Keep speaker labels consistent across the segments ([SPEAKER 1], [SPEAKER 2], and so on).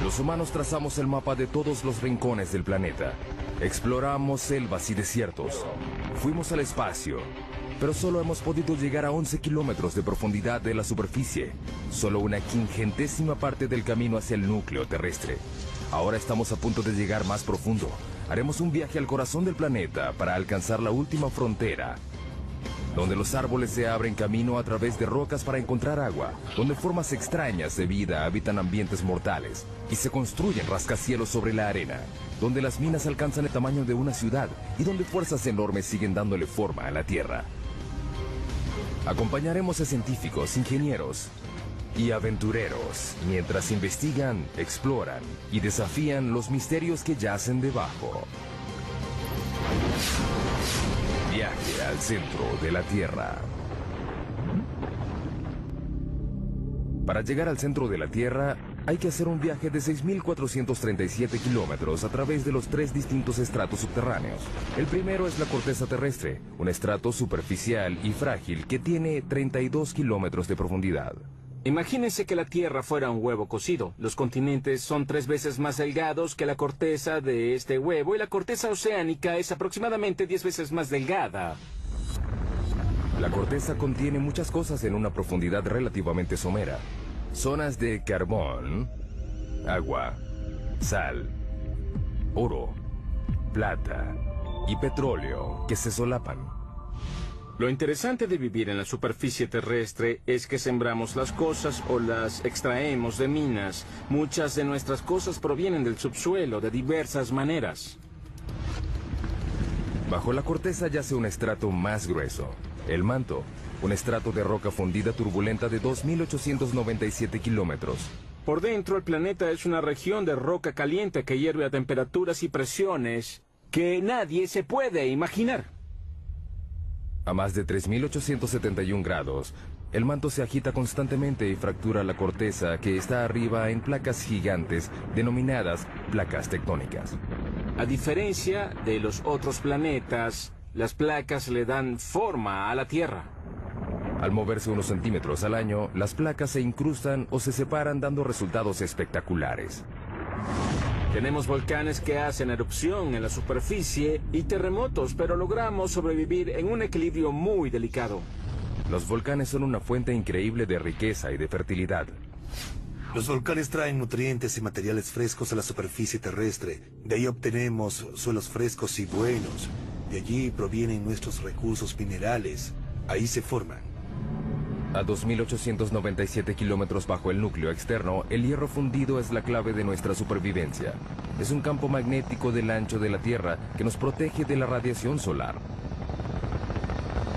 [SPEAKER 1] Los humanos trazamos el mapa de todos los rincones del planeta. Exploramos selvas y desiertos. Fuimos al espacio, pero solo hemos podido llegar a 11 kilómetros de profundidad de la superficie. Solo una 50ª parte del camino hacia el núcleo terrestre. Ahora estamos a punto de llegar más profundo. Haremos un viaje al corazón del planeta para alcanzar la última frontera, donde los árboles se abren camino a través de rocas para encontrar agua, donde formas extrañas de vida habitan ambientes mortales y se construyen rascacielos sobre la arena, donde las minas alcanzan el tamaño de una ciudad y donde fuerzas enormes siguen dándole forma a la Tierra. Acompañaremos a científicos, ingenieros y aventureros mientras investigan, exploran y desafían los misterios que yacen debajo. Viaje al centro de la Tierra. Para llegar al centro de la Tierra, hay que hacer un viaje de 6.437 kilómetros a través de los 3 distintos estratos subterráneos. El primero es la corteza terrestre, un estrato superficial y frágil que tiene 32 kilómetros de profundidad.
[SPEAKER 2] Imagínense que la Tierra fuera un huevo cocido. Los continentes son 3 veces más delgados que la corteza de este huevo y la corteza oceánica es aproximadamente 10 veces más delgada.
[SPEAKER 1] La corteza contiene muchas cosas en una profundidad relativamente somera. Zonas de carbón, agua, sal, oro, plata y petróleo que se solapan.
[SPEAKER 2] Lo interesante de vivir en la superficie terrestre es que sembramos las cosas o las extraemos de minas. Muchas de nuestras cosas provienen del subsuelo de diversas maneras.
[SPEAKER 1] Bajo la corteza yace un estrato más grueso, el manto, un estrato de roca fundida turbulenta de 2.897 kilómetros.
[SPEAKER 2] Por dentro, el planeta es una región de roca caliente que hierve a temperaturas y presiones que nadie se puede imaginar.
[SPEAKER 1] A más de 3.871 grados, el manto se agita constantemente y fractura la corteza que está arriba en placas gigantes denominadas placas tectónicas.
[SPEAKER 2] A diferencia de los otros planetas, las placas le dan forma a la Tierra.
[SPEAKER 1] Al moverse unos centímetros al año, las placas se incrustan o se separan dando resultados espectaculares.
[SPEAKER 2] Tenemos volcanes que hacen erupción en la superficie y terremotos, pero logramos sobrevivir en un equilibrio muy delicado.
[SPEAKER 1] Los volcanes son una fuente increíble de riqueza y de fertilidad.
[SPEAKER 3] Los volcanes traen nutrientes y materiales frescos a la superficie terrestre. De ahí obtenemos suelos frescos y buenos. De allí provienen nuestros recursos minerales. Ahí se forman.
[SPEAKER 1] A 2.897 kilómetros bajo el núcleo externo, el hierro fundido es la clave de nuestra supervivencia. Es un campo magnético del ancho de la Tierra que nos protege de la radiación solar.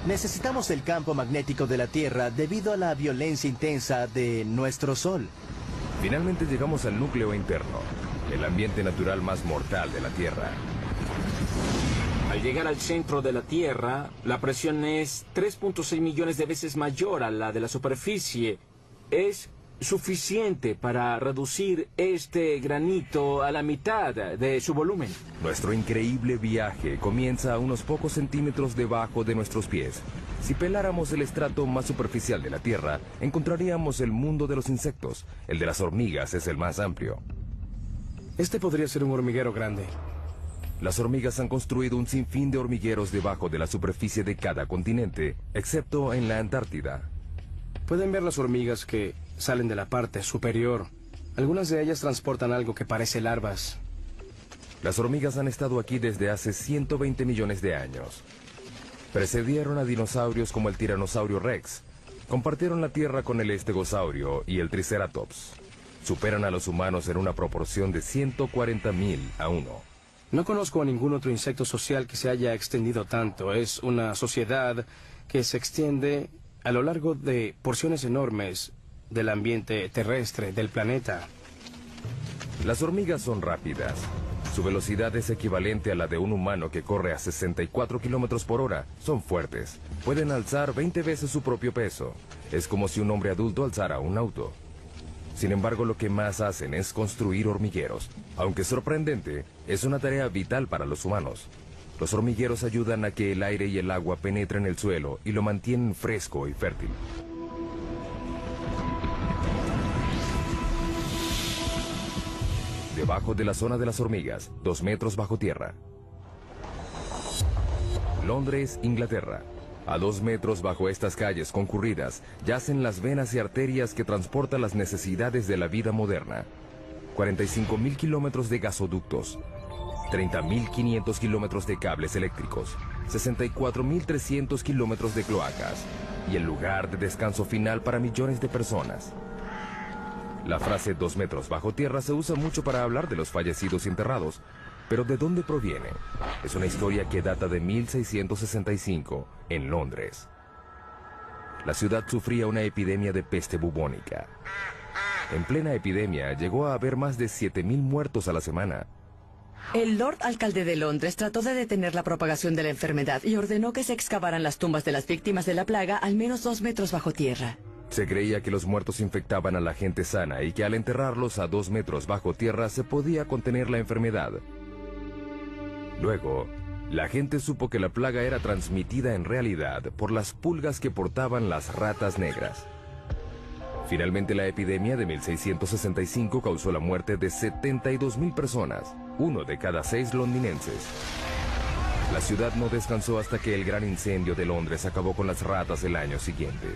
[SPEAKER 4] Necesitamos el campo magnético de la Tierra debido a la violencia intensa de nuestro Sol.
[SPEAKER 1] Finalmente llegamos al núcleo interno, el ambiente natural más mortal de la Tierra.
[SPEAKER 2] Al llegar al centro de la Tierra, la presión es 3.6 millones de veces mayor a la de la superficie. Es suficiente para reducir este granito a la mitad de su volumen.
[SPEAKER 1] Nuestro increíble viaje comienza a unos pocos centímetros debajo de nuestros pies. Si peláramos el estrato más superficial de la Tierra, encontraríamos el mundo de los insectos. El de las hormigas es el más amplio.
[SPEAKER 5] Este podría ser un hormiguero grande.
[SPEAKER 1] Las hormigas han construido un sinfín de hormigueros debajo de la superficie de cada continente, excepto en la Antártida.
[SPEAKER 5] Pueden ver las hormigas que salen de la parte superior. Algunas de ellas transportan algo que parece larvas.
[SPEAKER 1] Las hormigas han estado aquí desde hace 120 millones de años. Precedieron a dinosaurios como el tiranosaurio Rex. Compartieron la Tierra con el estegosaurio y el triceratops. Superan a los humanos en una proporción de 140.000 a 1.
[SPEAKER 5] No conozco a ningún otro insecto social que se haya extendido tanto. Es una sociedad que se extiende a lo largo de porciones enormes del ambiente terrestre del planeta.
[SPEAKER 1] Las hormigas son rápidas. Su velocidad es equivalente a la de un humano que corre a 64 kilómetros por hora. Son fuertes. Pueden alzar 20 veces su propio peso. Es como si un hombre adulto alzara un auto. Sin embargo, lo que más hacen es construir hormigueros. Aunque sorprendente, es una tarea vital para los humanos. Los hormigueros ayudan a que el aire y el agua penetren el suelo y lo mantienen fresco y fértil. debajo de la zona de las hormigas, 2 metros bajo tierra. Londres, Inglaterra. A 2 metros bajo estas calles concurridas yacen las venas y arterias que transportan las necesidades de la vida moderna. 45.000 kilómetros de gasoductos, 30.500 kilómetros de cables eléctricos, 64.300 kilómetros de cloacas y el lugar de descanso final para millones de personas. La frase 2 metros bajo tierra se usa mucho para hablar de los fallecidos y enterrados, pero ¿de dónde proviene? Es una historia que data de 1665 en Londres. La ciudad sufría una epidemia de peste bubónica. En plena epidemia llegó a haber más de 7.000 muertos a la semana.
[SPEAKER 6] El Lord Alcalde de Londres trató de detener la propagación de la enfermedad y ordenó que se excavaran las tumbas de las víctimas de la plaga al menos 2 metros bajo tierra.
[SPEAKER 1] Se creía que los muertos infectaban a la gente sana y que al enterrarlos a 2 metros bajo tierra se podía contener la enfermedad. Luego, la gente supo que la plaga era transmitida en realidad por las pulgas que portaban las ratas negras. Finalmente, la epidemia de 1665 causó la muerte de 72.000 personas, 1 de cada 6 londinenses. La ciudad no descansó hasta que el gran incendio de Londres acabó con las ratas el año siguiente.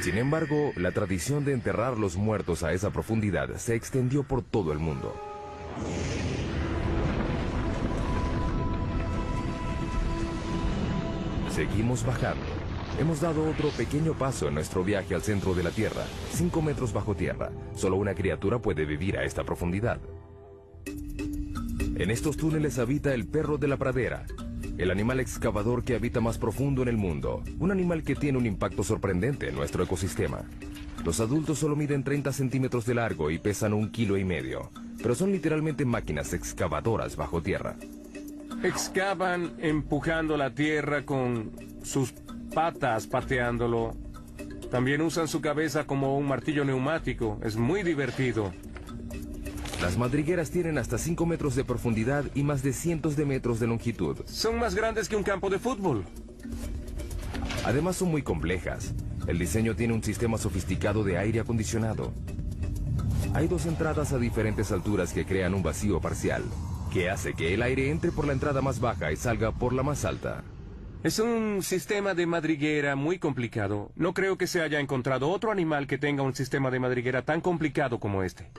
[SPEAKER 1] Sin embargo, la tradición de enterrar los muertos a esa profundidad se extendió por todo el mundo. Seguimos bajando. Hemos dado otro pequeño paso en nuestro viaje al centro de la Tierra, 5 metros bajo tierra. Solo una criatura puede vivir a esta profundidad. En estos túneles habita el perro de la pradera, el animal excavador que habita más profundo en el mundo, un animal que tiene un impacto sorprendente en nuestro ecosistema. Los adultos solo miden 30 centímetros de largo y pesan 1,5 kilos, pero son literalmente máquinas excavadoras bajo tierra.
[SPEAKER 7] Excavan empujando la tierra con sus patas, pateándolo. También usan su cabeza como un martillo neumático. Es muy divertido.
[SPEAKER 1] Las madrigueras tienen hasta 5 metros de profundidad y más de cientos de metros de longitud.
[SPEAKER 7] Son más grandes que un campo de fútbol.
[SPEAKER 1] Además son muy complejas. El diseño tiene un sistema sofisticado de aire acondicionado. Hay 2 entradas a diferentes alturas que crean un vacío parcial, que hace que el aire entre por la entrada más baja y salga por la más alta.
[SPEAKER 7] Es un sistema de madriguera muy complicado. No creo que se haya encontrado otro animal que tenga un sistema de madriguera tan complicado como este.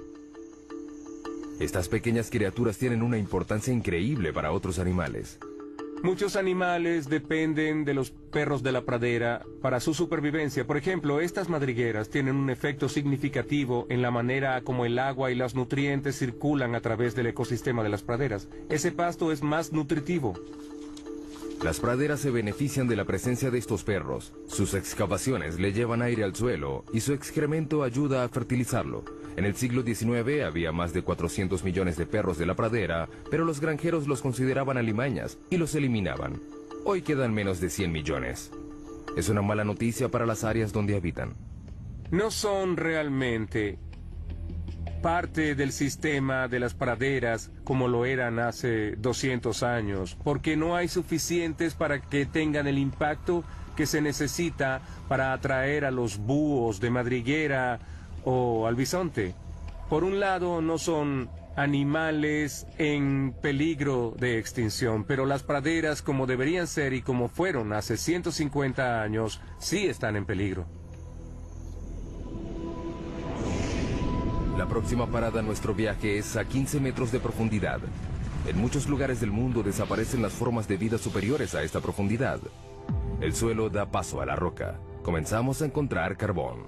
[SPEAKER 1] Estas pequeñas criaturas tienen una importancia increíble para otros animales.
[SPEAKER 7] Muchos animales dependen de los perros de la pradera para su supervivencia. Por ejemplo, estas madrigueras tienen un efecto significativo en la manera como el agua y los nutrientes circulan a través del ecosistema de las praderas. Ese pasto es más nutritivo.
[SPEAKER 1] Las praderas se benefician de la presencia de estos perros. Sus excavaciones le llevan aire al suelo y su excremento ayuda a fertilizarlo. En el siglo XIX había más de 400 millones de perros de la pradera, pero los granjeros los consideraban alimañas y los eliminaban. Hoy quedan menos de 100 millones. Es una mala noticia para las áreas donde habitan.
[SPEAKER 7] No son realmente parte del sistema de las praderas como lo eran hace 200 años, porque no hay suficientes para que tengan el impacto que se necesita para atraer a los búhos de madriguera o al bisonte. Por un lado, no son animales en peligro de extinción, pero las praderas, como deberían ser y como fueron hace 150 años, sí están en peligro.
[SPEAKER 1] La próxima parada en nuestro viaje es a 15 metros de profundidad. En muchos lugares del mundo desaparecen las formas de vida superiores a esta profundidad. El suelo da paso a la roca. Comenzamos a encontrar carbón.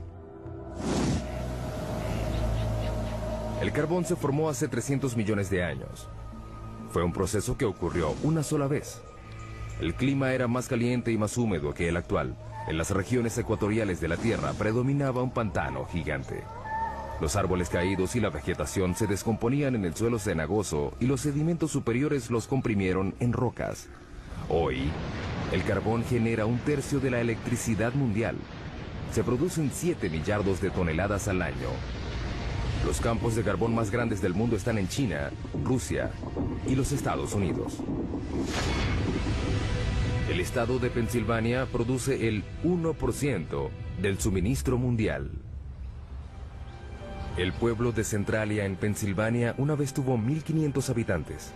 [SPEAKER 1] El carbón se formó hace 300 millones de años. Fue un proceso que ocurrió una sola vez. El clima era más caliente y más húmedo que el actual. En las regiones ecuatoriales de la Tierra predominaba un pantano gigante. Los árboles caídos y la vegetación se descomponían en el suelo cenagoso y los sedimentos superiores los comprimieron en rocas. Hoy, el carbón genera 1/3 de la electricidad mundial. Se producen 7 millardos de toneladas al año. Los campos de carbón más grandes del mundo están en China, Rusia y los Estados Unidos. El estado de Pensilvania produce el 1% del suministro mundial. El pueblo de Centralia, en Pensilvania, una vez tuvo 1.500 habitantes.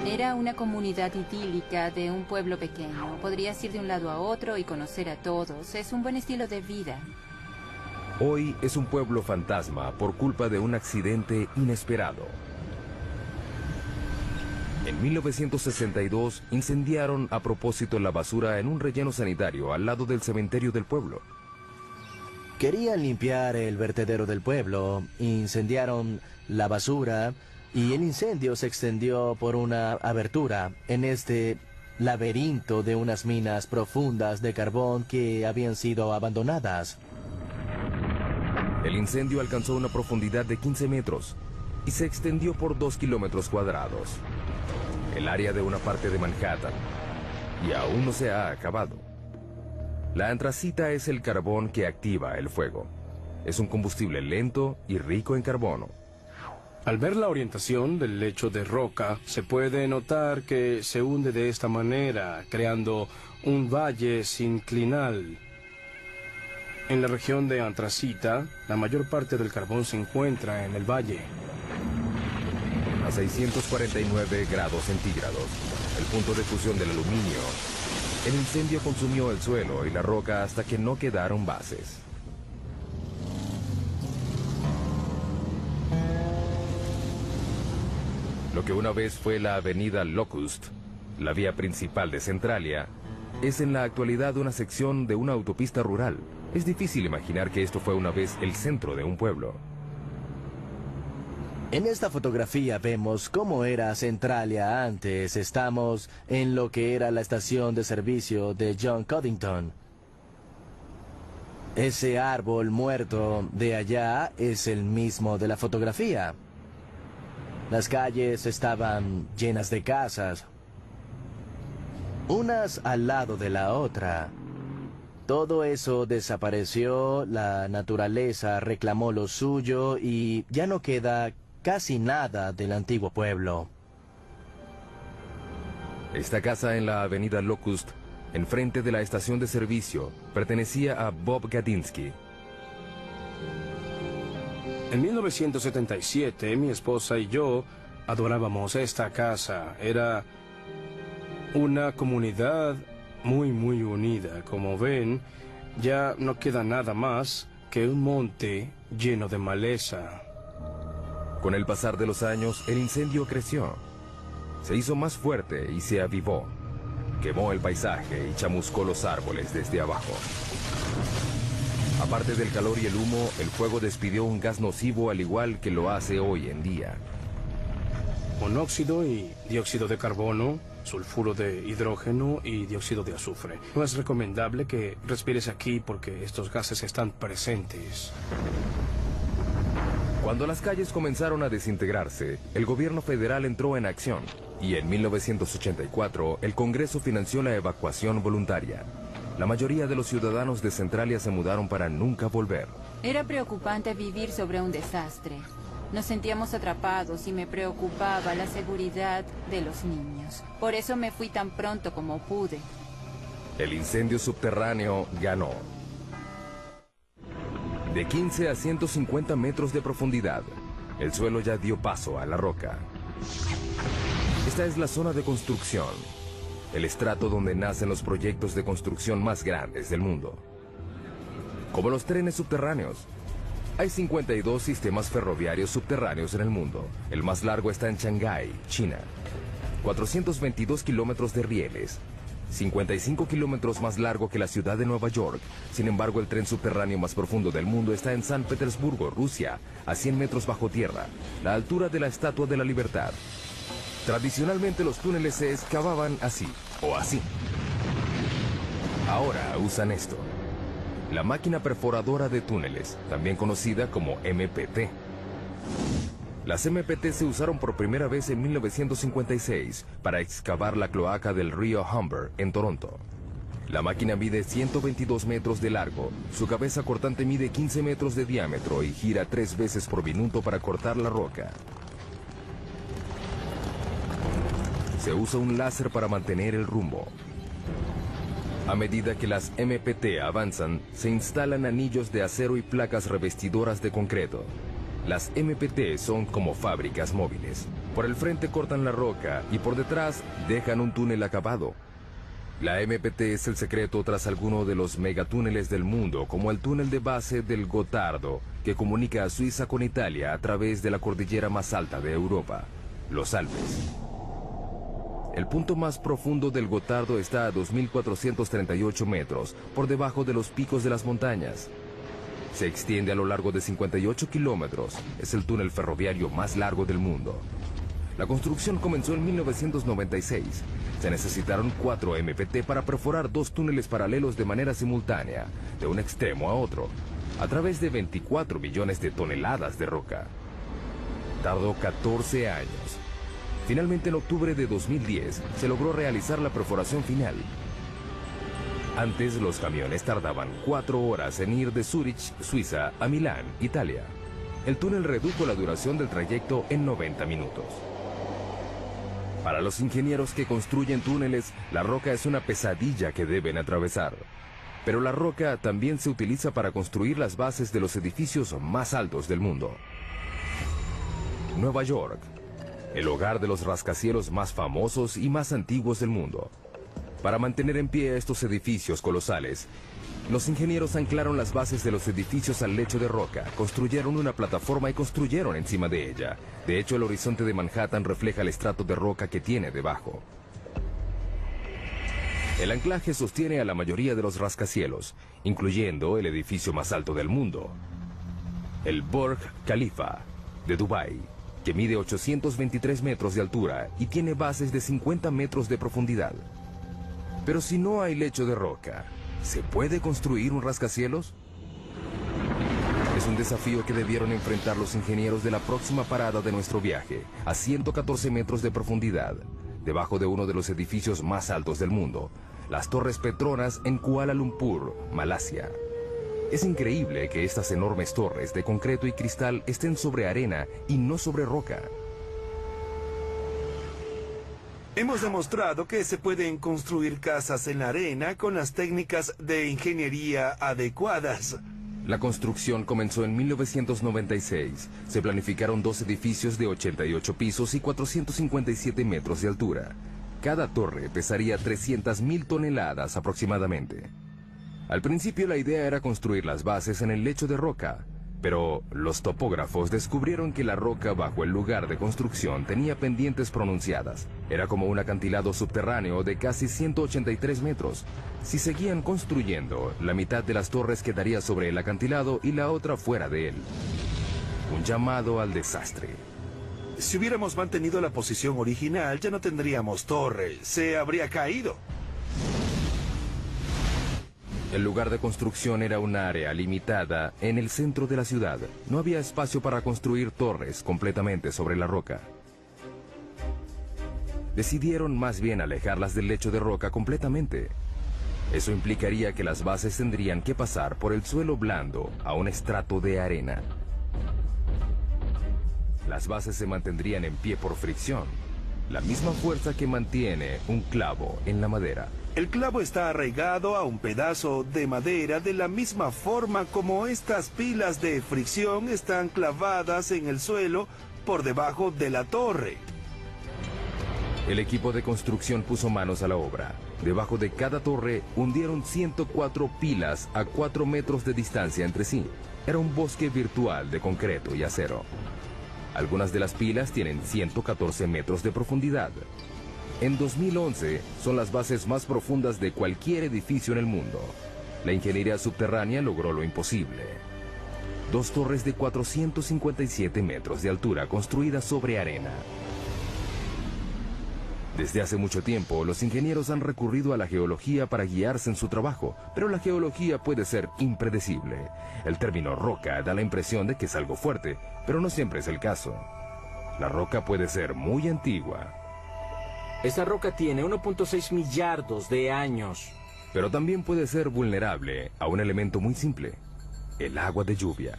[SPEAKER 8] Era una comunidad idílica de un pueblo pequeño. Podrías ir de un lado a otro y conocer a todos. Es un buen estilo de vida.
[SPEAKER 1] Hoy es un pueblo fantasma por culpa de un accidente inesperado. En 1962 incendiaron a propósito la basura en un relleno sanitario al lado del cementerio del pueblo.
[SPEAKER 4] Querían limpiar el vertedero del pueblo, incendiaron la basura y el incendio se extendió por una abertura en este laberinto de unas minas profundas de carbón que habían sido abandonadas.
[SPEAKER 1] El incendio alcanzó una profundidad de 15 metros y se extendió por 2 kilómetros cuadrados. El área de una parte de Manhattan, y aún no se ha acabado. La antracita es el carbón que activa el fuego. Es un combustible lento y rico en carbono.
[SPEAKER 5] Al ver la orientación del lecho de roca, se puede notar que se hunde de esta manera, creando un valle sinclinal. En la región de Antracita, la mayor parte del carbón se encuentra en el valle.
[SPEAKER 1] A 649 grados centígrados, el punto de fusión del aluminio, el incendio consumió el suelo y la roca hasta que no quedaron bases. Lo que una vez fue la avenida Locust, la vía principal de Centralia, es en la actualidad una sección de una autopista rural. Es difícil imaginar que esto fue una vez el centro de un pueblo.
[SPEAKER 4] En esta fotografía vemos cómo era Centralia antes. Estamos en lo que era la estación de servicio de John Codington. Ese árbol muerto de allá es el mismo de la fotografía. Las calles estaban llenas de casas, unas al lado de la otra. Todo eso desapareció, la naturaleza reclamó lo suyo y ya no queda casi nada del antiguo pueblo.
[SPEAKER 1] Esta casa en la avenida Locust, enfrente de la estación de servicio, pertenecía a Bob Gadinsky.
[SPEAKER 5] En 1977, mi esposa y yo adorábamos esta casa. Era una comunidad muy unida. Como ven, ya no queda nada más que un monte lleno de maleza.
[SPEAKER 1] Con el pasar de los años, el incendio creció. Se hizo más fuerte y se avivó. Quemó el paisaje y chamuscó los árboles desde abajo. Aparte del calor y el humo, el fuego despidió un gas nocivo al igual que lo hace hoy en día.
[SPEAKER 5] Monóxido y dióxido de carbono, sulfuro de hidrógeno y dióxido de azufre. No es recomendable que respires aquí porque estos gases están presentes.
[SPEAKER 1] Cuando las calles comenzaron a desintegrarse, el gobierno federal entró en acción y en 1984 el Congreso financió la evacuación voluntaria. La mayoría de los ciudadanos de Centralia se mudaron para nunca volver.
[SPEAKER 8] Era preocupante vivir sobre un desastre. Nos sentíamos atrapados y me preocupaba la seguridad de los niños. Por eso me fui tan pronto como pude.
[SPEAKER 1] El incendio subterráneo ganó. De 15 a 150 metros de profundidad, el suelo ya dio paso a la roca. Esta es la zona de construcción, el estrato donde nacen los proyectos de construcción más grandes del mundo. Como los trenes subterráneos, hay 52 sistemas ferroviarios subterráneos en el mundo. El más largo está en Shanghái, China. 422 kilómetros de rieles. 55 kilómetros más largo que la ciudad de Nueva York. Sin embargo, el tren subterráneo más profundo del mundo está en San Petersburgo, Rusia, a 100 metros bajo tierra, la altura de la Estatua de la Libertad. Tradicionalmente los túneles se excavaban así, o así. Ahora usan esto. La máquina perforadora de túneles, también conocida como MPT. Las MPT se usaron por primera vez en 1956 para excavar la cloaca del río Humber en Toronto. La máquina mide 122 metros de largo, su cabeza cortante mide 15 metros de diámetro y gira 3 veces por minuto para cortar la roca. Se usa un láser para mantener el rumbo. A medida que las MPT avanzan, se instalan anillos de acero y placas revestidoras de concreto. Las MPT son como fábricas móviles. Por el frente cortan la roca y por detrás dejan un túnel acabado. La MPT es el secreto tras alguno de los megatúneles del mundo, como el túnel de base del Gotardo, que comunica a Suiza con Italia a través de la cordillera más alta de Europa, los Alpes. El punto más profundo del Gotardo está a 2.438 metros, por debajo de los picos de las montañas. Se extiende a lo largo de 58 kilómetros. Es el túnel ferroviario más largo del mundo. La construcción comenzó en 1996. Se necesitaron 4 MPT para perforar 2 túneles paralelos de manera simultánea, de un extremo a otro, a través de 24 millones de toneladas de roca. Tardó 14 años. Finalmente, en octubre de 2010, se logró realizar la perforación final. Antes, los camiones tardaban 4 horas en ir de Zúrich, Suiza, a Milán, Italia. El túnel redujo la duración del trayecto en 90 minutos. Para los ingenieros que construyen túneles, la roca es una pesadilla que deben atravesar. Pero la roca también se utiliza para construir las bases de los edificios más altos del mundo. Nueva York, el hogar de los rascacielos más famosos y más antiguos del mundo. Para mantener en pie estos edificios colosales, los ingenieros anclaron las bases de los edificios al lecho de roca, construyeron una plataforma y construyeron encima de ella. De hecho, el horizonte de Manhattan refleja el estrato de roca que tiene debajo. El anclaje sostiene a la mayoría de los rascacielos, incluyendo el edificio más alto del mundo, el Burj Khalifa de Dubái, que mide 823 metros de altura y tiene bases de 50 metros de profundidad. Pero si no hay lecho de roca, ¿se puede construir un rascacielos? Es un desafío que debieron enfrentar los ingenieros de la próxima parada de nuestro viaje, a 114 metros de profundidad, debajo de uno de los edificios más altos del mundo, las Torres Petronas en Kuala Lumpur, Malasia. Es increíble que estas enormes torres de concreto y cristal estén sobre arena y no sobre roca.
[SPEAKER 3] Hemos demostrado que se pueden construir casas en la arena con las técnicas de ingeniería adecuadas.
[SPEAKER 1] La construcción comenzó en 1996. Se planificaron 2 edificios de 88 pisos y 457 metros de altura. Cada torre pesaría 300.000 toneladas aproximadamente. Al principio la idea era construir las bases en el lecho de roca, pero los topógrafos descubrieron que la roca bajo el lugar de construcción tenía pendientes pronunciadas. Era como un acantilado subterráneo de casi 183 metros. Si seguían construyendo, la mitad de las torres quedaría sobre el acantilado y la otra fuera de él. Un llamado al desastre.
[SPEAKER 3] Si hubiéramos mantenido la posición original, ya no tendríamos torre. Se habría caído.
[SPEAKER 1] El lugar de construcción era un área limitada en el centro de la ciudad. No había espacio para construir torres completamente sobre la roca. Decidieron más bien alejarlas del lecho de roca completamente. Eso implicaría que las bases tendrían que pasar por el suelo blando a un estrato de arena. Las bases se mantendrían en pie por fricción, la misma fuerza que mantiene un clavo en la madera.
[SPEAKER 3] El clavo está arraigado a un pedazo de madera de la misma forma como estas pilas de fricción están clavadas en el suelo por debajo de la torre.
[SPEAKER 1] El equipo de construcción puso manos a la obra. Debajo de cada torre hundieron 104 pilas a 4 metros de distancia entre sí. Era un bosque virtual de concreto y acero. Algunas de las pilas tienen 114 metros de profundidad. En 2011 son las bases más profundas de cualquier edificio en el mundo. La ingeniería subterránea logró lo imposible. 2 torres de 457 metros de altura construidas sobre arena. Desde hace mucho tiempo, los ingenieros han recurrido a la geología para guiarse en su trabajo, pero la geología puede ser impredecible. El término roca da la impresión de que es algo fuerte, pero no siempre es el caso. La roca puede ser muy antigua.
[SPEAKER 2] Esta roca tiene 1.6 millardos de años.
[SPEAKER 1] Pero también puede ser vulnerable a un elemento muy simple: el agua de lluvia.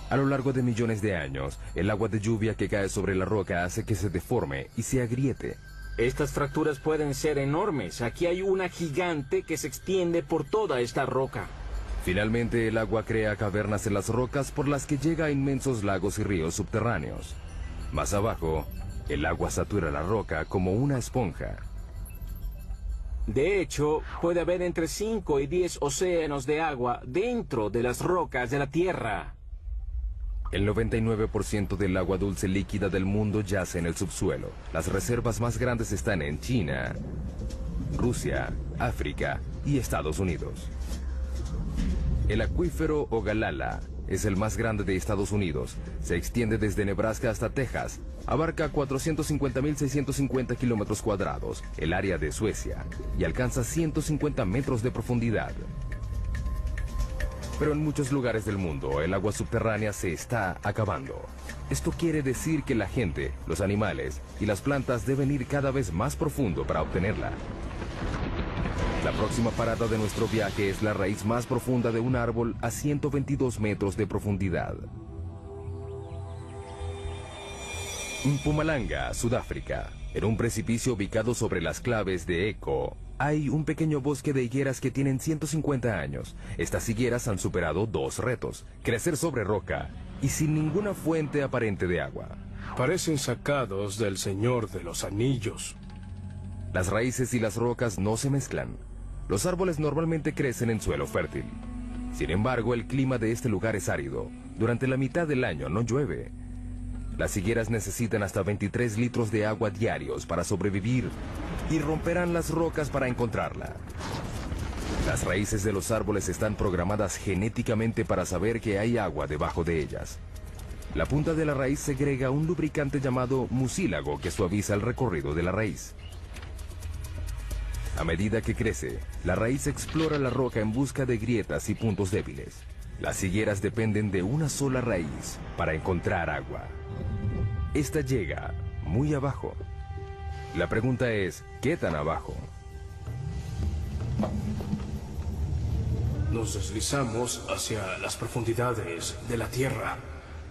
[SPEAKER 1] A lo largo de millones de años, el agua de lluvia que cae sobre la roca hace que se deforme y se agriete.
[SPEAKER 2] Estas fracturas pueden ser enormes. Aquí hay una gigante que se extiende por toda esta roca.
[SPEAKER 1] Finalmente, el agua crea cavernas en las rocas por las que llega a inmensos lagos y ríos subterráneos. Más abajo, el agua satura la roca como una esponja.
[SPEAKER 2] De hecho, puede haber entre 5 y 10 océanos de agua dentro de las rocas de la Tierra.
[SPEAKER 1] El 99% del agua dulce líquida del mundo yace en el subsuelo. Las reservas más grandes están en China, Rusia, África y Estados Unidos. El acuífero Ogallala es el más grande de Estados Unidos. Se extiende desde Nebraska hasta Texas. Abarca 450.650 kilómetros cuadrados, el área de Suecia, y alcanza 150 metros de profundidad. Pero en muchos lugares del mundo, el agua subterránea se está acabando. Esto quiere decir que la gente, los animales y las plantas deben ir cada vez más profundo para obtenerla. La próxima parada de nuestro viaje es la raíz más profunda de un árbol a 122 metros de profundidad. Mpumalanga, Sudáfrica. En un precipicio ubicado sobre las claves de Eco, hay un pequeño bosque de higueras que tienen 150 años. Estas higueras han superado 2 retos: crecer sobre roca y sin ninguna fuente aparente de agua.
[SPEAKER 5] Parecen sacados del Señor de los Anillos.
[SPEAKER 1] Las raíces y las rocas no se mezclan. Los árboles normalmente crecen en suelo fértil. Sin embargo, el clima de este lugar es árido. Durante la mitad del año no llueve. Las higueras necesitan hasta 23 litros de agua diarios para sobrevivir y romperán las rocas para encontrarla. Las raíces de los árboles están programadas genéticamente para saber que hay agua debajo de ellas. La punta de la raíz segrega un lubricante llamado mucílago que suaviza el recorrido de la raíz. A medida que crece, la raíz explora la roca en busca de grietas y puntos débiles. Las higueras dependen de una sola raíz para encontrar agua. Esta llega muy abajo. La pregunta es, ¿qué tan abajo?
[SPEAKER 5] Nos deslizamos hacia las profundidades de la Tierra.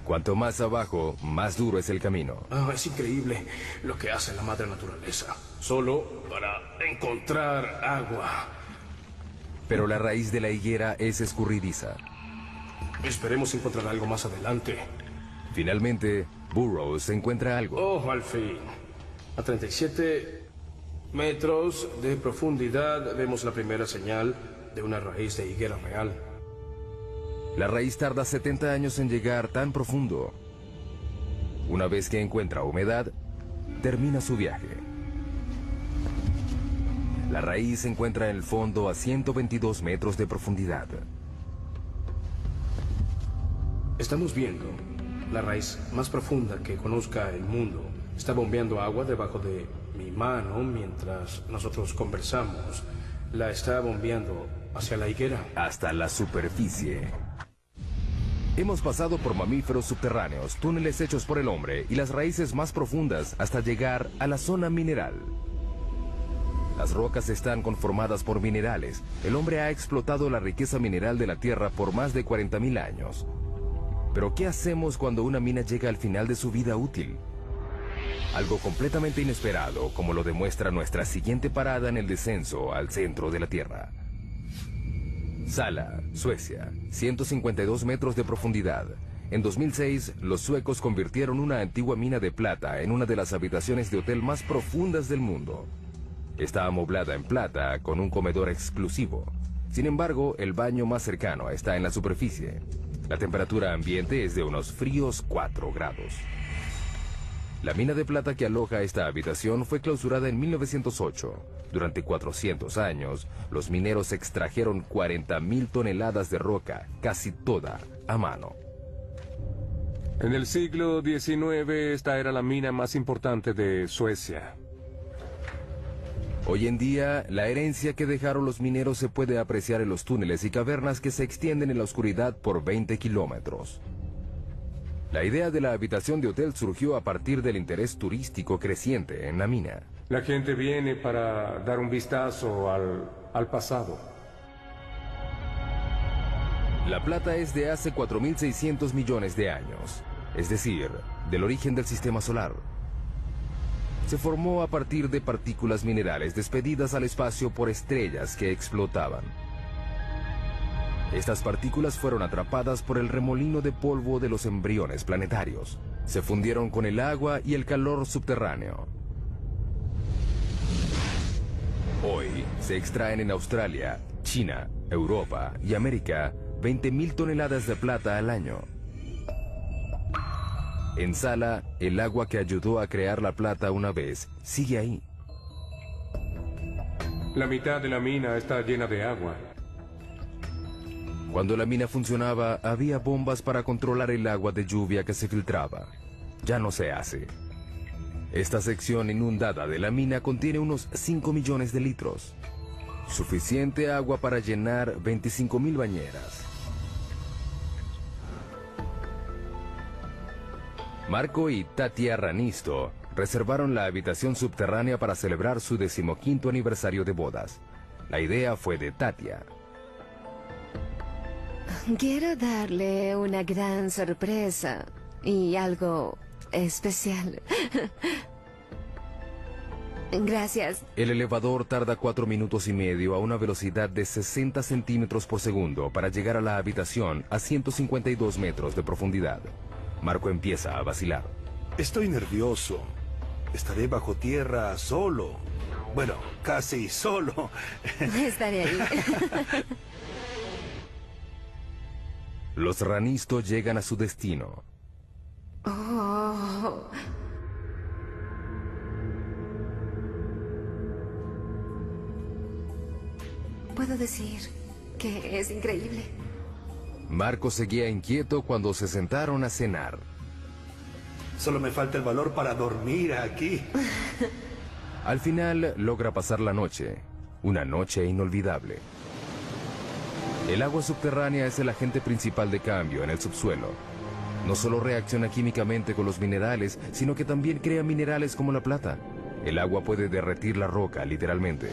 [SPEAKER 1] Cuanto más abajo, más duro es el camino.
[SPEAKER 5] Es increíble lo que hace la madre naturaleza, solo para encontrar agua.
[SPEAKER 1] Pero la raíz de la higuera es escurridiza.
[SPEAKER 5] Esperemos encontrar algo más adelante.
[SPEAKER 1] Finalmente, Burroughs encuentra algo.
[SPEAKER 5] Oh, al fin. A 37 metros de profundidad vemos la primera señal de una raíz de higuera real.
[SPEAKER 1] La raíz tarda 70 años en llegar tan profundo. Una vez que encuentra humedad, termina su viaje. La raíz se encuentra en el fondo a 122 metros de profundidad.
[SPEAKER 5] Estamos viendo la raíz más profunda que conozca el mundo. Está bombeando agua debajo de mi mano mientras nosotros conversamos. La está bombeando hacia la higuera.
[SPEAKER 1] Hasta la superficie. Hemos pasado por mamíferos subterráneos, túneles hechos por el hombre y las raíces más profundas hasta llegar a la zona mineral. Las rocas están conformadas por minerales. El hombre ha explotado la riqueza mineral de la Tierra por más de 40.000 años. Pero ¿qué hacemos cuando una mina llega al final de su vida útil? Algo completamente inesperado, como lo demuestra nuestra siguiente parada en el descenso al centro de la Tierra. Sala, Suecia, 152 metros de profundidad. En 2006, los suecos convirtieron una antigua mina de plata en una de las habitaciones de hotel más profundas del mundo. Está amoblada en plata con un comedor exclusivo. Sin embargo, el baño más cercano está en la superficie. La temperatura ambiente es de unos fríos 4 grados. La mina de plata que aloja esta habitación fue clausurada en 1908. Durante 400 años, los mineros extrajeron 40.000 toneladas de roca, casi toda a mano.
[SPEAKER 7] En el siglo XIX, esta era la mina más importante de Suecia.
[SPEAKER 1] Hoy en día, la herencia que dejaron los mineros se puede apreciar en los túneles y cavernas que se extienden en la oscuridad por 20 kilómetros. La idea de la habitación de hotel surgió a partir del interés turístico creciente en la mina.
[SPEAKER 7] La gente viene para dar un vistazo al pasado.
[SPEAKER 1] La plata es de hace 4.600 millones de años, es decir, del origen del sistema solar. se formó a partir de partículas minerales despedidas al espacio por estrellas que explotaban. Estas partículas fueron atrapadas por el remolino de polvo de los embriones planetarios. Se fundieron con el agua y el calor subterráneo. Hoy se extraen en Australia, China, Europa y América 20.000 toneladas de plata al año. En Sala, el agua que ayudó a crear la plata una vez sigue ahí.
[SPEAKER 7] La mitad de la mina está llena de agua.
[SPEAKER 1] Cuando la mina funcionaba, había bombas para controlar el agua de lluvia que se filtraba. Ya no se hace. Esta sección inundada de la mina contiene unos 5 millones de litros. Suficiente agua para llenar 25.000 bañeras. Marco y Tatia Ranisto reservaron la habitación subterránea para celebrar su 15º aniversario de bodas. La idea fue de Tatia.
[SPEAKER 9] Quiero darle una gran sorpresa y algo especial. Gracias.
[SPEAKER 1] El elevador tarda 4 minutos y medio a una velocidad de 60 centímetros por segundo para llegar a la habitación a 152 metros de profundidad. Marco empieza a vacilar.
[SPEAKER 3] Estoy nervioso. Estaré bajo tierra solo. Bueno, casi solo.
[SPEAKER 9] Estaré ahí.
[SPEAKER 1] Los Ranisto llegan a su destino.
[SPEAKER 9] Oh. Puedo decir que es increíble.
[SPEAKER 1] Marco seguía inquieto cuando se sentaron a cenar.
[SPEAKER 3] Solo me falta el valor para dormir aquí.
[SPEAKER 1] Al final logra pasar la noche. Una noche inolvidable. El agua subterránea es el agente principal de cambio en el subsuelo. No solo reacciona químicamente con los minerales, sino que también crea minerales como la plata. El agua puede derretir la roca, literalmente.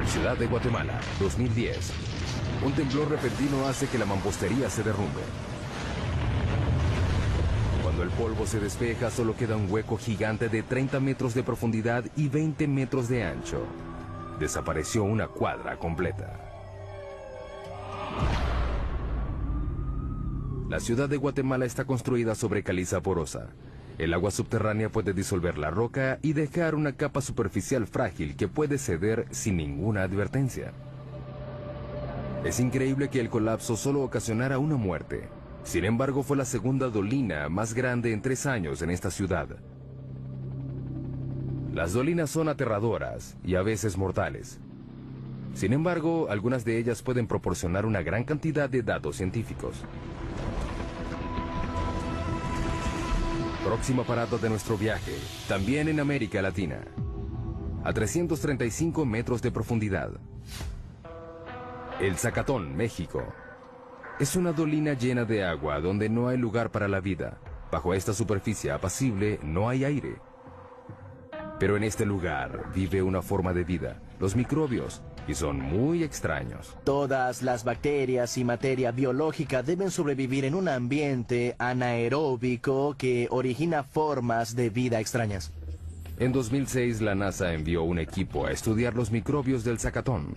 [SPEAKER 1] Ciudad de Guatemala, 2010. Un temblor repentino hace que la mampostería se derrumbe. Cuando el polvo se despeja, solo queda un hueco gigante de 30 metros de profundidad y 20 metros de ancho. Desapareció una cuadra completa. La ciudad de Guatemala está construida sobre caliza porosa. El agua subterránea puede disolver la roca y dejar una capa superficial frágil que puede ceder sin ninguna advertencia. Es increíble que el colapso solo ocasionara una muerte. Sin embargo, fue la segunda dolina más grande en 3 años en esta ciudad. Las dolinas son aterradoras y a veces mortales. Sin embargo, algunas de ellas pueden proporcionar una gran cantidad de datos científicos. Próxima parada de nuestro viaje, también en América Latina. A 335 metros de profundidad. El Zacatón, México. Es una dolina llena de agua donde no hay lugar para la vida. Bajo esta superficie apacible no hay aire. Pero en este lugar vive una forma de vida, los microbios, y son muy extraños.
[SPEAKER 4] Todas las bacterias y materia biológica deben sobrevivir en un ambiente anaeróbico que origina formas de vida extrañas.
[SPEAKER 1] En 2006, la NASA envió un equipo a estudiar los microbios del Zacatón.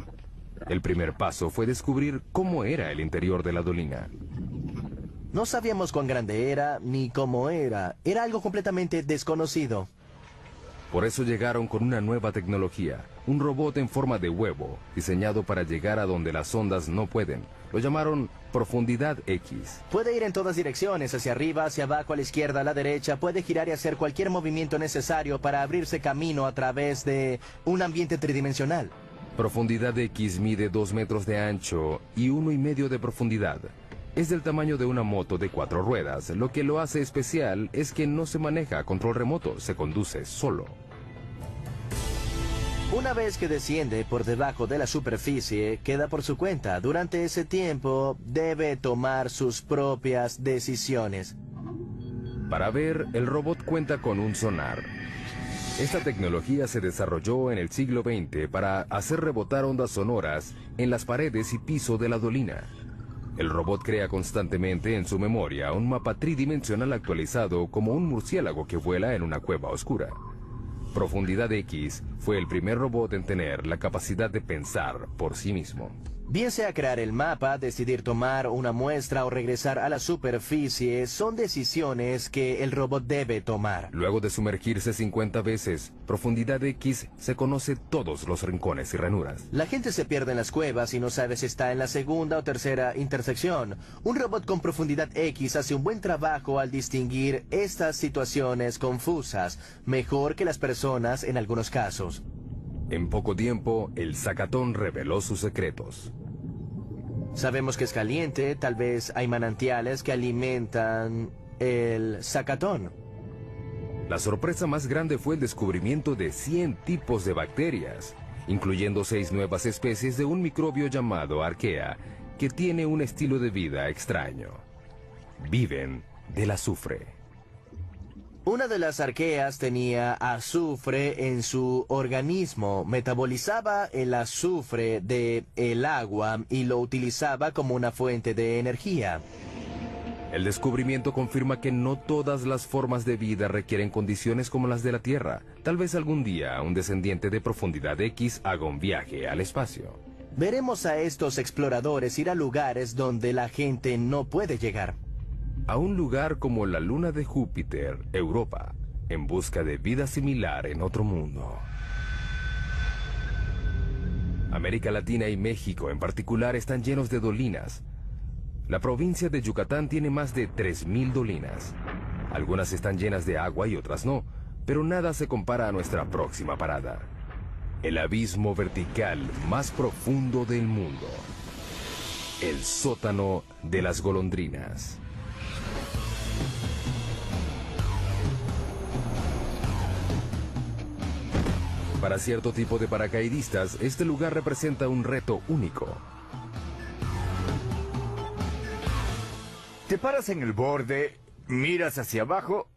[SPEAKER 1] El primer paso fue descubrir cómo era el interior de la dolina.
[SPEAKER 4] No sabíamos cuán grande era ni cómo era. Era algo completamente desconocido.
[SPEAKER 1] Por eso llegaron con una nueva tecnología, un robot en forma de huevo, diseñado para llegar a donde las ondas no pueden. Lo llamaron Profundidad X.
[SPEAKER 4] Puede ir en todas direcciones, hacia arriba, hacia abajo, a la izquierda, a la derecha. Puede girar y hacer cualquier movimiento necesario para abrirse camino a través de un ambiente tridimensional.
[SPEAKER 1] Profundidad X mide 2 metros de ancho y 1,5 de profundidad. Es del tamaño de una moto de 4 ruedas. Lo que lo hace especial es que no se maneja a control remoto, se conduce solo.
[SPEAKER 4] Una vez que desciende por debajo de la superficie, queda por su cuenta. Durante ese tiempo, debe tomar sus propias decisiones.
[SPEAKER 1] Para ver, el robot cuenta con un sonar. Esta tecnología se desarrolló en el siglo XX para hacer rebotar ondas sonoras en las paredes y piso de la dolina. El robot crea constantemente en su memoria un mapa tridimensional actualizado como un murciélago que vuela en una cueva oscura. Profundidad X fue el primer robot en tener la capacidad de pensar por sí mismo.
[SPEAKER 4] Bien sea crear el mapa, decidir tomar una muestra o regresar a la superficie, son decisiones que el robot debe tomar.
[SPEAKER 1] Luego de sumergirse 50 veces, Profundidad X se conoce todos los rincones y ranuras.
[SPEAKER 4] La gente se pierde en las cuevas y no sabe si está en la segunda o tercera intersección. Un robot con Profundidad X hace un buen trabajo al distinguir estas situaciones confusas, mejor que las personas en algunos casos.
[SPEAKER 1] En poco tiempo, el Zacatón reveló sus secretos.
[SPEAKER 4] Sabemos que es caliente, tal vez hay manantiales que alimentan el Zacatón.
[SPEAKER 1] La sorpresa más grande fue el descubrimiento de 100 tipos de bacterias, incluyendo 6 nuevas especies de un microbio llamado Archaea, que tiene un estilo de vida extraño. Viven del azufre.
[SPEAKER 4] Una de las arqueas tenía azufre en su organismo, metabolizaba el azufre del agua y lo utilizaba como una fuente de energía.
[SPEAKER 1] El descubrimiento confirma que no todas las formas de vida requieren condiciones como las de la Tierra. Tal vez algún día un descendiente de Profundidad X haga un viaje al espacio.
[SPEAKER 4] Veremos a estos exploradores ir a lugares donde la gente no puede llegar.
[SPEAKER 1] A un lugar como la luna de Júpiter, Europa, en busca de vida similar en otro mundo. América Latina y México en particular están llenos de dolinas. La provincia de Yucatán tiene más de 3.000 dolinas. Algunas están llenas de agua y otras no, pero nada se compara a nuestra próxima parada. El abismo vertical más profundo del mundo. El sótano de las golondrinas. Para cierto tipo de paracaidistas, este lugar representa un reto único.
[SPEAKER 10] Te paras en el borde, miras hacia abajo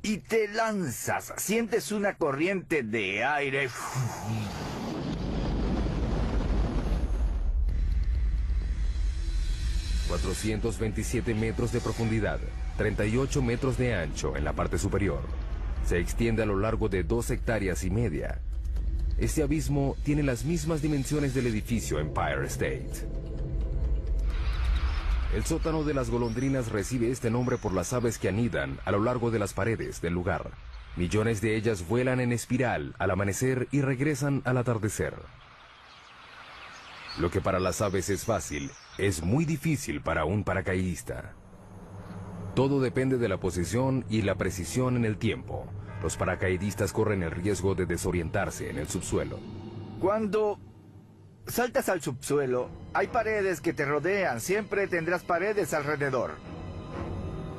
[SPEAKER 10] y te lanzas. Sientes una corriente de aire.
[SPEAKER 1] 427 metros de profundidad, 38 metros de ancho en la parte superior. Se extiende a lo largo de 2,5 hectáreas. Este abismo tiene las mismas dimensiones del edificio Empire State. El sótano de las golondrinas recibe este nombre por las aves que anidan a lo largo de las paredes del lugar. Millones de ellas vuelan en espiral al amanecer y regresan al atardecer. Lo que para las aves es fácil, es muy difícil para un paracaidista. Todo depende de la posición y la precisión en el tiempo. Los paracaidistas corren el riesgo de desorientarse en el subsuelo.
[SPEAKER 10] Cuando saltas al subsuelo, hay paredes que te rodean. Siempre tendrás paredes alrededor.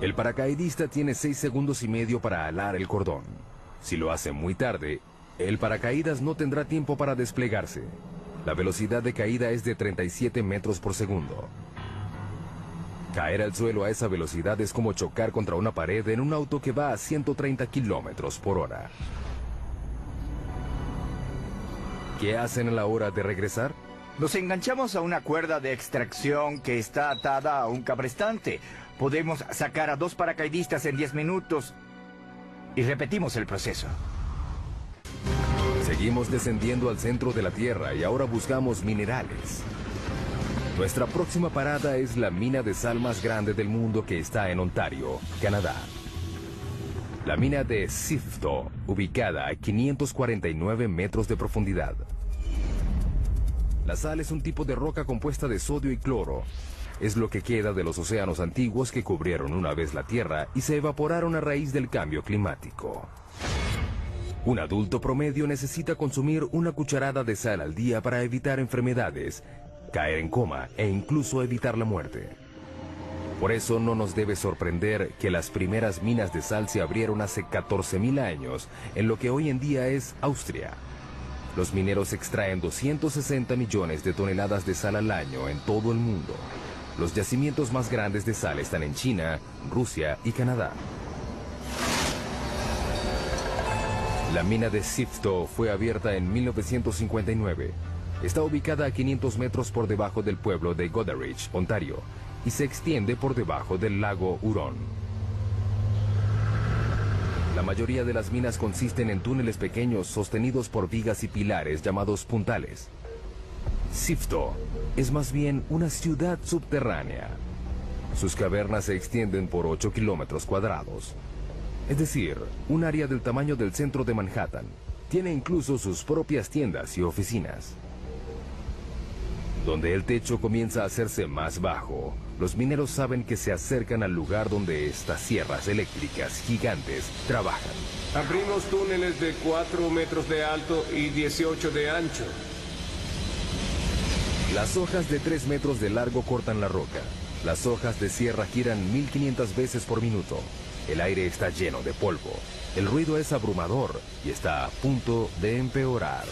[SPEAKER 1] El paracaidista tiene 6,5 segundos para alar el cordón. Si lo hace muy tarde, el paracaídas no tendrá tiempo para desplegarse. La velocidad de caída es de 37 metros por segundo. Caer al suelo a esa velocidad es como chocar contra una pared en un auto que va a 130 kilómetros por hora. ¿Qué hacen a la hora de regresar?
[SPEAKER 10] Nos enganchamos a una cuerda de extracción que está atada a un cabrestante. Podemos sacar a 2 paracaidistas en 10 minutos y repetimos el proceso.
[SPEAKER 1] Seguimos descendiendo al centro de la Tierra y ahora buscamos minerales. Nuestra próxima parada es la mina de sal más grande del mundo que está en Ontario, Canadá. La mina de Sifto, ubicada a 549 metros de profundidad. La sal es un tipo de roca compuesta de sodio y cloro. Es lo que queda de los océanos antiguos que cubrieron una vez la Tierra y se evaporaron a raíz del cambio climático. Un adulto promedio necesita consumir una cucharada de sal al día para evitar enfermedades, caer en coma e incluso evitar la muerte. Por eso no nos debe sorprender que las primeras minas de sal se abrieron hace 14.000 años en lo que hoy en día es Austria. Los mineros extraen 260 millones de toneladas de sal al año en todo el mundo. Los yacimientos más grandes de sal están en China, Rusia y Canadá. La mina de Sifto fue abierta en 1959. Está ubicada a 500 metros por debajo del pueblo de Goderich, Ontario, y se extiende por debajo del lago Huron. La mayoría de las minas consisten en túneles pequeños sostenidos por vigas y pilares llamados puntales. Sifto es más bien una ciudad subterránea. Sus cavernas se extienden por 8 kilómetros cuadrados. Es decir, un área del tamaño del centro de Manhattan. Tiene incluso sus propias tiendas y oficinas. Donde el techo comienza a hacerse más bajo, los mineros saben que se acercan al lugar donde estas sierras eléctricas gigantes trabajan.
[SPEAKER 7] Abrimos túneles de 4 metros de alto y 18 de ancho.
[SPEAKER 1] Las hojas de 3 metros de largo cortan la roca. Las hojas de sierra giran 1500 veces por minuto. El aire está lleno de polvo. El ruido es abrumador y está a punto de empeorar.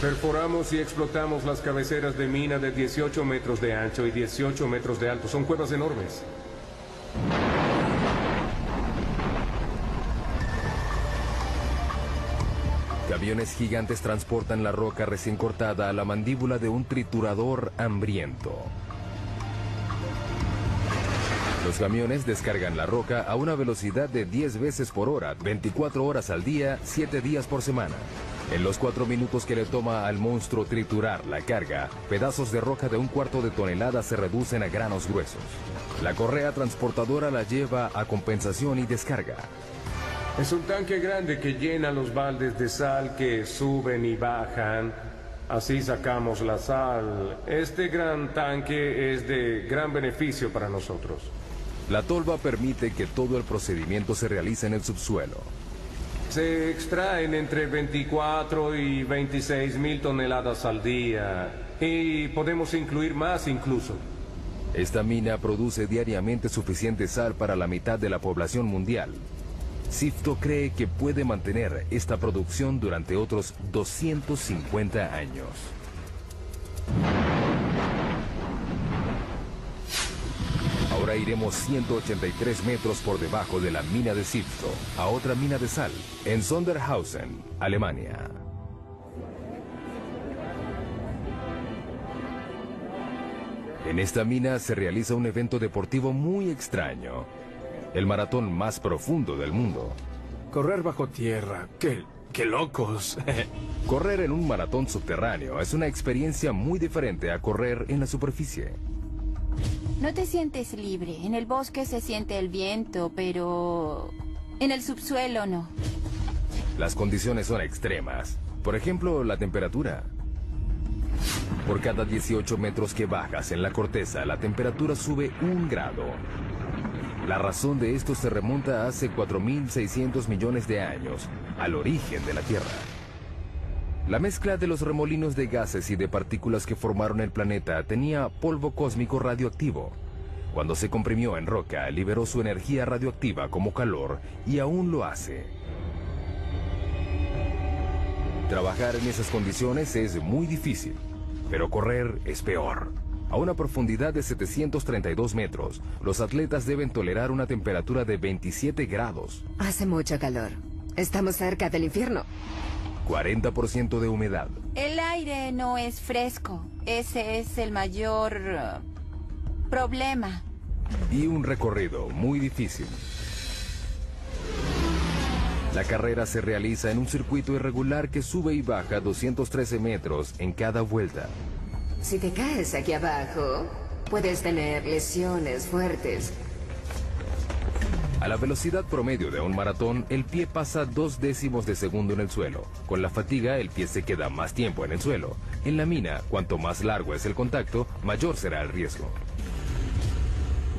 [SPEAKER 7] Perforamos y explotamos las cabeceras de mina de 18 metros de ancho y 18 metros de alto. Son cuevas enormes.
[SPEAKER 1] Camiones gigantes transportan la roca recién cortada a la mandíbula de un triturador hambriento. Los camiones descargan la roca a una velocidad de 10 veces por hora, 24 horas al día, 7 días por semana. En los 4 minutos que le toma al monstruo triturar la carga, pedazos de roca de 1/4 de tonelada se reducen a granos gruesos. La correa transportadora la lleva a compensación y descarga.
[SPEAKER 7] Es un tanque grande que llena los baldes de sal que suben y bajan. Así sacamos la sal. Este gran tanque es de gran beneficio para nosotros.
[SPEAKER 1] La tolva permite que todo el procedimiento se realice en el subsuelo.
[SPEAKER 7] Se extraen entre 24 y 26 mil toneladas al día. Y podemos incluir más incluso.
[SPEAKER 1] Esta mina produce diariamente suficiente sal para la mitad de la población mundial. Sifto cree que puede mantener esta producción durante otros 250 años. Ahora iremos 183 metros por debajo de la mina de Sifto, a otra mina de sal, en Sondershausen, Alemania. En esta mina se realiza un evento deportivo muy extraño. El maratón más profundo del mundo.
[SPEAKER 5] Correr bajo tierra. ¡Qué locos!
[SPEAKER 1] Correr en un maratón subterráneo es una experiencia muy diferente a correr en la superficie.
[SPEAKER 8] No te sientes libre. En el bosque se siente el viento, pero en el subsuelo no.
[SPEAKER 1] Las condiciones son extremas. Por ejemplo, la temperatura. Por cada 18 metros que bajas en la corteza, la temperatura sube 1 grado. La razón de esto se remonta a hace 4.600 millones de años, al origen de la Tierra. La mezcla de los remolinos de gases y de partículas que formaron el planeta tenía polvo cósmico radioactivo. Cuando se comprimió en roca, liberó su energía radioactiva como calor y aún lo hace. Trabajar en esas condiciones es muy difícil, pero correr es peor. A una profundidad de 732 metros, los atletas deben tolerar una temperatura de 27 grados.
[SPEAKER 9] Hace mucho calor. Estamos cerca del infierno.
[SPEAKER 1] 40% de humedad.
[SPEAKER 8] El aire no es fresco. Ese es el mayor problema.
[SPEAKER 1] Y un recorrido muy difícil. La carrera se realiza en un circuito irregular que sube y baja 213 metros en cada vuelta.
[SPEAKER 9] Si te caes aquí abajo, puedes tener lesiones fuertes.
[SPEAKER 1] A la velocidad promedio de un maratón, el pie pasa 0.2 de segundo en el suelo. Con la fatiga, el pie se queda más tiempo en el suelo. En la mina, cuanto más largo es el contacto, mayor será el riesgo.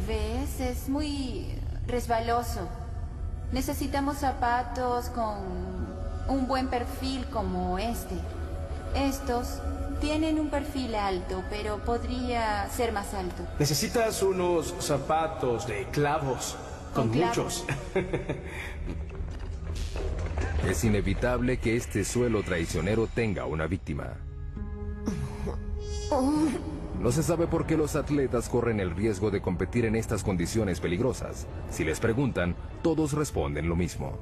[SPEAKER 8] ¿Ves? Es muy resbaloso. Necesitamos zapatos con un buen perfil como este. Estos tienen un perfil alto, pero podría ser más alto.
[SPEAKER 5] Necesitas unos zapatos de clavos. Con muchos.
[SPEAKER 1] Es inevitable que este suelo traicionero tenga una víctima. No se sabe por qué los atletas corren el riesgo de competir en estas condiciones peligrosas. Si les preguntan, todos responden lo mismo.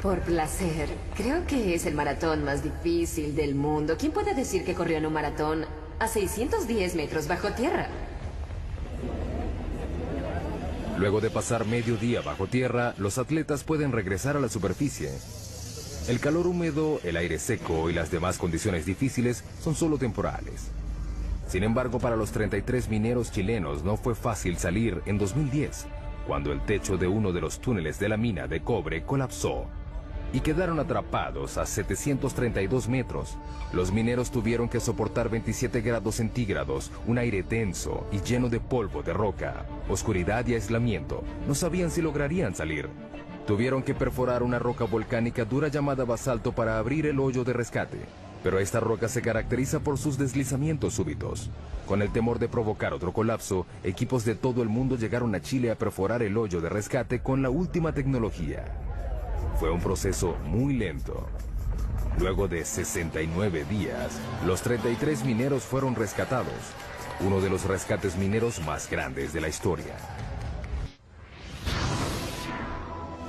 [SPEAKER 9] Por placer. Creo que es el maratón más difícil del mundo. ¿Quién puede decir que corrió en un maratón a 610 metros bajo tierra?
[SPEAKER 1] Luego de pasar medio día bajo tierra, los atletas pueden regresar a la superficie. El calor húmedo, el aire seco y las demás condiciones difíciles son solo temporales. Sin embargo, para los 33 mineros chilenos no fue fácil salir en 2010, cuando el techo de uno de los túneles de la mina de cobre colapsó y quedaron atrapados a 732 metros. Los mineros tuvieron que soportar 27 grados centígrados, un aire tenso y lleno de polvo de roca, oscuridad y aislamiento. No sabían si lograrían salir. Tuvieron que perforar una roca volcánica dura llamada basalto para abrir el hoyo de rescate. Pero esta roca se caracteriza por sus deslizamientos súbitos. Con el temor de provocar otro colapso, equipos de todo el mundo llegaron a Chile a perforar el hoyo de rescate con la última tecnología. Fue un proceso muy lento. Luego de 69 días, los 33 mineros fueron rescatados, uno de los rescates mineros más grandes de la historia.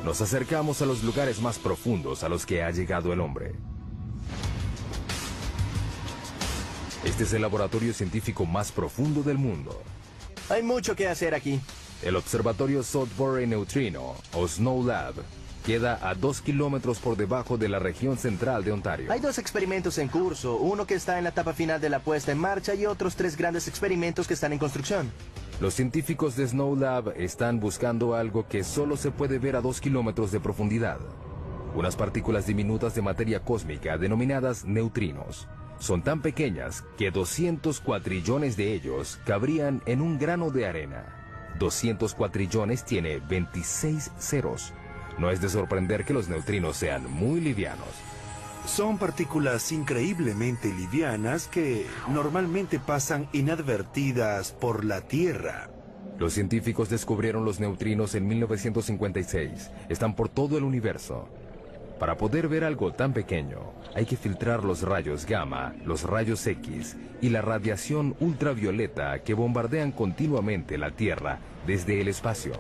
[SPEAKER 1] Nos acercamos a los lugares más profundos a los que ha llegado el hombre. Este es el laboratorio científico más profundo del mundo.
[SPEAKER 4] Hay mucho que hacer aquí.
[SPEAKER 1] El observatorio Sudbury Neutrino, o Snow Lab, queda a 2 kilómetros por debajo de la región central de Ontario.
[SPEAKER 4] Hay 2 experimentos en curso, uno que está en la etapa final de la puesta en marcha y otros 3 grandes experimentos que están en construcción.
[SPEAKER 1] Los científicos de Snow Lab están buscando algo que solo se puede ver a 2 kilómetros de profundidad. Unas partículas diminutas de materia cósmica denominadas neutrinos. Son tan pequeñas que 200 cuatrillones de ellos cabrían en un grano de arena. 200 cuatrillones tiene 26 ceros. No es de sorprender que los neutrinos sean muy livianos.
[SPEAKER 3] Son partículas increíblemente livianas que normalmente pasan inadvertidas por la Tierra.
[SPEAKER 1] Los científicos descubrieron los neutrinos en 1956. Están por todo el universo. Para poder ver algo tan pequeño, hay que filtrar los rayos gamma, los rayos X y la radiación ultravioleta que bombardean continuamente la Tierra desde el espacio.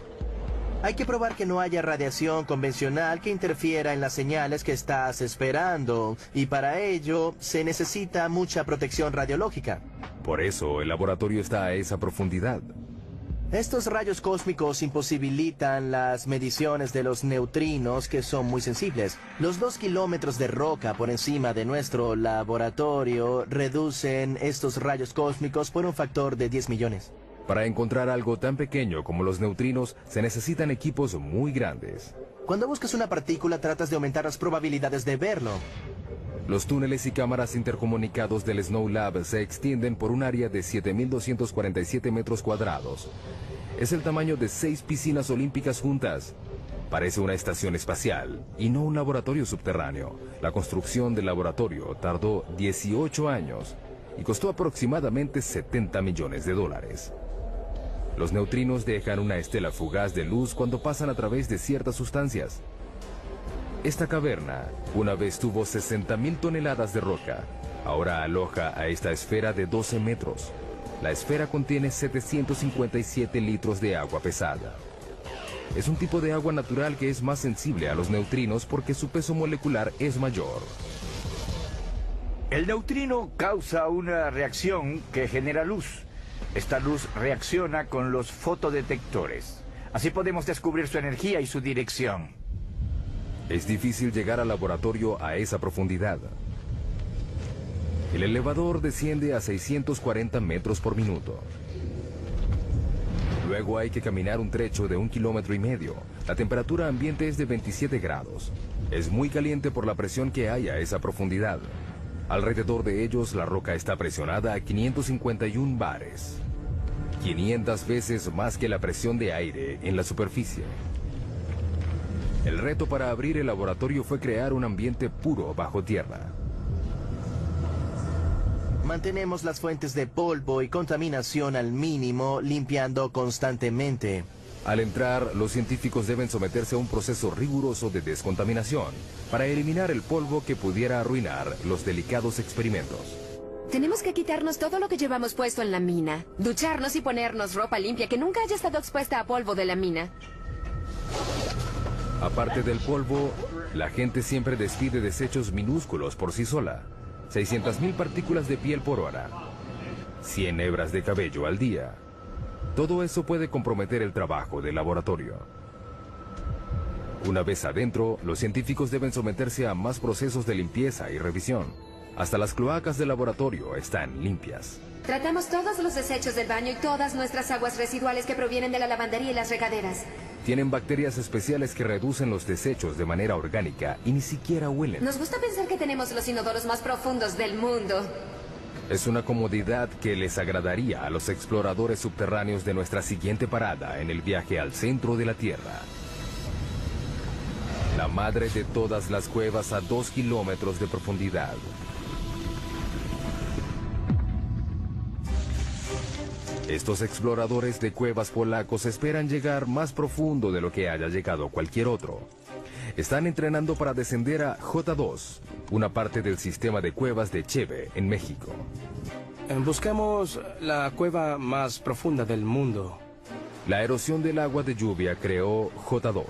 [SPEAKER 4] Hay que probar que no haya radiación convencional que interfiera en las señales que estás esperando, y para ello se necesita mucha protección radiológica.
[SPEAKER 1] Por eso el laboratorio está a esa profundidad.
[SPEAKER 4] Estos rayos cósmicos imposibilitan las mediciones de los neutrinos, que son muy sensibles. Los 2 kilómetros de roca por encima de nuestro laboratorio reducen estos rayos cósmicos por un factor de 10 millones.
[SPEAKER 1] Para encontrar algo tan pequeño como los neutrinos, se necesitan equipos muy grandes.
[SPEAKER 4] Cuando buscas una partícula, tratas de aumentar las probabilidades de verlo.
[SPEAKER 1] Los túneles y cámaras intercomunicados del Snow Lab se extienden por un área de 7.247 metros cuadrados. Es el tamaño de 6 piscinas olímpicas juntas. Parece una estación espacial y no un laboratorio subterráneo. La construcción del laboratorio tardó 18 años y costó aproximadamente $70 millones. Los neutrinos dejan una estela fugaz de luz cuando pasan a través de ciertas sustancias. Esta caverna una vez tuvo 60.000 toneladas de roca. Ahora aloja a esta esfera de 12 metros. La esfera contiene 757 litros de agua pesada. Es un tipo de agua natural que es más sensible a los neutrinos porque su peso molecular es mayor.
[SPEAKER 10] El neutrino causa una reacción que genera luz. Esta luz reacciona con los fotodetectores. Así podemos descubrir su energía y su dirección.
[SPEAKER 1] Es difícil llegar al laboratorio a esa profundidad. El elevador desciende a 640 metros por minuto. Luego hay que caminar un trecho de 1,5 kilómetros. La temperatura ambiente es de 27 grados. Es muy caliente por la presión que hay a esa profundidad. Alrededor de ellos la roca está presionada a 551 bares. 500 veces más que la presión de aire en la superficie. El reto para abrir el laboratorio fue crear un ambiente puro bajo tierra.
[SPEAKER 4] Mantenemos las fuentes de polvo y contaminación al mínimo, limpiando constantemente.
[SPEAKER 1] Al entrar, los científicos deben someterse a un proceso riguroso de descontaminación para eliminar el polvo que pudiera arruinar los delicados experimentos.
[SPEAKER 9] Tenemos que quitarnos todo lo que llevamos puesto en la mina, ducharnos y ponernos ropa limpia que nunca haya estado expuesta a polvo de la mina.
[SPEAKER 1] Aparte del polvo, la gente siempre despide desechos minúsculos por sí sola. 600.000 partículas de piel por hora. 100 hebras de cabello al día. Todo eso puede comprometer el trabajo del laboratorio. Una vez adentro, los científicos deben someterse a más procesos de limpieza y revisión. Hasta las cloacas del laboratorio están limpias.
[SPEAKER 9] Tratamos todos los desechos del baño y todas nuestras aguas residuales que provienen de la lavandería y las regaderas.
[SPEAKER 1] Tienen bacterias especiales que reducen los desechos de manera orgánica y ni siquiera huelen.
[SPEAKER 9] Nos gusta pensar que tenemos los inodoros más profundos del mundo.
[SPEAKER 1] Es una comodidad que les agradaría a los exploradores subterráneos de nuestra siguiente parada en el viaje al centro de la Tierra. La madre de todas las cuevas a 2 kilómetros de profundidad. Estos exploradores de cuevas polacos esperan llegar más profundo de lo que haya llegado cualquier otro. Están entrenando para descender a J2, una parte del sistema de cuevas de Cheve, en México.
[SPEAKER 5] Buscamos la cueva más profunda del mundo.
[SPEAKER 1] La erosión del agua de lluvia creó J2.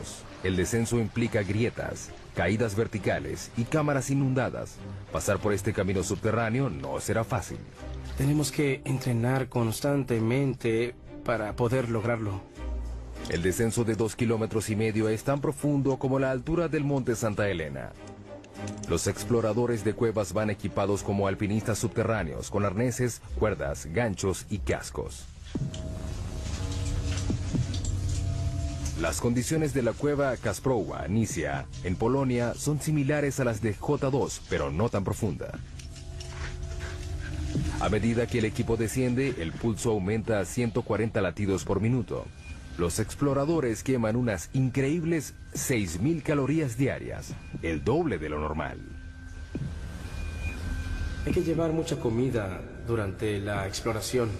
[SPEAKER 1] El descenso implica grietas, caídas verticales y cámaras inundadas. Pasar por este camino subterráneo no será fácil.
[SPEAKER 5] Tenemos que entrenar constantemente para poder lograrlo.
[SPEAKER 1] El descenso de 2,5 kilómetros es tan profundo como la altura del monte Santa Elena. Los exploradores de cuevas van equipados como alpinistas subterráneos, con arneses, cuerdas, ganchos y cascos. Las condiciones de la cueva Kasprowa, Nisia, en Polonia, son similares a las de J2, pero no tan profunda. A medida que el equipo desciende, el pulso aumenta a 140 latidos por minuto. Los exploradores queman unas increíbles 6.000 calorías diarias, el doble de lo normal.
[SPEAKER 5] Hay que llevar mucha comida durante la exploración.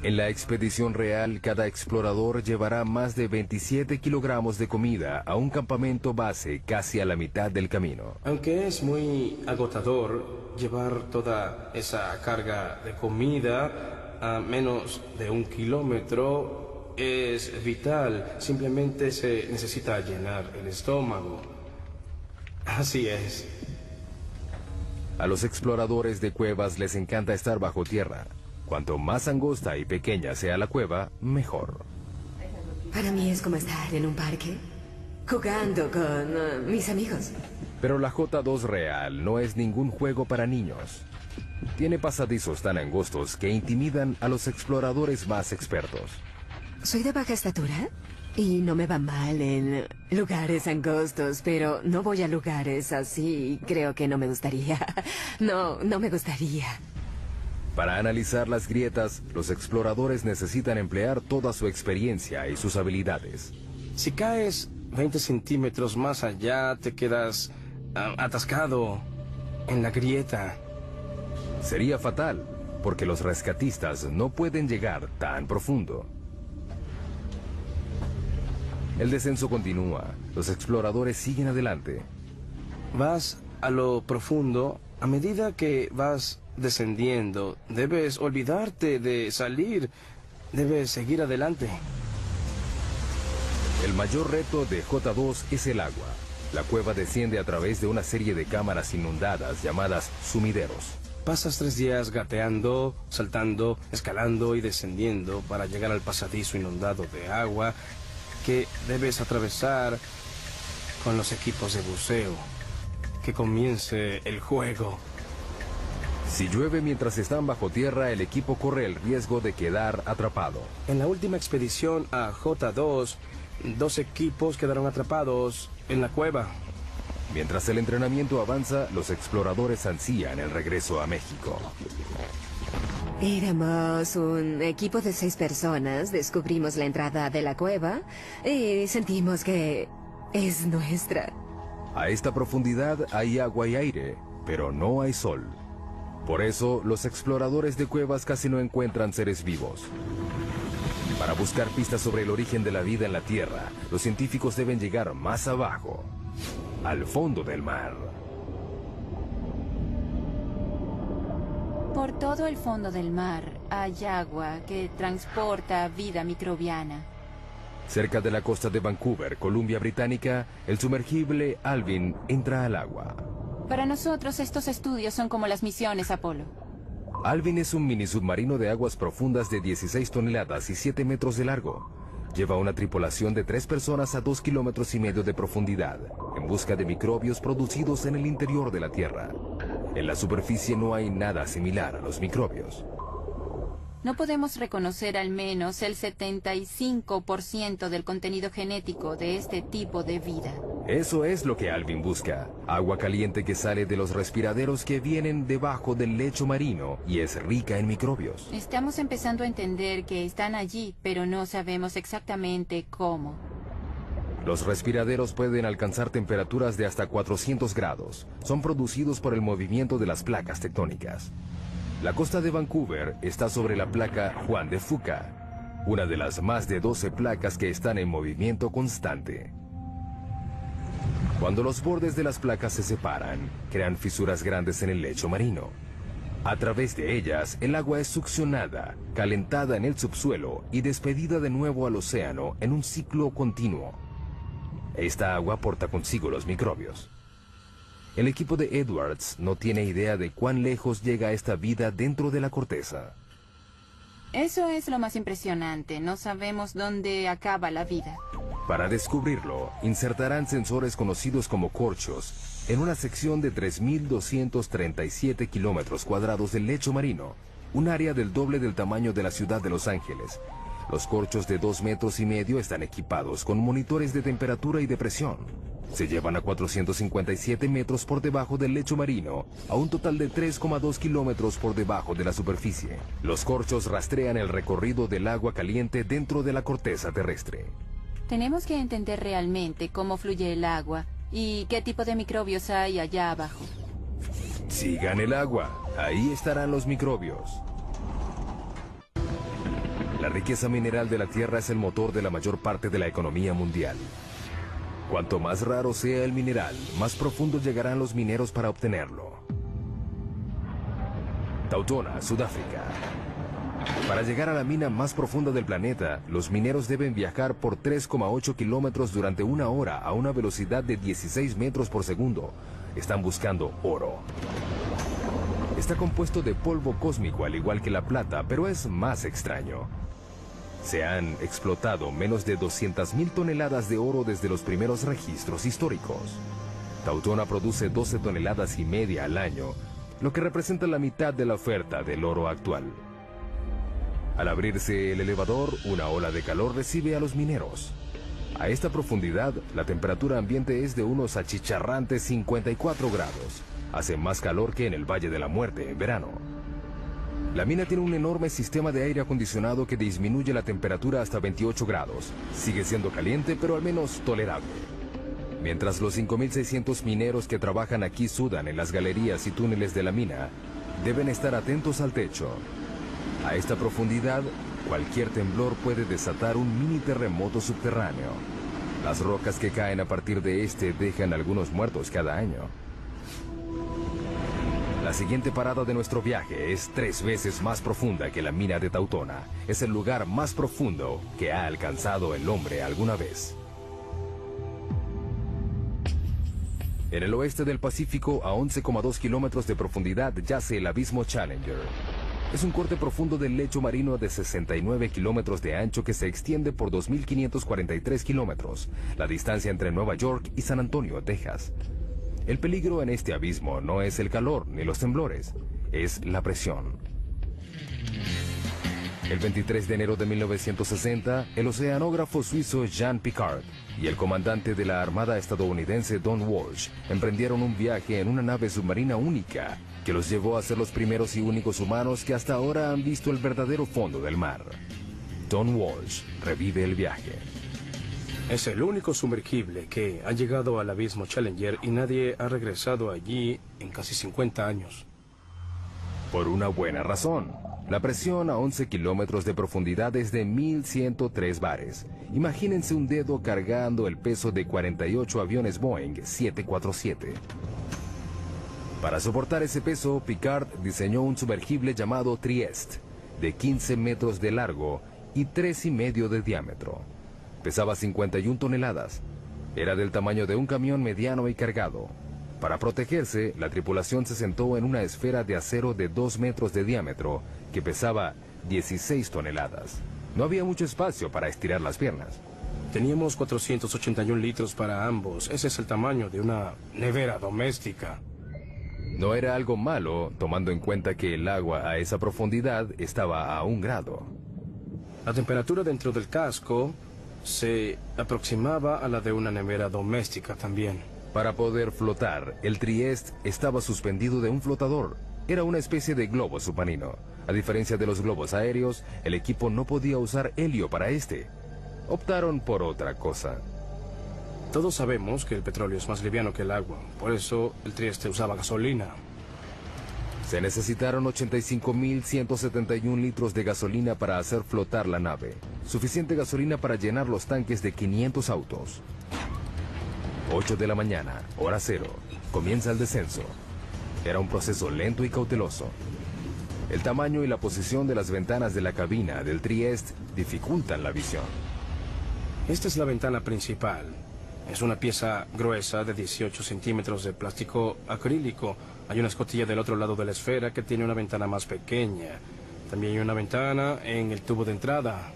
[SPEAKER 1] En la expedición real, cada explorador llevará más de 27 kilogramos de comida a un campamento base casi a la mitad del camino.
[SPEAKER 5] Aunque es muy agotador llevar toda esa carga de comida a menos de 1 kilómetro, es vital. Simplemente se necesita llenar el estómago. Así es.
[SPEAKER 1] A los exploradores de cuevas les encanta estar bajo tierra. Cuanto más angosta y pequeña sea la cueva, mejor.
[SPEAKER 9] Para mí es como estar en un parque, jugando con mis amigos.
[SPEAKER 1] Pero la J2 real no es ningún juego para niños. Tiene pasadizos tan angostos que intimidan a los exploradores más expertos.
[SPEAKER 9] Soy de baja estatura y no me va mal en lugares angostos, pero no voy a lugares así. Creo que no me gustaría. No me gustaría.
[SPEAKER 1] Para analizar las grietas, los exploradores necesitan emplear toda su experiencia y sus habilidades.
[SPEAKER 5] Si caes 20 centímetros más allá, te quedas atascado en la grieta.
[SPEAKER 1] Sería fatal, porque los rescatistas no pueden llegar tan profundo. El descenso continúa. Los exploradores siguen adelante.
[SPEAKER 5] Vas a lo profundo a medida que vas descendiendo. Debes olvidarte de salir. Debes seguir adelante.
[SPEAKER 1] El mayor reto de J2 es el agua. La cueva desciende a través de una serie de cámaras inundadas llamadas sumideros.
[SPEAKER 5] Pasas 3 días gateando, saltando, escalando y descendiendo para llegar al pasadizo inundado de agua que debes atravesar con los equipos de buceo. Que comience el juego.
[SPEAKER 1] Si llueve mientras están bajo tierra, el equipo corre el riesgo de quedar atrapado.
[SPEAKER 5] En la última expedición a J2, 2 equipos quedaron atrapados en la cueva.
[SPEAKER 1] Mientras el entrenamiento avanza, los exploradores ansían el regreso a México.
[SPEAKER 9] Éramos un equipo de 6 personas, descubrimos la entrada de la cueva y sentimos que es nuestra.
[SPEAKER 1] A esta profundidad hay agua y aire, pero no hay sol. Por eso, los exploradores de cuevas casi no encuentran seres vivos. Para buscar pistas sobre el origen de la vida en la Tierra, los científicos deben llegar más abajo, al fondo del mar.
[SPEAKER 8] Por todo el fondo del mar hay agua que transporta vida microbiana.
[SPEAKER 1] Cerca de la costa de Vancouver, Columbia Británica, el sumergible Alvin entra al agua.
[SPEAKER 8] Para nosotros estos estudios son como las misiones Apolo.
[SPEAKER 1] Alvin es un mini submarino de aguas profundas de 16 toneladas y 7 metros de largo. Lleva una tripulación de 3 personas a 2,5 kilómetros de profundidad, en busca de microbios producidos en el interior de la Tierra. En la superficie no hay nada similar a los microbios.
[SPEAKER 8] No podemos reconocer al menos el 75% del contenido genético de este tipo de vida.
[SPEAKER 1] Eso es lo que Alvin busca. Agua caliente que sale de los respiraderos que vienen debajo del lecho marino y es rica en microbios.
[SPEAKER 8] Estamos empezando a entender que están allí, pero no sabemos exactamente cómo.
[SPEAKER 1] Los respiraderos pueden alcanzar temperaturas de hasta 400 grados. Son producidos por el movimiento de las placas tectónicas. La costa de Vancouver está sobre la placa Juan de Fuca, una de las más de 12 placas que están en movimiento constante. Cuando los bordes de las placas se separan, crean fisuras grandes en el lecho marino. A través de ellas, el agua es succionada, calentada en el subsuelo y despedida de nuevo al océano en un ciclo continuo. Esta agua porta consigo los microbios. El equipo de Edwards no tiene idea de cuán lejos llega esta vida dentro de la corteza.
[SPEAKER 8] Eso es lo más impresionante. No sabemos dónde acaba la vida.
[SPEAKER 1] Para descubrirlo, insertarán sensores conocidos como corchos en una sección de 3.237 kilómetros cuadrados del lecho marino, un área del doble del tamaño de la ciudad de Los Ángeles. Los corchos de 2,5 metros están equipados con monitores de temperatura y de presión. Se llevan a 457 metros por debajo del lecho marino, a un total de 3,2 kilómetros por debajo de la superficie. Los corchos rastrean el recorrido del agua caliente dentro de la corteza terrestre.
[SPEAKER 8] Tenemos que entender realmente cómo fluye el agua y qué tipo de microbios hay allá abajo.
[SPEAKER 1] Sigan el agua, ahí estarán los microbios. La riqueza mineral de la Tierra es el motor de la mayor parte de la economía mundial. Cuanto más raro sea el mineral, más profundo llegarán los mineros para obtenerlo. Tautona, Sudáfrica. Para llegar a la mina más profunda del planeta, los mineros deben viajar por 3,8 kilómetros durante 1 hora a una velocidad de 16 metros por segundo. Están buscando oro. Está compuesto de polvo cósmico al igual que la plata, pero es más extraño. Se han explotado menos de 200,000 toneladas de oro desde los primeros registros históricos. Tautona produce 12,5 toneladas al año, lo que representa la mitad de la oferta del oro actual. Al abrirse el elevador, una ola de calor recibe a los mineros. A esta profundidad, la temperatura ambiente es de unos achicharrantes 54 grados. Hace más calor que en el Valle de la Muerte en verano. La mina tiene un enorme sistema de aire acondicionado que disminuye la temperatura hasta 28 grados. Sigue siendo caliente, pero al menos tolerable. Mientras los 5.600 mineros que trabajan aquí sudan en las galerías y túneles de la mina, deben estar atentos al techo. A esta profundidad, cualquier temblor puede desatar un mini terremoto subterráneo. Las rocas que caen a partir de este dejan algunos muertos cada año. La siguiente parada de nuestro viaje es 3 veces más profunda que la mina de Tautona. Es el lugar más profundo que ha alcanzado el hombre alguna vez. En el oeste del Pacífico, a 11,2 kilómetros de profundidad, yace el abismo Challenger. Es un corte profundo del lecho marino de 69 kilómetros de ancho que se extiende por 2.543 kilómetros, la distancia entre Nueva York y San Antonio, Texas. El peligro en este abismo no es el calor ni los temblores, es la presión. El 23 de enero de 1960, el oceanógrafo suizo Jean Piccard y el comandante de la Armada estadounidense Don Walsh emprendieron un viaje en una nave submarina única que los llevó a ser los primeros y únicos humanos que hasta ahora han visto el verdadero fondo del mar. Don Walsh revive el viaje.
[SPEAKER 5] Es el único sumergible que ha llegado al abismo Challenger y nadie ha regresado allí en casi 50 años.
[SPEAKER 1] Por una buena razón. La presión a 11 kilómetros de profundidad es de 1.103 bares. Imagínense un dedo cargando el peso de 48 aviones Boeing 747. Para soportar ese peso, Piccard diseñó un sumergible llamado Trieste, de 15 metros de largo y 3,5 de diámetro. Pesaba 51 toneladas. Era del tamaño de un camión mediano y cargado. Para protegerse, la tripulación se sentó en una esfera de acero de 2 metros de diámetro que pesaba 16 toneladas. No había mucho espacio para estirar las piernas.
[SPEAKER 5] Teníamos 481 litros para ambos. Ese es el tamaño de una nevera doméstica.
[SPEAKER 1] No era algo malo, tomando en cuenta que el agua a esa profundidad estaba a 1 grado.
[SPEAKER 5] La temperatura dentro del casco se aproximaba a la de una nevera doméstica también.
[SPEAKER 1] Para poder flotar, el Trieste estaba suspendido de un flotador. Era una especie de globo submarino. A diferencia de los globos aéreos, el equipo no podía usar helio para este. Optaron por otra cosa.
[SPEAKER 5] Todos sabemos que el petróleo es más liviano que el agua. Por eso el Trieste usaba gasolina.
[SPEAKER 1] Se necesitaron 85.171 litros de gasolina para hacer flotar la nave. Suficiente gasolina para llenar los tanques de 500 autos. 8 de la mañana, hora cero. Comienza el descenso. Era un proceso lento y cauteloso. El tamaño y la posición de las ventanas de la cabina del Trieste dificultan la visión.
[SPEAKER 5] Esta es la ventana principal. Es una pieza gruesa de 18 centímetros de plástico acrílico. Hay una escotilla del otro lado de la esfera que tiene una ventana más pequeña. También hay una ventana en el tubo de entrada.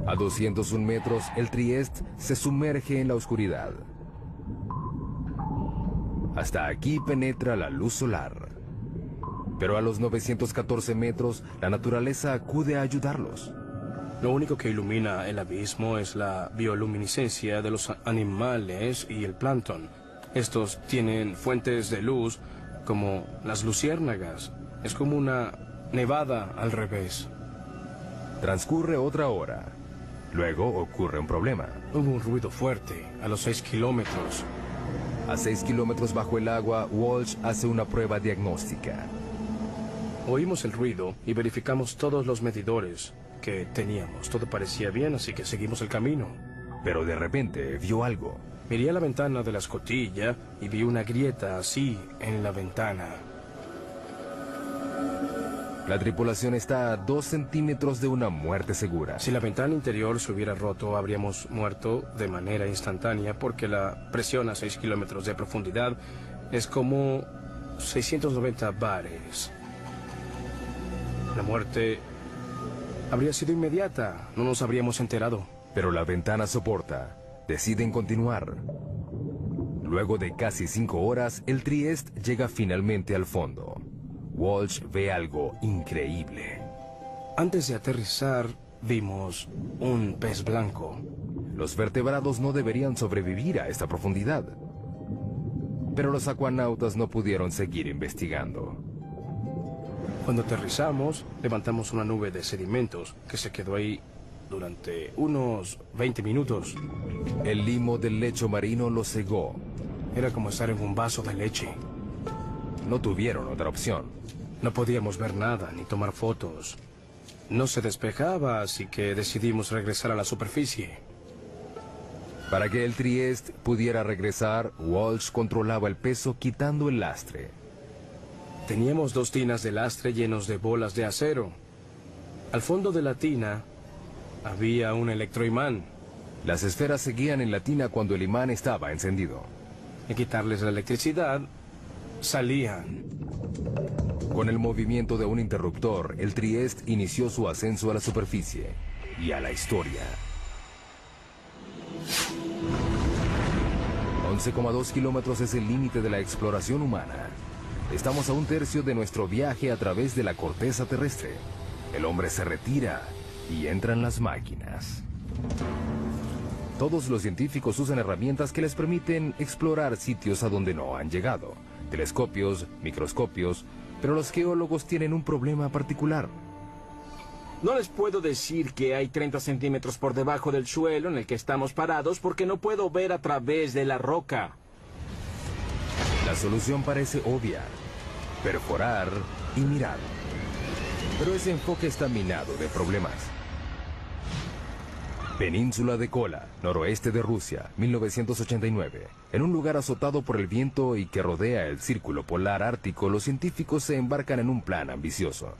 [SPEAKER 1] A 201 metros, el Trieste se sumerge en la oscuridad. Hasta aquí penetra la luz solar. Pero a los 914 metros, la naturaleza acude a ayudarlos.
[SPEAKER 5] Lo único que ilumina el abismo es la bioluminiscencia de los animales y el plancton. Estos tienen fuentes de luz como las luciérnagas. Es como una nevada al revés.
[SPEAKER 1] Transcurre otra hora. Luego ocurre un problema.
[SPEAKER 5] Hubo un ruido fuerte a los 6 kilómetros.
[SPEAKER 1] A 6 kilómetros bajo el agua, Walsh hace una prueba diagnóstica.
[SPEAKER 5] Oímos el ruido y verificamos todos los medidores que teníamos. Todo parecía bien, así que seguimos el camino.
[SPEAKER 1] Pero de repente vio algo.
[SPEAKER 5] Miré a la ventana de la escotilla y vi una grieta así en la ventana.
[SPEAKER 1] La tripulación está a 2 centímetros de una muerte segura.
[SPEAKER 5] Si la ventana interior se hubiera roto, habríamos muerto de manera instantánea porque la presión a 6 kilómetros de profundidad es como 690 bares. La muerte habría sido inmediata. No nos habríamos enterado.
[SPEAKER 1] Pero la ventana soporta. Deciden continuar. Luego de casi 5 horas, el Trieste llega finalmente al fondo. Walsh ve algo increíble.
[SPEAKER 5] Antes de aterrizar, vimos un pez blanco.
[SPEAKER 1] Los vertebrados no deberían sobrevivir a esta profundidad. Pero los acuanautas no pudieron seguir investigando.
[SPEAKER 5] Cuando aterrizamos, levantamos una nube de sedimentos que se quedó ahí durante unos 20 minutos.
[SPEAKER 1] El limo del lecho marino los cegó.
[SPEAKER 5] Era como estar en un vaso de leche.
[SPEAKER 1] No tuvieron otra opción.
[SPEAKER 5] No podíamos ver nada ni tomar fotos. No se despejaba, así que decidimos regresar a la superficie.
[SPEAKER 1] Para que el Trieste pudiera regresar, Walsh controlaba el peso quitando el lastre.
[SPEAKER 5] Teníamos 2 tinas de lastre llenos de bolas de acero. Al fondo de la tina había un electroimán.
[SPEAKER 1] Las esferas seguían en la tina cuando el imán estaba encendido.
[SPEAKER 5] Al quitarles la electricidad, salían.
[SPEAKER 1] Con el movimiento de un interruptor, el Trieste inició su ascenso a la superficie y a la historia. 11,2 kilómetros es el límite de la exploración humana. Estamos a 1/3 de nuestro viaje a través de la corteza terrestre. El hombre se retira y entran las máquinas. Todos los científicos usan herramientas que les permiten explorar sitios a donde no han llegado. Telescopios, microscopios, pero los geólogos tienen un problema particular.
[SPEAKER 2] No les puedo decir que hay 30 centímetros por debajo del suelo en el que estamos parados porque no puedo ver a través de la roca.
[SPEAKER 1] La solución parece obvia: perforar y mirar. Pero ese enfoque está minado de problemas. Península de Kola, noroeste de Rusia, 1989. En un lugar azotado por el viento y que rodea el círculo polar ártico, los científicos se embarcan en un plan ambicioso.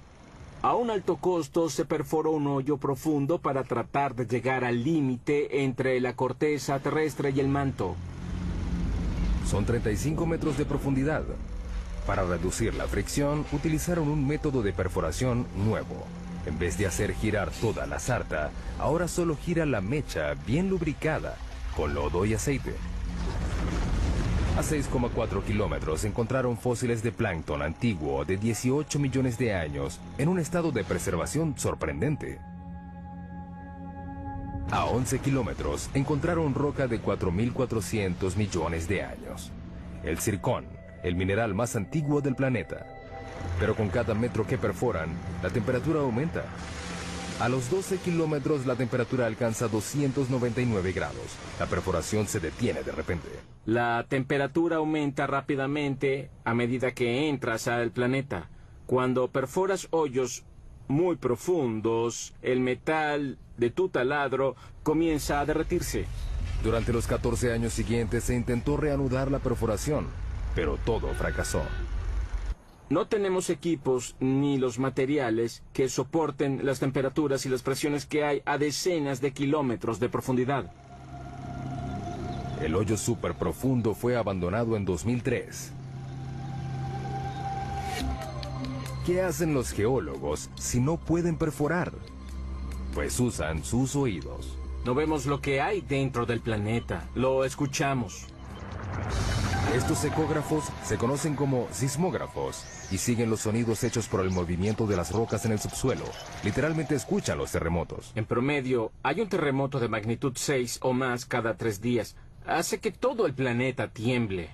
[SPEAKER 2] A un alto costo se perforó un hoyo profundo para tratar de llegar al límite entre la corteza terrestre y el manto.
[SPEAKER 1] Son 35 metros de profundidad. Para reducir la fricción, utilizaron un método de perforación nuevo. En vez de hacer girar toda la sarta, ahora solo gira la mecha bien lubricada, con lodo y aceite. A 6,4 kilómetros encontraron fósiles de plancton antiguo de 18 millones de años en un estado de preservación sorprendente. A 11 kilómetros encontraron roca de 4.400 millones de años. El zircón, el mineral más antiguo del planeta. Pero con cada metro que perforan, la temperatura aumenta. A los 12 kilómetros la temperatura alcanza 299 grados. La perforación se detiene de repente.
[SPEAKER 2] La temperatura aumenta rápidamente a medida que entras al planeta. Cuando perforas hoyos muy profundos, el metal de tu taladro comienza a derretirse.
[SPEAKER 1] Durante los 14 años siguientes se intentó reanudar la perforación, pero todo fracasó.
[SPEAKER 2] No tenemos equipos ni los materiales que soporten las temperaturas y las presiones que hay a decenas de kilómetros de profundidad.
[SPEAKER 1] El hoyo súper profundo fue abandonado en 2003. ¿Qué hacen los geólogos si no pueden perforar? Pues usan sus oídos.
[SPEAKER 2] No vemos lo que hay dentro del planeta, lo escuchamos.
[SPEAKER 1] Estos ecógrafos se conocen como sismógrafos y siguen los sonidos hechos por el movimiento de las rocas en el subsuelo. Literalmente escuchan los terremotos.
[SPEAKER 2] En promedio, hay un terremoto de magnitud 6 o más cada 3 días. Hace que todo el planeta tiemble.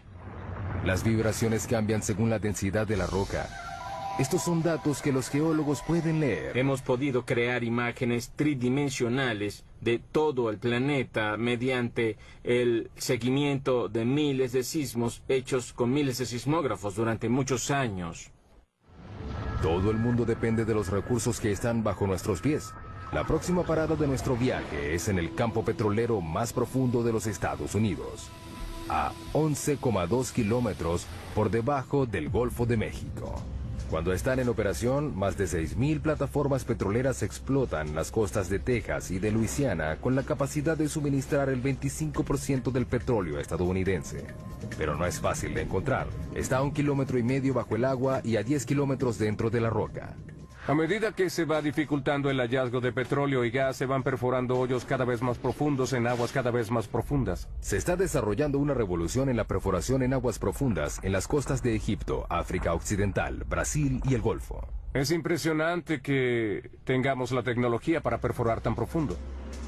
[SPEAKER 1] Las vibraciones cambian según la densidad de la roca. Estos son datos que los geólogos pueden leer.
[SPEAKER 2] Hemos podido crear imágenes tridimensionales de todo el planeta mediante el seguimiento de miles de sismos hechos con miles de sismógrafos durante muchos años.
[SPEAKER 1] Todo el mundo depende de los recursos que están bajo nuestros pies. La próxima parada de nuestro viaje es en el campo petrolero más profundo de los Estados Unidos, a 11,2 kilómetros por debajo del Golfo de México. Cuando están en operación, más de 6.000 plataformas petroleras explotan las costas de Texas y de Luisiana con la capacidad de suministrar el 25% del petróleo estadounidense. Pero no es fácil de encontrar. Está a 1,5 kilómetros bajo el agua y a 10 kilómetros dentro de la roca.
[SPEAKER 7] A medida que se va dificultando el hallazgo de petróleo y gas, se van perforando hoyos cada vez más profundos en aguas cada vez más profundas.
[SPEAKER 1] Se está desarrollando una revolución en la perforación en aguas profundas en las costas de Egipto, África Occidental, Brasil y el Golfo.
[SPEAKER 7] Es impresionante que tengamos la tecnología para perforar tan profundo.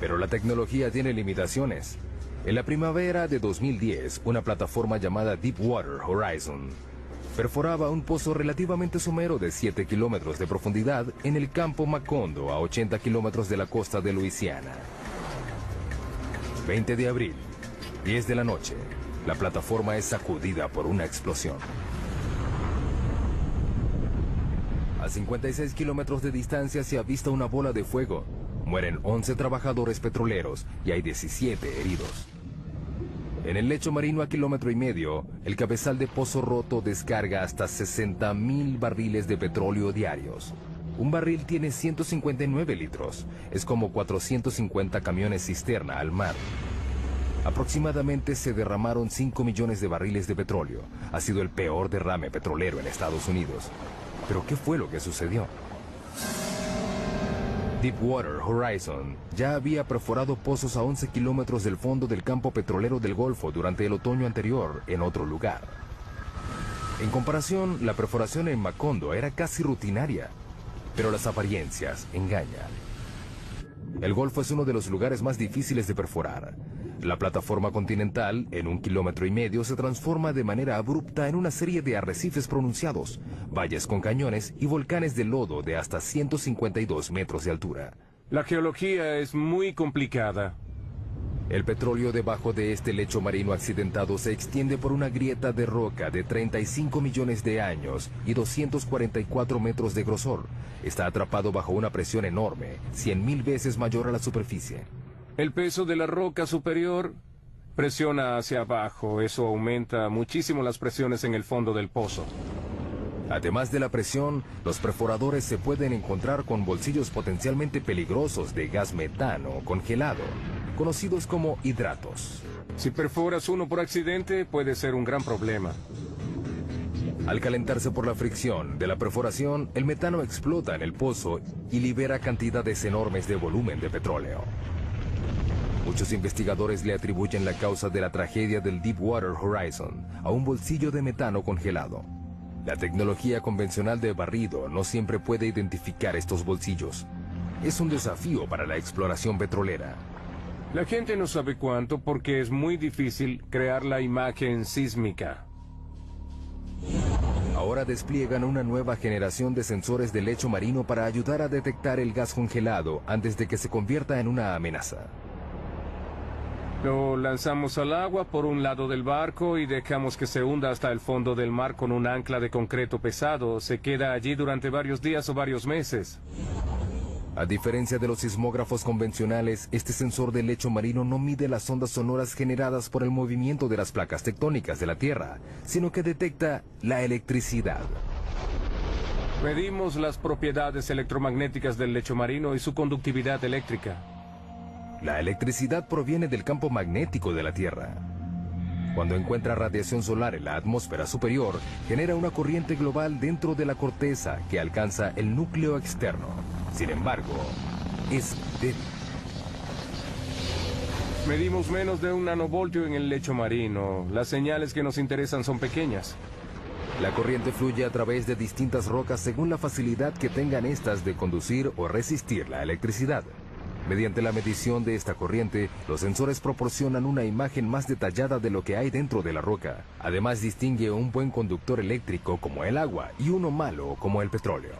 [SPEAKER 1] Pero la tecnología tiene limitaciones. En la primavera de 2010, una plataforma llamada Deepwater Horizon perforaba un pozo relativamente somero de 7 kilómetros de profundidad en el campo Macondo, a 80 kilómetros de la costa de Luisiana. 20 de abril, 10 de la noche, la plataforma es sacudida por una explosión. A 56 kilómetros de distancia se avista una bola de fuego. Mueren 11 trabajadores petroleros y hay 17 heridos. En el lecho marino a 1,5 kilómetros, el cabezal de pozo roto descarga hasta 60.000 barriles de petróleo diarios. Un barril tiene 159 litros. Es como 450 camiones cisterna al mar. Aproximadamente se derramaron 5 millones de barriles de petróleo. Ha sido el peor derrame petrolero en Estados Unidos. ¿Pero qué fue lo que sucedió? Deepwater Horizon ya había perforado pozos a 11 kilómetros del fondo del campo petrolero del Golfo durante el otoño anterior, en otro lugar. En comparación, la perforación en Macondo era casi rutinaria, pero las apariencias engañan. El Golfo es uno de los lugares más difíciles de perforar. La plataforma continental, en 1,5 kilómetros, se transforma de manera abrupta en una serie de arrecifes pronunciados, valles con cañones y volcanes de lodo de hasta 152 metros de altura.
[SPEAKER 7] La geología es muy complicada.
[SPEAKER 1] El petróleo debajo de este lecho marino accidentado se extiende por una grieta de roca de 35 millones de años y 244 metros de grosor. Está atrapado bajo una presión enorme, 100.000 veces mayor a la superficie.
[SPEAKER 7] El peso de la roca superior presiona hacia abajo. Eso aumenta muchísimo las presiones en el fondo del pozo.
[SPEAKER 1] Además de la presión, los perforadores se pueden encontrar con bolsillos potencialmente peligrosos de gas metano congelado, conocidos como hidratos.
[SPEAKER 7] Si perforas uno por accidente, puede ser un gran problema.
[SPEAKER 1] Al calentarse por la fricción de la perforación, el metano explota en el pozo y libera cantidades enormes de volumen de petróleo. Muchos investigadores le atribuyen la causa de la tragedia del Deepwater Horizon a un bolsillo de metano congelado. La tecnología convencional de barrido no siempre puede identificar estos bolsillos. Es un desafío para la exploración petrolera.
[SPEAKER 7] La gente no sabe cuánto porque es muy difícil crear la imagen sísmica.
[SPEAKER 1] Ahora despliegan una nueva generación de sensores de lecho marino para ayudar a detectar el gas congelado antes de que se convierta en una amenaza.
[SPEAKER 7] Lo lanzamos al agua por un lado del barco y dejamos que se hunda hasta el fondo del mar con un ancla de concreto pesado. Se queda allí durante varios días o varios meses.
[SPEAKER 1] A diferencia de los sismógrafos convencionales, este sensor de lecho marino no mide las ondas sonoras generadas por el movimiento de las placas tectónicas de la Tierra, sino que detecta la electricidad.
[SPEAKER 7] Medimos las propiedades electromagnéticas del lecho marino y su conductividad eléctrica.
[SPEAKER 1] La electricidad proviene del campo magnético de la Tierra. Cuando encuentra radiación solar en la atmósfera superior, genera una corriente global dentro de la corteza que alcanza el núcleo externo. Sin embargo, es débil.
[SPEAKER 7] Medimos menos de 1 nanovoltio en el lecho marino. Las señales que nos interesan son pequeñas.
[SPEAKER 1] La corriente fluye a través de distintas rocas según la facilidad que tengan estas de conducir o resistir la electricidad. Mediante la medición de esta corriente, los sensores proporcionan una imagen más detallada de lo que hay dentro de la roca. Además, distingue un buen conductor eléctrico como el agua y uno malo como el petróleo.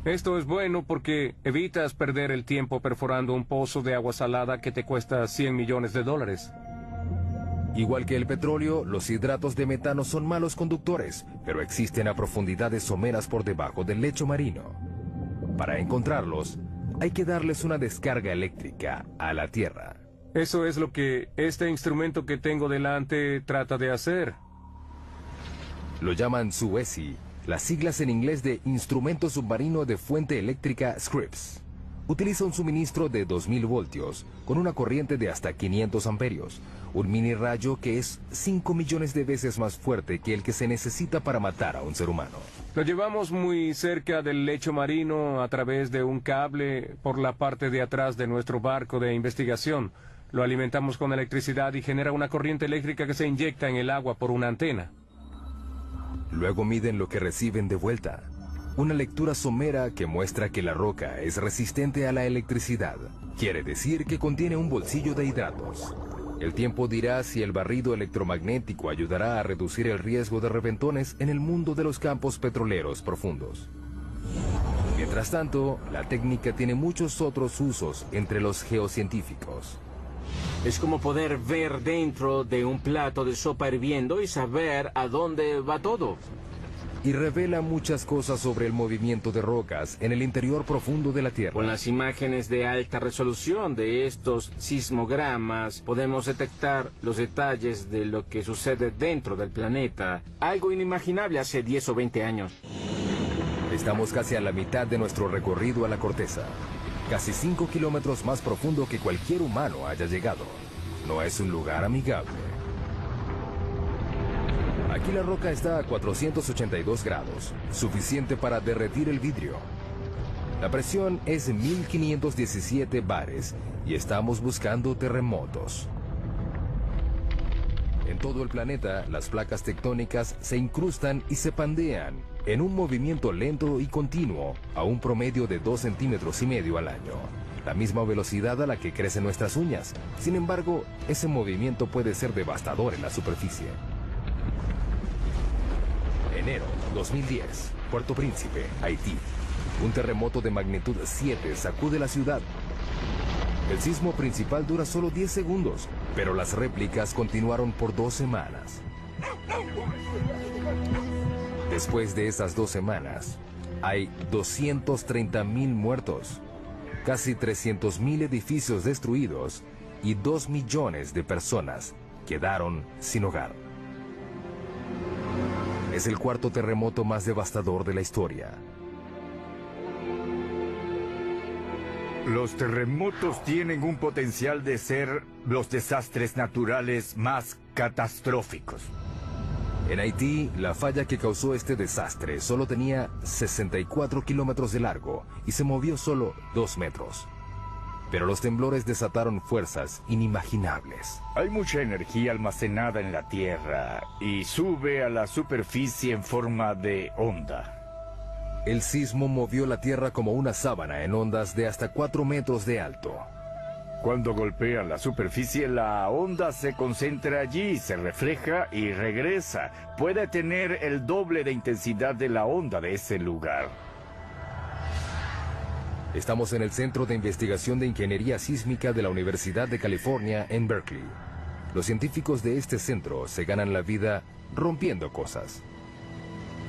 [SPEAKER 7] Esto es bueno porque evitas perder el tiempo perforando un pozo de agua salada que te cuesta $100 millones.
[SPEAKER 1] Igual que el petróleo, los hidratos de metano son malos conductores, pero existen a profundidades someras por debajo del lecho marino. Para encontrarlos, hay que darles una descarga eléctrica a la Tierra.
[SPEAKER 7] Eso es lo que este instrumento que tengo delante trata de hacer.
[SPEAKER 1] Lo llaman SUESI, las siglas en inglés de Instrumento Submarino de Fuente Eléctrica Scripps. Utiliza un suministro de 2000 voltios con una corriente de hasta 500 amperios, un mini rayo que es 5 millones de veces más fuerte que el que se necesita para matar a un ser humano.
[SPEAKER 7] Lo llevamos muy cerca del lecho marino a través de un cable por la parte de atrás de nuestro barco de investigación. Lo alimentamos con electricidad y genera una corriente eléctrica que se inyecta en el agua por una antena.
[SPEAKER 1] Luego miden lo que reciben de vuelta. Una lectura somera que muestra que la roca es resistente a la electricidad. Quiere decir que contiene un bolsillo de hidratos. El tiempo dirá si el barrido electromagnético ayudará a reducir el riesgo de reventones en el mundo de los campos petroleros profundos. Mientras tanto, la técnica tiene muchos otros usos entre los geocientíficos.
[SPEAKER 2] Es como poder ver dentro de un plato de sopa hirviendo y saber a dónde va todo.
[SPEAKER 1] Y revela muchas cosas sobre el movimiento de rocas en el interior profundo de la Tierra.
[SPEAKER 2] Con las imágenes de alta resolución de estos sismogramas, podemos detectar los detalles de lo que sucede dentro del planeta. Algo inimaginable hace 10 o 20 años.
[SPEAKER 1] Estamos casi a la mitad de nuestro recorrido a la corteza. Casi 5 kilómetros más profundo que cualquier humano haya llegado. No es un lugar amigable. Aquí la roca está a 482 grados, suficiente para derretir el vidrio. La presión es 1517 bares y estamos buscando terremotos. En todo el planeta, las placas tectónicas se incrustan y se pandean en un movimiento lento y continuo a un promedio de 2,5 centímetros al año. La misma velocidad a la que crecen nuestras uñas. Sin embargo, ese movimiento puede ser devastador en la superficie. Enero 2010, Puerto Príncipe, Haití. Un terremoto de magnitud 7 sacude la ciudad. El sismo principal dura solo 10 segundos, pero las réplicas continuaron por 2 semanas. Después de esas 2 semanas, hay 230,000 muertos, casi 300,000 edificios destruidos y 2 millones de personas quedaron sin hogar. Es el cuarto terremoto más devastador de la historia.
[SPEAKER 10] Los terremotos tienen un potencial de ser los desastres naturales más catastróficos.
[SPEAKER 1] En Haití, la falla que causó este desastre solo tenía 64 kilómetros de largo y se movió solo 2 metros. Pero los temblores desataron fuerzas inimaginables.
[SPEAKER 10] Hay mucha energía almacenada en la Tierra y sube a la superficie en forma de onda.
[SPEAKER 1] El sismo movió la Tierra como una sábana en ondas de hasta 4 metros de alto.
[SPEAKER 10] Cuando golpea la superficie, la onda se concentra allí, se refleja y regresa. Puede tener el doble de intensidad de la onda de ese lugar.
[SPEAKER 1] Estamos en el Centro de Investigación de Ingeniería Sísmica de la Universidad de California en Berkeley. Los científicos de este centro se ganan la vida rompiendo cosas.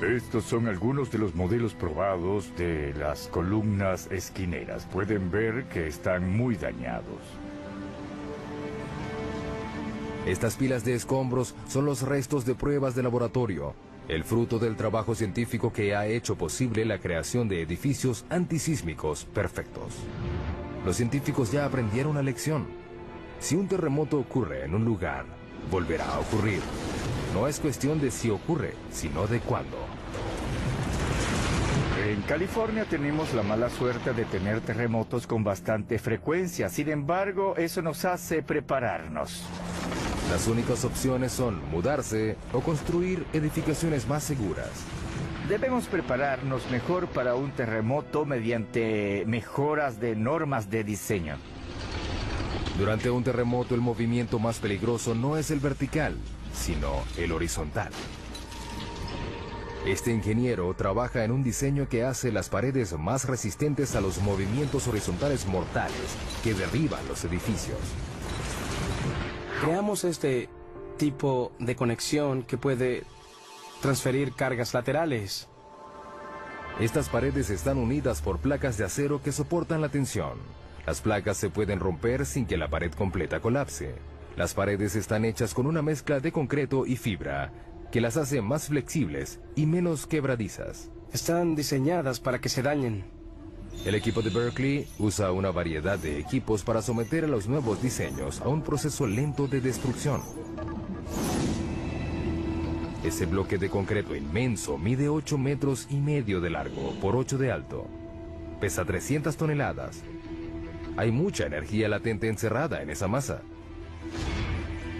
[SPEAKER 10] Estos son algunos de los modelos probados de las columnas esquineras. Pueden ver que están muy dañados.
[SPEAKER 1] Estas pilas de escombros son los restos de pruebas de laboratorio, el fruto del trabajo científico que ha hecho posible la creación de edificios antisísmicos perfectos. Los científicos ya aprendieron la lección. Si un terremoto ocurre en un lugar, volverá a ocurrir. No es cuestión de si ocurre, sino de cuándo.
[SPEAKER 10] En California tenemos la mala suerte de tener terremotos con bastante frecuencia. Sin embargo, eso nos hace prepararnos.
[SPEAKER 1] Las únicas opciones son mudarse o construir edificaciones más seguras.
[SPEAKER 10] Debemos prepararnos mejor para un terremoto mediante mejoras de normas de diseño.
[SPEAKER 1] Durante un terremoto, el movimiento más peligroso no es el vertical, sino el horizontal. Este ingeniero trabaja en un diseño que hace las paredes más resistentes a los movimientos horizontales mortales que derriban los edificios.
[SPEAKER 5] Creamos este tipo de conexión que puede transferir cargas laterales.
[SPEAKER 1] Estas paredes están unidas por placas de acero que soportan la tensión. Las placas se pueden romper sin que la pared completa colapse. Las paredes están hechas con una mezcla de concreto y fibra, que las hace más flexibles y menos quebradizas.
[SPEAKER 5] Están diseñadas para que se dañen.
[SPEAKER 1] El equipo de Berkeley usa una variedad de equipos para someter a los nuevos diseños a un proceso lento de destrucción. Ese bloque de concreto inmenso mide 8,5 metros de largo por 8 de alto. Pesa 300 toneladas. Hay mucha energía latente encerrada en esa masa.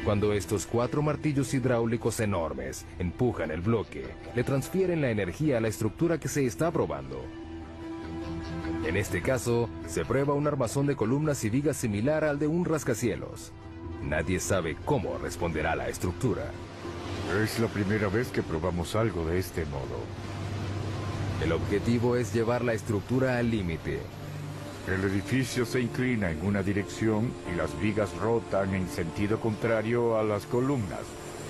[SPEAKER 1] Cuando estos 4 martillos hidráulicos enormes empujan el bloque, le transfieren la energía a la estructura que se está probando. En este caso, se prueba un armazón de columnas y vigas similar al de un rascacielos. Nadie sabe cómo responderá la estructura.
[SPEAKER 10] Es la primera vez que probamos algo de este modo.
[SPEAKER 1] El objetivo es llevar la estructura al límite.
[SPEAKER 10] El edificio se inclina en una dirección y las vigas rotan en sentido contrario a las columnas.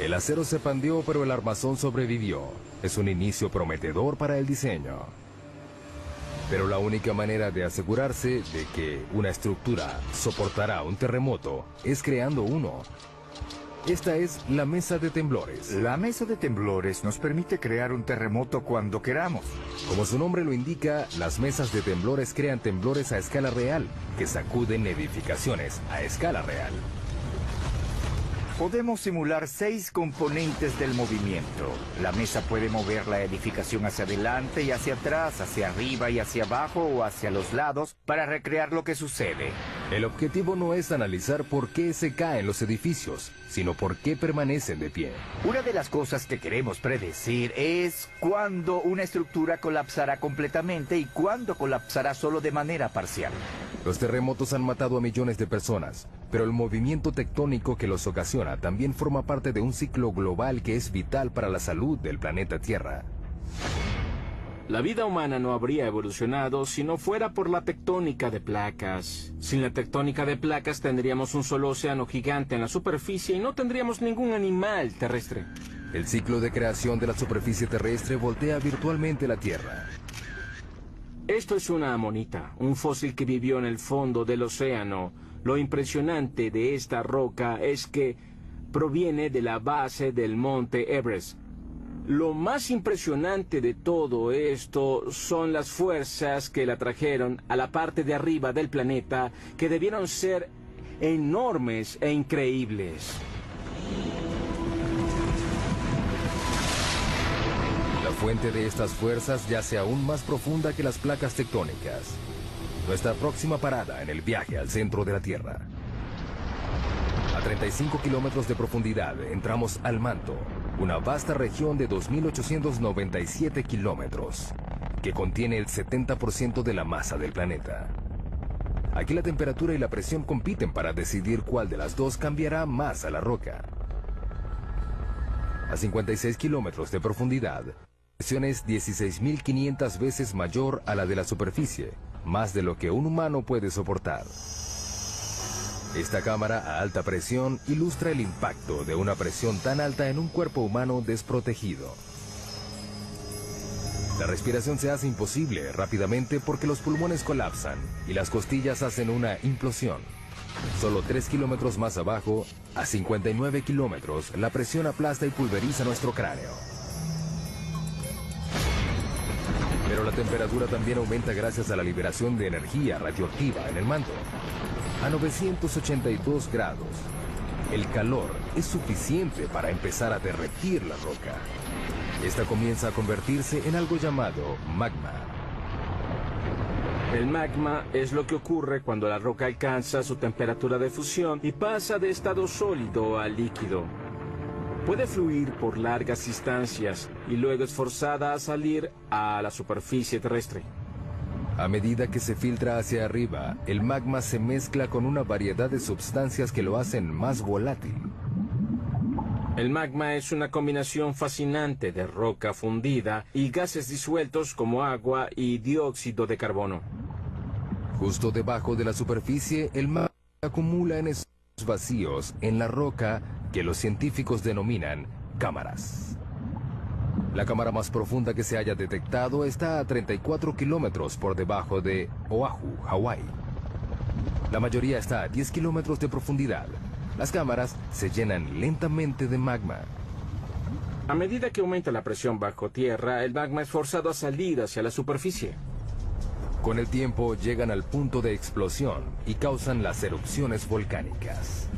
[SPEAKER 1] El acero se pandeó, pero el armazón sobrevivió. Es un inicio prometedor para el diseño. Pero la única manera de asegurarse de que una estructura soportará un terremoto es creando uno. Esta es la mesa de temblores.
[SPEAKER 10] La mesa de temblores nos permite crear un terremoto cuando queramos.
[SPEAKER 1] Como su nombre lo indica, las mesas de temblores crean temblores a escala real, que sacuden edificaciones a escala real.
[SPEAKER 10] Podemos simular 6 componentes del movimiento. La mesa puede mover la edificación hacia adelante y hacia atrás, hacia arriba y hacia abajo o hacia los lados para recrear lo que sucede.
[SPEAKER 1] El objetivo no es analizar por qué se caen los edificios, sino por qué permanecen de pie.
[SPEAKER 10] Una de las cosas que queremos predecir es cuándo una estructura colapsará completamente y cuándo colapsará solo de manera parcial.
[SPEAKER 1] Los terremotos han matado a millones de personas, pero el movimiento tectónico que los ocasiona también forma parte de un ciclo global que es vital para la salud del planeta Tierra.
[SPEAKER 2] La vida humana no habría evolucionado si no fuera por la tectónica de placas. Sin la tectónica de placas tendríamos un solo océano gigante en la superficie y no tendríamos ningún animal terrestre.
[SPEAKER 1] El ciclo de creación de la superficie terrestre voltea virtualmente la Tierra.
[SPEAKER 2] Esto es una amonita, un fósil que vivió en el fondo del océano. Lo impresionante de esta roca es que proviene de la base del monte Everest. Lo más impresionante de todo esto son las fuerzas que la trajeron a la parte de arriba del planeta, que debieron ser enormes e increíbles.
[SPEAKER 1] La fuente de estas fuerzas yace aún más profunda que las placas tectónicas. Nuestra próxima parada en el viaje al centro de la Tierra. A 35 kilómetros de profundidad entramos al manto, una vasta región de 2.897 kilómetros, que contiene el 70% de la masa del planeta. Aquí la temperatura y la presión compiten para decidir cuál de las dos cambiará más a la roca. A 56 kilómetros de profundidad, la presión es 16.500 veces mayor a la de la superficie, más de lo que un humano puede soportar. Esta cámara a alta presión ilustra el impacto de una presión tan alta en un cuerpo humano desprotegido. La respiración se hace imposible rápidamente porque los pulmones colapsan y las costillas hacen una implosión. Solo 3 kilómetros más abajo, a 59 kilómetros, la presión aplasta y pulveriza nuestro cráneo. Pero la temperatura también aumenta gracias a la liberación de energía radioactiva en el manto. A 982 grados, el calor es suficiente para empezar a derretir la roca. Esta comienza a convertirse en algo llamado magma.
[SPEAKER 2] El magma es lo que ocurre cuando la roca alcanza su temperatura de fusión y pasa de estado sólido a líquido. Puede fluir por largas distancias y luego es forzada a salir a la superficie terrestre.
[SPEAKER 1] A medida que se filtra hacia arriba, el magma se mezcla con una variedad de sustancias que lo hacen más volátil.
[SPEAKER 2] El magma es una combinación fascinante de roca fundida y gases disueltos como agua y dióxido de carbono.
[SPEAKER 1] Justo debajo de la superficie, el magma acumula en esos vacíos en la roca que los científicos denominan cámaras. La cámara más profunda que se haya detectado está a 34 kilómetros por debajo de Oahu, Hawái. La mayoría está a 10 kilómetros de profundidad. Las cámaras se llenan lentamente de magma.
[SPEAKER 2] A medida que aumenta la presión bajo tierra, el magma es forzado a salir hacia la superficie.
[SPEAKER 1] Con el tiempo llegan al punto de explosión y causan las erupciones volcánicas.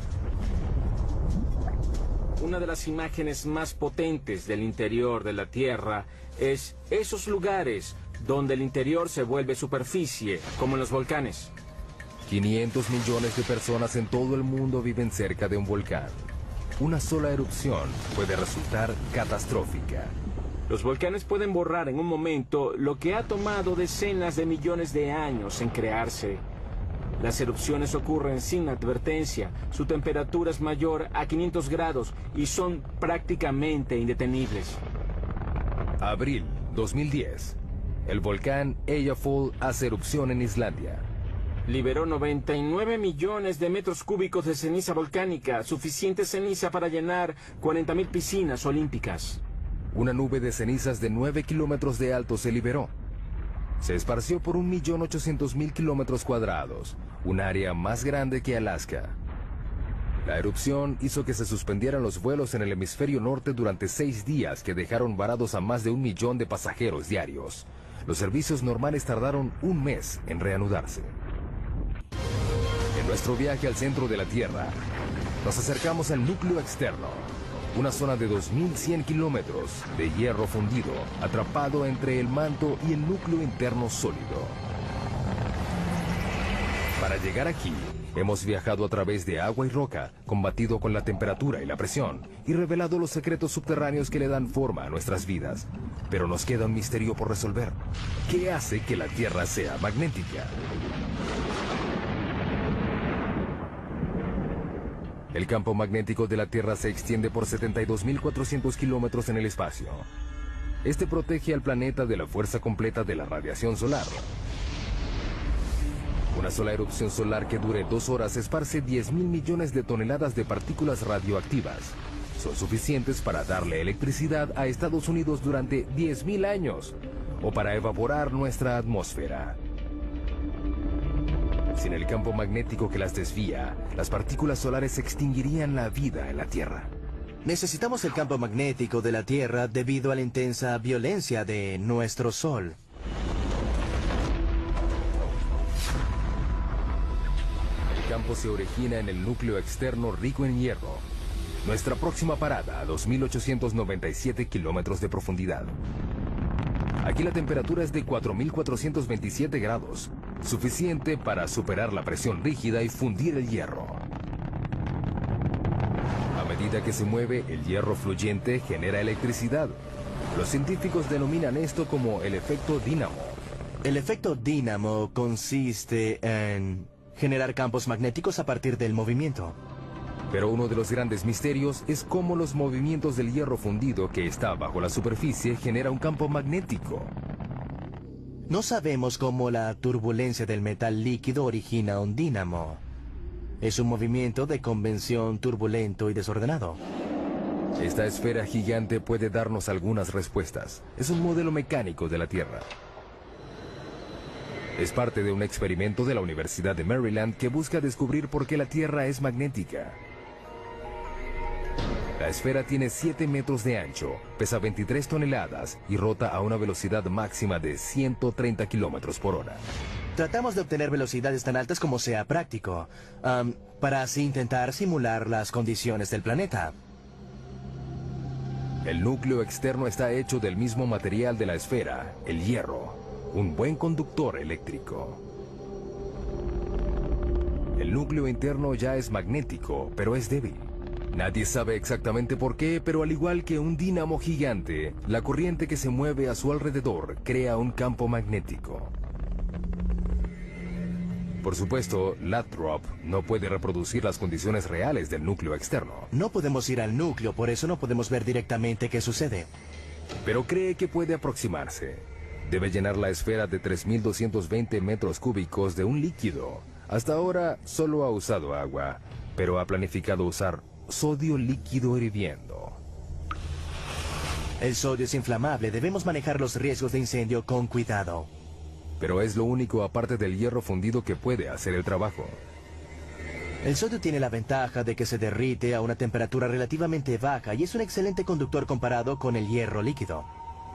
[SPEAKER 2] Una de las imágenes más potentes del interior de la Tierra es esos lugares donde el interior se vuelve superficie, como en los volcanes.
[SPEAKER 1] 500 millones de personas en todo el mundo viven cerca de un volcán. Una sola erupción puede resultar catastrófica.
[SPEAKER 2] Los volcanes pueden borrar en un momento lo que ha tomado decenas de millones de años en crearse. Las erupciones ocurren sin advertencia, su temperatura es mayor a 500 grados y son prácticamente indetenibles.
[SPEAKER 1] Abril 2010. El volcán Eyjafjall hace erupción en Islandia.
[SPEAKER 2] Liberó 99 millones de metros cúbicos de ceniza volcánica, suficiente ceniza para llenar 40.000 piscinas olímpicas.
[SPEAKER 1] Una nube de cenizas de 9 kilómetros de alto se liberó. Se esparció por 1.800.000 kilómetros cuadrados, un área más grande que Alaska. La erupción hizo que se suspendieran los vuelos en el hemisferio norte durante 6 días que dejaron varados a más de 1 millón de pasajeros diarios. Los servicios normales tardaron un mes en reanudarse. En nuestro viaje al centro de la Tierra, nos acercamos al núcleo externo, una zona de 2.100 kilómetros de hierro fundido, atrapado entre el manto y el núcleo interno sólido. Para llegar aquí, hemos viajado a través de agua y roca, combatido con la temperatura y la presión, y revelado los secretos subterráneos que le dan forma a nuestras vidas. Pero nos queda un misterio por resolver. ¿Qué hace que la Tierra sea magnética? El campo magnético de la Tierra se extiende por 72.400 kilómetros en el espacio. Este protege al planeta de la fuerza completa de la radiación solar. Una sola erupción solar que dure 2 horas esparce 10.000 millones de toneladas de partículas radioactivas. Son suficientes para darle electricidad a Estados Unidos durante 10.000 años o para evaporar nuestra atmósfera. Sin el campo magnético que las desvía, las partículas solares extinguirían la vida en la Tierra.
[SPEAKER 4] Necesitamos el campo magnético de la Tierra debido a la intensa violencia de nuestro Sol.
[SPEAKER 1] El campo se origina en el núcleo externo rico en hierro. Nuestra próxima parada a 2.897 kilómetros de profundidad. Aquí la temperatura es de 4.427 grados, suficiente para superar la presión rígida y fundir el hierro. A medida que se mueve, el hierro fluyente genera electricidad. Los científicos denominan esto como el efecto dínamo.
[SPEAKER 4] El efecto dínamo consiste en generar campos magnéticos a partir del movimiento.
[SPEAKER 1] Pero uno de los grandes misterios es cómo los movimientos del hierro fundido que está bajo la superficie genera un campo magnético.
[SPEAKER 4] No sabemos cómo la turbulencia del metal líquido origina un dínamo. Es un movimiento de convención turbulento y desordenado.
[SPEAKER 1] Esta esfera gigante puede darnos algunas respuestas. Es un modelo mecánico de la Tierra. Es parte de un experimento de la Universidad de Maryland que busca descubrir por qué la Tierra es magnética. La esfera tiene 7 metros de ancho, pesa 23 toneladas y rota a una velocidad máxima de 130 kilómetros por hora.
[SPEAKER 4] Tratamos de obtener velocidades tan altas como sea práctico, para así intentar simular las condiciones del planeta.
[SPEAKER 1] El núcleo externo está hecho del mismo material de la esfera, el hierro, un buen conductor eléctrico. El núcleo interno ya es magnético, pero es débil. Nadie sabe exactamente por qué, pero al igual que un dínamo gigante, la corriente que se mueve a su alrededor crea un campo magnético. Por supuesto, Lathrop no puede reproducir las condiciones reales del núcleo externo.
[SPEAKER 4] No podemos ir al núcleo, por eso no podemos ver directamente qué sucede.
[SPEAKER 1] Pero cree que puede aproximarse. Debe llenar la esfera de 3.220 metros cúbicos de un líquido. Hasta ahora solo ha usado agua, pero ha planificado usar sodio líquido hirviendo.
[SPEAKER 4] El sodio es inflamable, debemos manejar los riesgos de incendio con cuidado.
[SPEAKER 1] Pero es lo único aparte del hierro fundido que puede hacer el trabajo.
[SPEAKER 4] El sodio tiene la ventaja de que se derrite a una temperatura relativamente baja y es un excelente conductor comparado con el hierro líquido.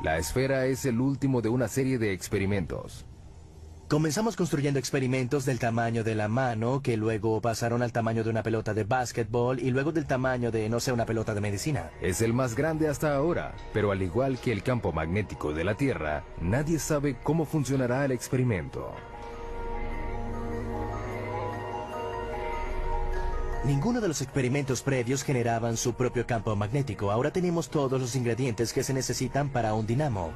[SPEAKER 1] La esfera es el último de una serie de experimentos.
[SPEAKER 4] Comenzamos construyendo experimentos del tamaño de la mano, que luego pasaron al tamaño de una pelota de básquetbol y luego del tamaño de, no sé, una pelota de medicina.
[SPEAKER 1] Es el más grande hasta ahora, pero al igual que el campo magnético de la Tierra, nadie sabe cómo funcionará el experimento.
[SPEAKER 4] Ninguno de los experimentos previos generaban su propio campo magnético. Ahora tenemos todos los ingredientes que se necesitan para un dinamo.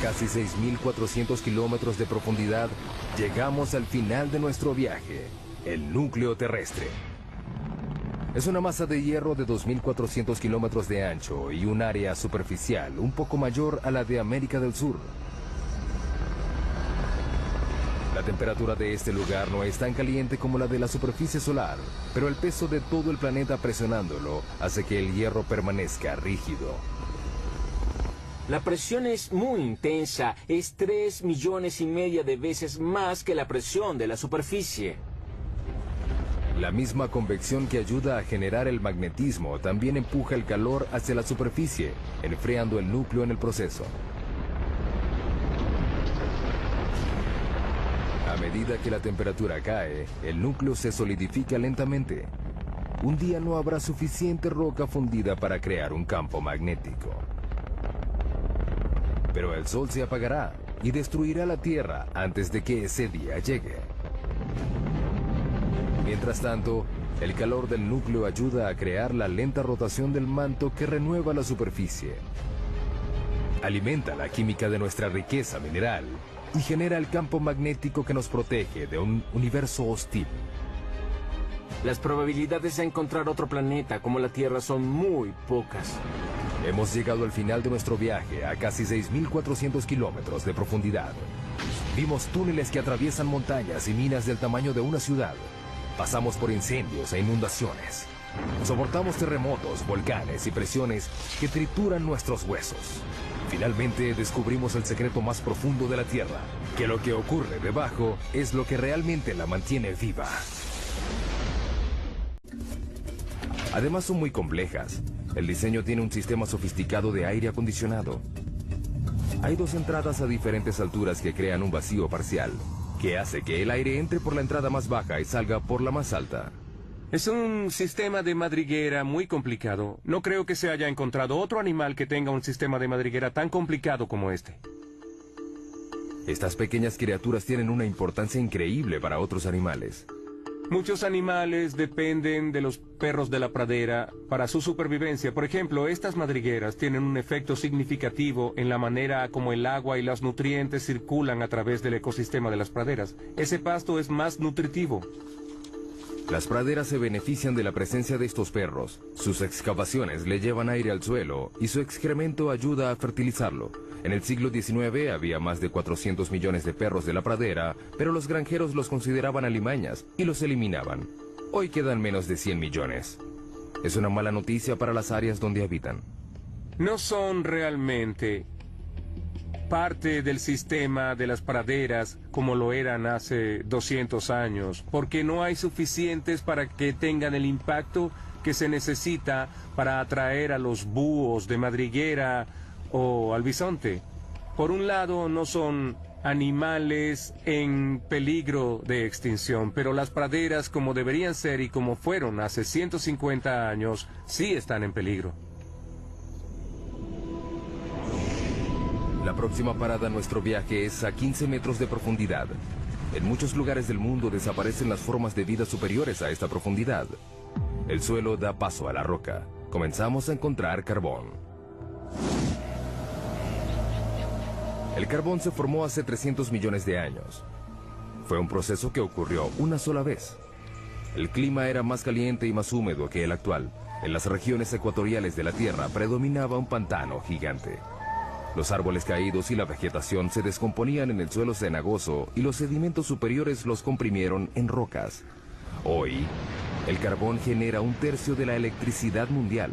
[SPEAKER 1] Casi 6.400 kilómetros de profundidad, llegamos al final de nuestro viaje, el núcleo terrestre. Es una masa de hierro de 2.400 kilómetros de ancho y un área superficial un poco mayor a la de América del Sur. La temperatura de este lugar no es tan caliente como la de la superficie solar, pero el peso de todo el planeta presionándolo hace que el hierro permanezca rígido.
[SPEAKER 2] La presión es muy intensa, es 3,5 millones de veces más que la presión de la superficie.
[SPEAKER 1] La misma convección que ayuda a generar el magnetismo también empuja el calor hacia la superficie, enfriando el núcleo en el proceso. A medida que la temperatura cae, el núcleo se solidifica lentamente. Un día no habrá suficiente roca fundida para crear un campo magnético. Pero el sol se apagará y destruirá la Tierra antes de que ese día llegue. Mientras tanto, el calor del núcleo ayuda a crear la lenta rotación del manto que renueva la superficie. Alimenta la química de nuestra riqueza mineral y genera el campo magnético que nos protege de un universo hostil.
[SPEAKER 2] Las probabilidades de encontrar otro planeta como la Tierra son muy pocas.
[SPEAKER 1] Hemos llegado al final de nuestro viaje a casi 6.400 kilómetros de profundidad. Vimos túneles que atraviesan montañas y minas del tamaño de una ciudad. Pasamos por incendios e inundaciones. Soportamos terremotos, volcanes y presiones que trituran nuestros huesos. Finalmente descubrimos el secreto más profundo de la Tierra, que lo que ocurre debajo es lo que realmente la mantiene viva. Además son muy complejas. El diseño tiene un sistema sofisticado de aire acondicionado. Hay dos entradas a diferentes alturas que crean un vacío parcial, que hace que el aire entre por la entrada más baja y salga por la más alta.
[SPEAKER 7] Es un sistema de madriguera muy complicado. No creo que se haya encontrado otro animal que tenga un sistema de madriguera tan complicado como este.
[SPEAKER 1] Estas pequeñas criaturas tienen una importancia increíble para otros animales.
[SPEAKER 7] Muchos animales dependen de los perros de la pradera para su supervivencia. Por ejemplo, estas madrigueras tienen un efecto significativo en la manera como el agua y los nutrientes circulan a través del ecosistema de las praderas. Ese pasto es más nutritivo.
[SPEAKER 1] Las praderas se benefician de la presencia de estos perros. Sus excavaciones le llevan aire al suelo y su excremento ayuda a fertilizarlo. En el siglo XIX había más de 400 millones de perros de la pradera, pero los granjeros los consideraban alimañas y los eliminaban. Hoy quedan menos de 100 millones. Es una mala noticia para las áreas donde habitan.
[SPEAKER 7] No son realmente parte del sistema de las praderas como lo eran hace 200 años, porque no hay suficientes para que tengan el impacto que se necesita para atraer a los búhos de madriguera o al bisonte. Por un lado, no son animales en peligro de extinción, pero las praderas, como deberían ser y como fueron hace 150 años, sí están en peligro.
[SPEAKER 1] La próxima parada en nuestro viaje es a 15 metros de profundidad. En muchos lugares del mundo desaparecen las formas de vida superiores a esta profundidad. El suelo da paso a la roca. Comenzamos a encontrar carbón. El carbón se formó hace 300 millones de años. Fue un proceso que ocurrió una sola vez. El clima era más caliente y más húmedo que el actual. En las regiones ecuatoriales de la Tierra predominaba un pantano gigante. Los árboles caídos y la vegetación se descomponían en el suelo cenagoso y los sedimentos superiores los comprimieron en rocas. Hoy, el carbón genera 1/3 de la electricidad mundial.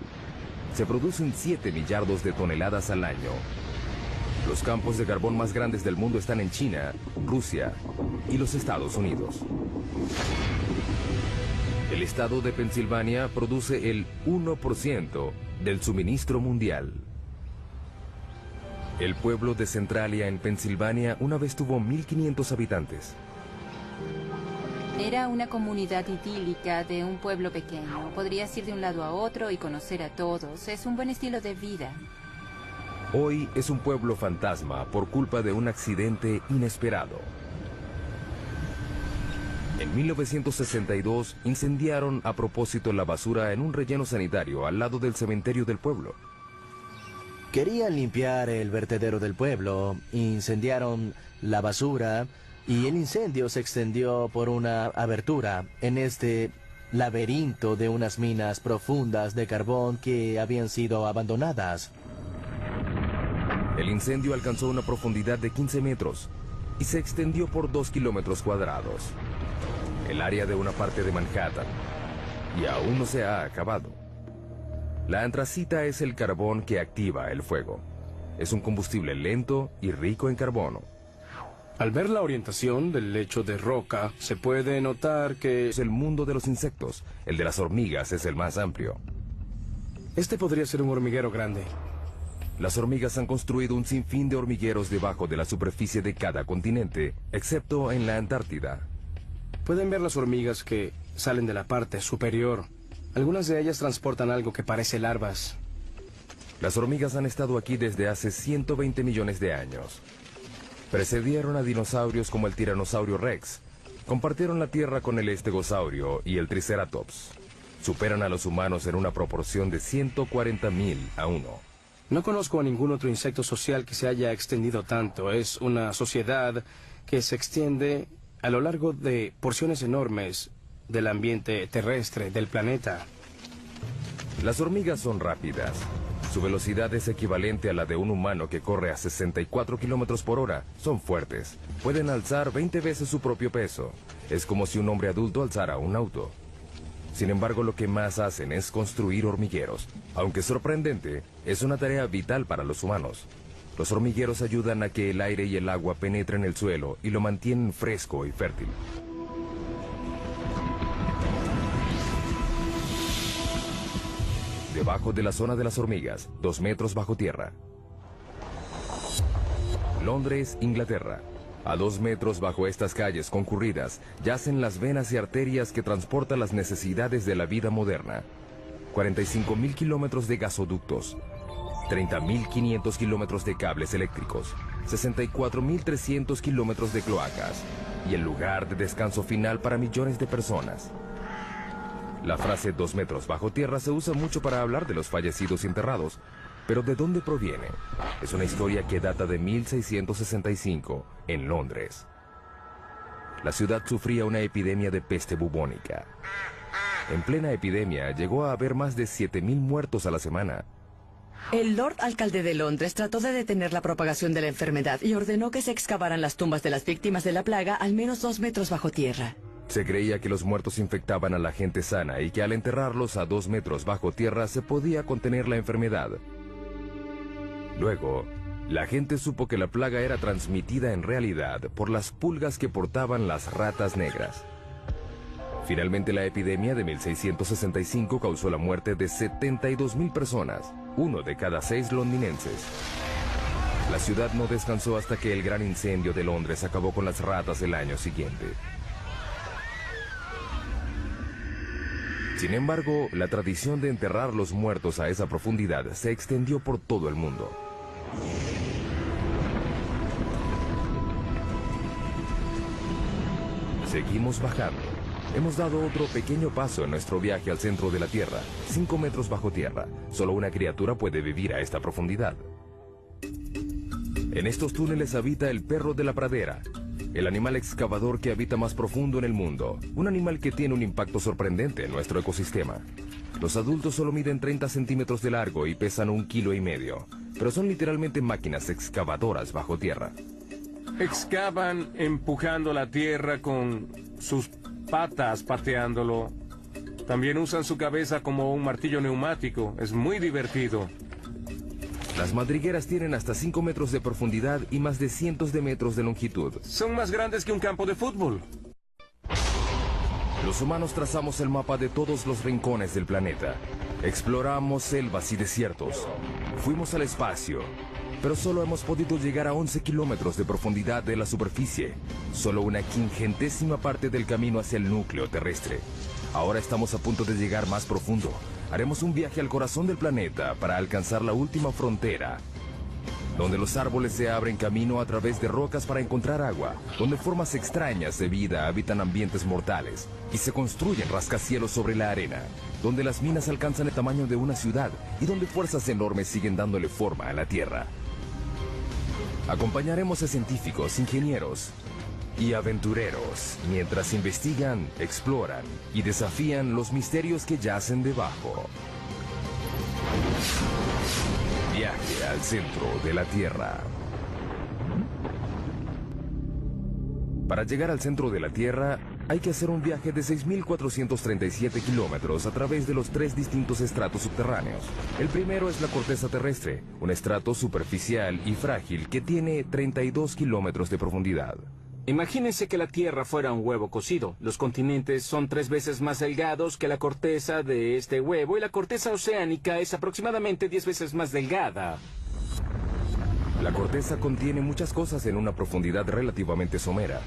[SPEAKER 1] Se producen 7 millardos de toneladas al año. Los campos de carbón más grandes del mundo están en China, Rusia y los Estados Unidos. El estado de Pensilvania produce el 1% del suministro mundial. El pueblo de Centralia en Pensilvania una vez tuvo 1.500 habitantes.
[SPEAKER 8] Era una comunidad idílica de un pueblo pequeño. Podrías ir de un lado a otro y conocer a todos. Es un buen estilo de vida.
[SPEAKER 1] Hoy es un pueblo fantasma por culpa de un accidente inesperado. En 1962 incendiaron a propósito la basura en un relleno sanitario al lado del cementerio del pueblo.
[SPEAKER 4] Querían limpiar el vertedero del pueblo, incendiaron la basura y el incendio se extendió por una abertura en este laberinto de unas minas profundas de carbón que habían sido abandonadas.
[SPEAKER 1] El incendio alcanzó una profundidad de 15 metros y se extendió por 2 kilómetros cuadrados. El área de una parte de Manhattan. Y aún no se ha acabado. La antracita es el carbón que activa el fuego. Es un combustible lento y rico en carbono.
[SPEAKER 5] Al ver la orientación del lecho de roca, se puede notar que
[SPEAKER 1] es el mundo de los insectos. El de las hormigas es el más amplio.
[SPEAKER 5] este podría ser un hormiguero grande.
[SPEAKER 1] Las hormigas han construido un sinfín de hormigueros debajo de la superficie de cada continente, excepto en la Antártida.
[SPEAKER 5] Pueden ver las hormigas que salen de la parte superior. Algunas de ellas transportan algo que parece larvas.
[SPEAKER 1] Las hormigas han estado aquí desde hace 120 millones de años. Precedieron a dinosaurios como el tiranosaurio Rex. Compartieron la Tierra con el estegosaurio y el Triceratops. Superan a los humanos en una proporción de 140.000 a 1.
[SPEAKER 5] No conozco a ningún otro insecto social que se haya extendido tanto. Es una sociedad que se extiende a lo largo de porciones enormes del ambiente terrestre del planeta.
[SPEAKER 1] Las hormigas son rápidas. Su velocidad es equivalente a la de un humano que corre a 64 kilómetros por hora. Son fuertes. Pueden alzar 20 veces su propio peso. Es como si un hombre adulto alzara un auto. Sin embargo, lo que más hacen es construir hormigueros. Aunque sorprendente, es una tarea vital para los humanos. Los hormigueros ayudan a que el aire y el agua penetren el suelo y lo mantienen fresco y fértil. debajo de la zona de las hormigas, 2 metros bajo tierra. Londres, Inglaterra. A 2 metros bajo estas calles concurridas yacen las venas y arterias que transportan las necesidades de la vida moderna. 45.000 kilómetros de gasoductos, 30.500 kilómetros de cables eléctricos, 64.300 kilómetros de cloacas y el lugar de descanso final para millones de personas. La frase 2 metros bajo tierra se usa mucho para hablar de los fallecidos y enterrados, pero ¿de dónde proviene? Es una historia que data de 1665 en Londres. La ciudad sufría una epidemia de peste bubónica. En plena epidemia llegó a haber más de 7.000 muertos a la semana.
[SPEAKER 6] El Lord Alcalde de Londres trató de detener la propagación de la enfermedad y ordenó que se excavaran las tumbas de las víctimas de la plaga al menos 2 metros bajo tierra.
[SPEAKER 1] Se creía que los muertos infectaban a la gente sana y que al enterrarlos a 2 metros bajo tierra se podía contener la enfermedad. Luego, la gente supo que la plaga era transmitida en realidad por las pulgas que portaban las ratas negras. Finalmente, la epidemia de 1665 causó la muerte de 72.000 personas, 1 de cada 6 londinenses. La ciudad no descansó hasta que el gran incendio de Londres acabó con las ratas el año siguiente. Sin embargo, la tradición de enterrar los muertos a esa profundidad se extendió por todo el mundo. Seguimos bajando. Hemos dado otro pequeño paso en nuestro viaje al centro de la Tierra, 5 metros bajo tierra. Solo una criatura puede vivir a esta profundidad. En estos túneles habita el perro de la pradera, el animal excavador que habita más profundo en el mundo, un animal que tiene un impacto sorprendente en nuestro ecosistema. Los adultos solo miden 30 centímetros de largo y pesan 1,5 kilos, pero son literalmente máquinas excavadoras bajo tierra.
[SPEAKER 7] Excavan empujando la tierra con sus patas, pateándolo. También usan su cabeza como un martillo neumático. Es muy divertido.
[SPEAKER 1] Las madrigueras tienen hasta 5 metros de profundidad y más de cientos de metros de longitud.
[SPEAKER 7] Son más grandes que un campo de fútbol.
[SPEAKER 1] Los humanos trazamos el mapa de todos los rincones del planeta. Exploramos selvas y desiertos. Fuimos al espacio, pero solo hemos podido llegar a 11 kilómetros de profundidad de la superficie. Solo una 1/500ª parte del camino hacia el núcleo terrestre. Ahora estamos a punto de llegar más profundo. Haremos un viaje al corazón del planeta para alcanzar la última frontera, donde los árboles se abren camino a través de rocas para encontrar agua, donde formas extrañas de vida habitan ambientes mortales y se construyen rascacielos sobre la arena, donde las minas alcanzan el tamaño de una ciudad y donde fuerzas enormes siguen dándole forma a la Tierra. Acompañaremos a científicos, ingenieros y aventureros mientras investigan, exploran y desafían los misterios que yacen debajo. Viaje al centro de la Tierra. Para llegar al centro de la Tierra, hay que hacer un viaje de 6.437 kilómetros a través de los 3 distintos estratos subterráneos. El primero es la corteza terrestre, un estrato superficial y frágil que tiene 32 kilómetros de profundidad.
[SPEAKER 2] Imagínense que la Tierra fuera un huevo cocido. Los continentes son 3 veces más delgados que la corteza de este huevo y la corteza oceánica es aproximadamente 10 veces más delgada.
[SPEAKER 1] La corteza contiene muchas cosas en una profundidad relativamente somera.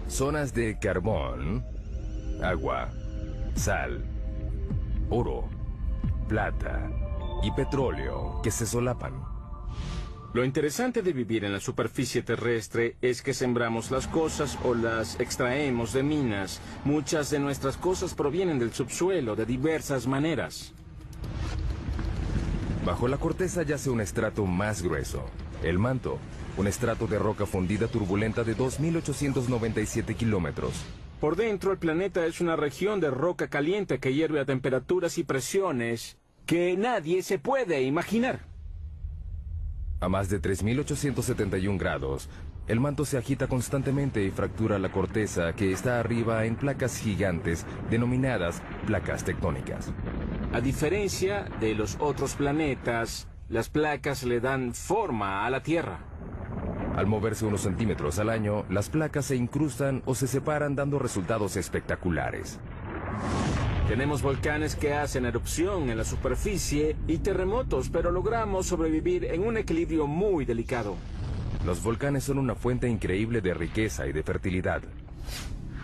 [SPEAKER 1] Zonas de carbón, agua, sal, oro, plata y petróleo que se solapan.
[SPEAKER 2] Lo interesante de vivir en la superficie terrestre es que sembramos las cosas o las extraemos de minas. Muchas de nuestras cosas provienen del subsuelo de diversas maneras.
[SPEAKER 1] Bajo la corteza yace un estrato más grueso, el manto, un estrato de roca fundida turbulenta de 2.897 kilómetros.
[SPEAKER 2] Por dentro, el planeta es una región de roca caliente que hierve a temperaturas y presiones que nadie se puede imaginar.
[SPEAKER 1] A más de 3.871 grados, el manto se agita constantemente y fractura la corteza que está arriba en placas gigantes denominadas placas tectónicas.
[SPEAKER 2] A diferencia de los otros planetas, las placas le dan forma a la Tierra.
[SPEAKER 1] Al moverse unos centímetros al año, las placas se incrustan o se separan dando resultados espectaculares.
[SPEAKER 2] Tenemos volcanes que hacen erupción en la superficie y terremotos, pero logramos sobrevivir en un equilibrio muy delicado.
[SPEAKER 1] Los volcanes son una fuente increíble de riqueza y de fertilidad.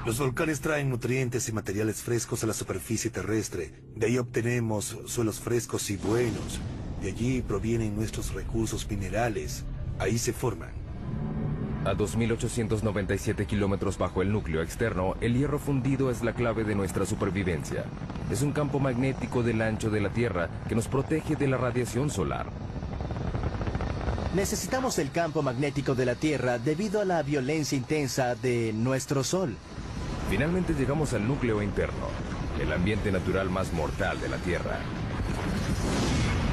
[SPEAKER 3] Los volcanes traen nutrientes y materiales frescos a la superficie terrestre. De ahí obtenemos suelos frescos y buenos. De allí provienen nuestros recursos minerales. Ahí se forman.
[SPEAKER 1] A 2.897 kilómetros bajo el núcleo externo, el hierro fundido es la clave de nuestra supervivencia. Es un campo magnético del ancho de la Tierra que nos protege de la radiación solar.
[SPEAKER 4] Necesitamos el campo magnético de la Tierra debido a la violencia intensa de nuestro Sol.
[SPEAKER 1] Finalmente llegamos al núcleo interno, el ambiente natural más mortal de la Tierra.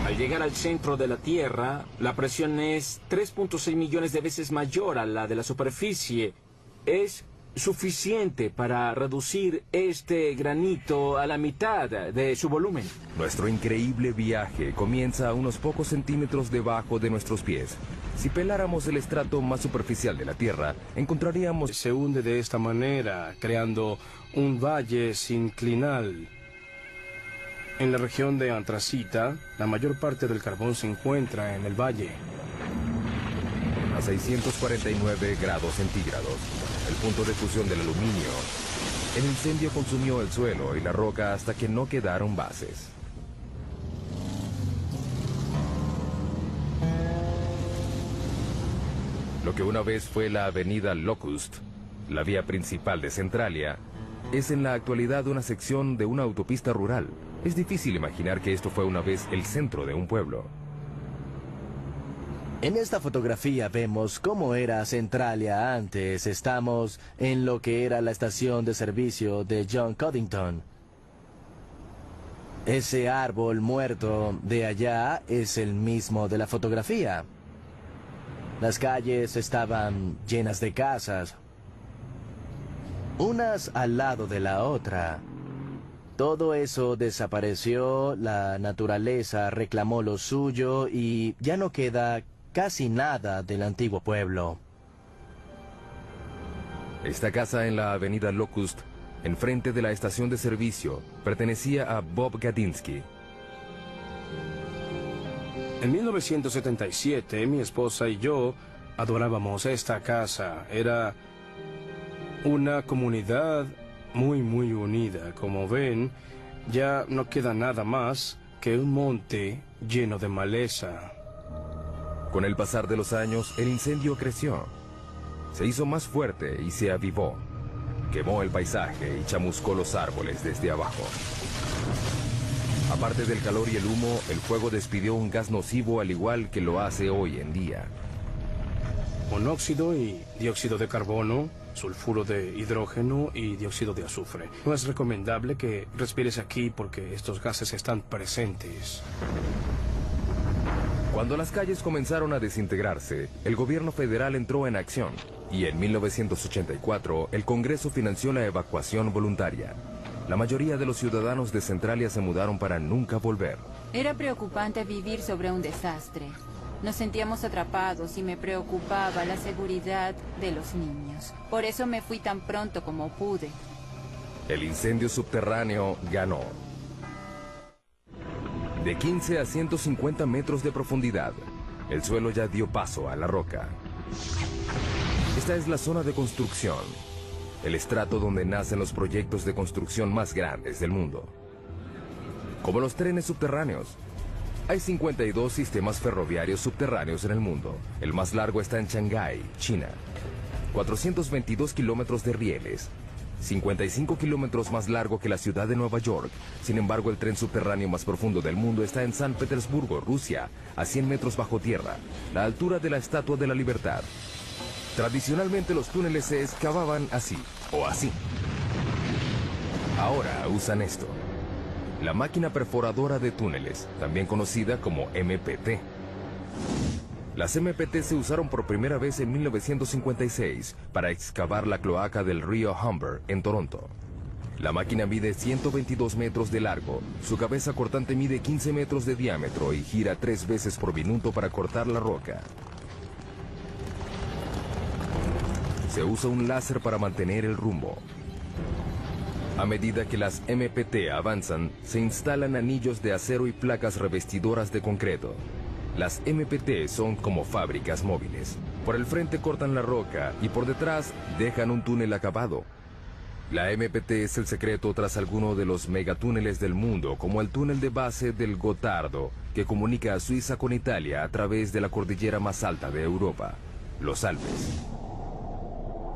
[SPEAKER 2] Al llegar al centro de la Tierra, la presión es 3.6 millones de veces mayor a la de la superficie. Es suficiente para reducir este granito a la mitad de su volumen.
[SPEAKER 1] Nuestro increíble viaje comienza a unos pocos centímetros debajo de nuestros pies. Si peláramos el estrato más superficial de la Tierra, encontraríamos...
[SPEAKER 5] Se hunde de esta manera, creando un valle sinclinal. En la región de Antracita, la mayor parte del carbón se encuentra en el valle.
[SPEAKER 1] A 649 grados centígrados, el punto de fusión del aluminio, el incendio consumió el suelo y la roca hasta que no quedaron bases. Lo que una vez fue la avenida Locust, la vía principal de Centralia, es en la actualidad una sección de una autopista rural. Es difícil imaginar que esto fue una vez el centro de un pueblo.
[SPEAKER 4] En esta fotografía vemos cómo era Centralia antes. Estamos en lo que era la estación de servicio de John Coddington. Ese árbol muerto de allá es el mismo de la fotografía. Las calles estaban llenas de casas, unas al lado de la otra. Todo eso desapareció, la naturaleza reclamó lo suyo y ya no queda casi nada del antiguo pueblo.
[SPEAKER 1] Esta casa en la avenida Locust, enfrente de la estación de servicio, pertenecía a Bob Gadinsky.
[SPEAKER 5] En 1977, mi esposa y yo adorábamos esta casa. Era una comunidad muy unida. Como ven, ya no queda nada más que un monte lleno de maleza.
[SPEAKER 1] Con el pasar de los años, el incendio creció. Se hizo más fuerte y se avivó. Quemó el paisaje y chamuscó los árboles desde abajo. Aparte del calor y el humo, el fuego despidió un gas nocivo al igual que lo hace hoy en día.
[SPEAKER 5] Monóxido y dióxido de carbono, sulfuro de hidrógeno y dióxido de azufre. No es recomendable que respires aquí porque estos gases están presentes.
[SPEAKER 1] Cuando las calles comenzaron a desintegrarse, el gobierno federal entró en acción y en 1984 el Congreso financió la evacuación voluntaria. La mayoría de los ciudadanos de Centralia se mudaron para nunca volver.
[SPEAKER 8] Era preocupante vivir sobre un desastre. Nos sentíamos atrapados y me preocupaba la seguridad de los niños. Por eso me fui tan pronto como pude.
[SPEAKER 1] El incendio subterráneo ganó. De 15 a 150 metros de profundidad, el suelo ya dio paso a la roca. Esta es la zona de construcción, el estrato donde nacen los proyectos de construcción más grandes del mundo. Como los trenes subterráneos, hay 52 sistemas ferroviarios subterráneos en el mundo. El más largo está en Shanghái, China. 422 kilómetros de rieles. 55 kilómetros más largo que la ciudad de Nueva York. Sin embargo, el tren subterráneo más profundo del mundo está en San Petersburgo, Rusia, a 100 metros bajo tierra, la altura de la Estatua de la Libertad. Tradicionalmente los túneles se excavaban así, o así. Ahora usan esto. La máquina perforadora de túneles, también conocida como MPT. Las MPT se usaron por primera vez en 1956 para excavar la cloaca del río Humber en Toronto. La máquina mide 122 metros de largo, su cabeza cortante mide 15 metros de diámetro y gira 3 veces por minuto para cortar la roca. Se usa un láser para mantener el rumbo. A medida que las MPT avanzan, se instalan anillos de acero y placas revestidoras de concreto. Las MPT son como fábricas móviles. Por el frente cortan la roca y por detrás dejan un túnel acabado. La MPT es el secreto tras alguno de los megatúneles del mundo, como el túnel de base del Gotardo, que comunica a Suiza con Italia a través de la cordillera más alta de Europa, los Alpes.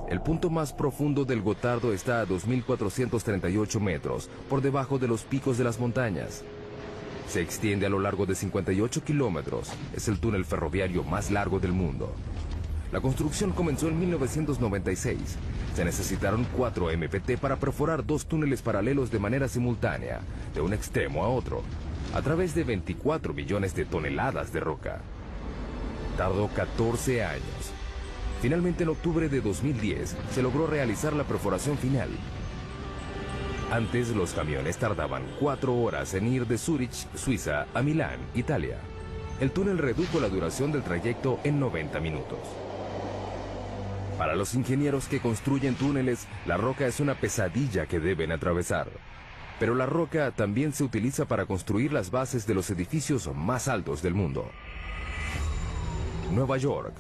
[SPEAKER 1] El punto más profundo del Gotardo está a 2.438 metros, por debajo de los picos de las montañas. Se extiende a lo largo de 58 kilómetros. Es el túnel ferroviario más largo del mundo. La construcción comenzó en 1996. Se necesitaron 4 MPT para perforar 2 túneles paralelos de manera simultánea, de un extremo a otro, a través de 24 millones de toneladas de roca. Tardó 14 años. Finalmente, en octubre de 2010, se logró realizar la perforación final. Antes, los camiones tardaban 4 horas en ir de Zúrich, Suiza, a Milán, Italia. El túnel redujo la duración del trayecto en 90 minutos. Para los ingenieros que construyen túneles, la roca es una pesadilla que deben atravesar. Pero la roca también se utiliza para construir las bases de los edificios más altos del mundo. Nueva York,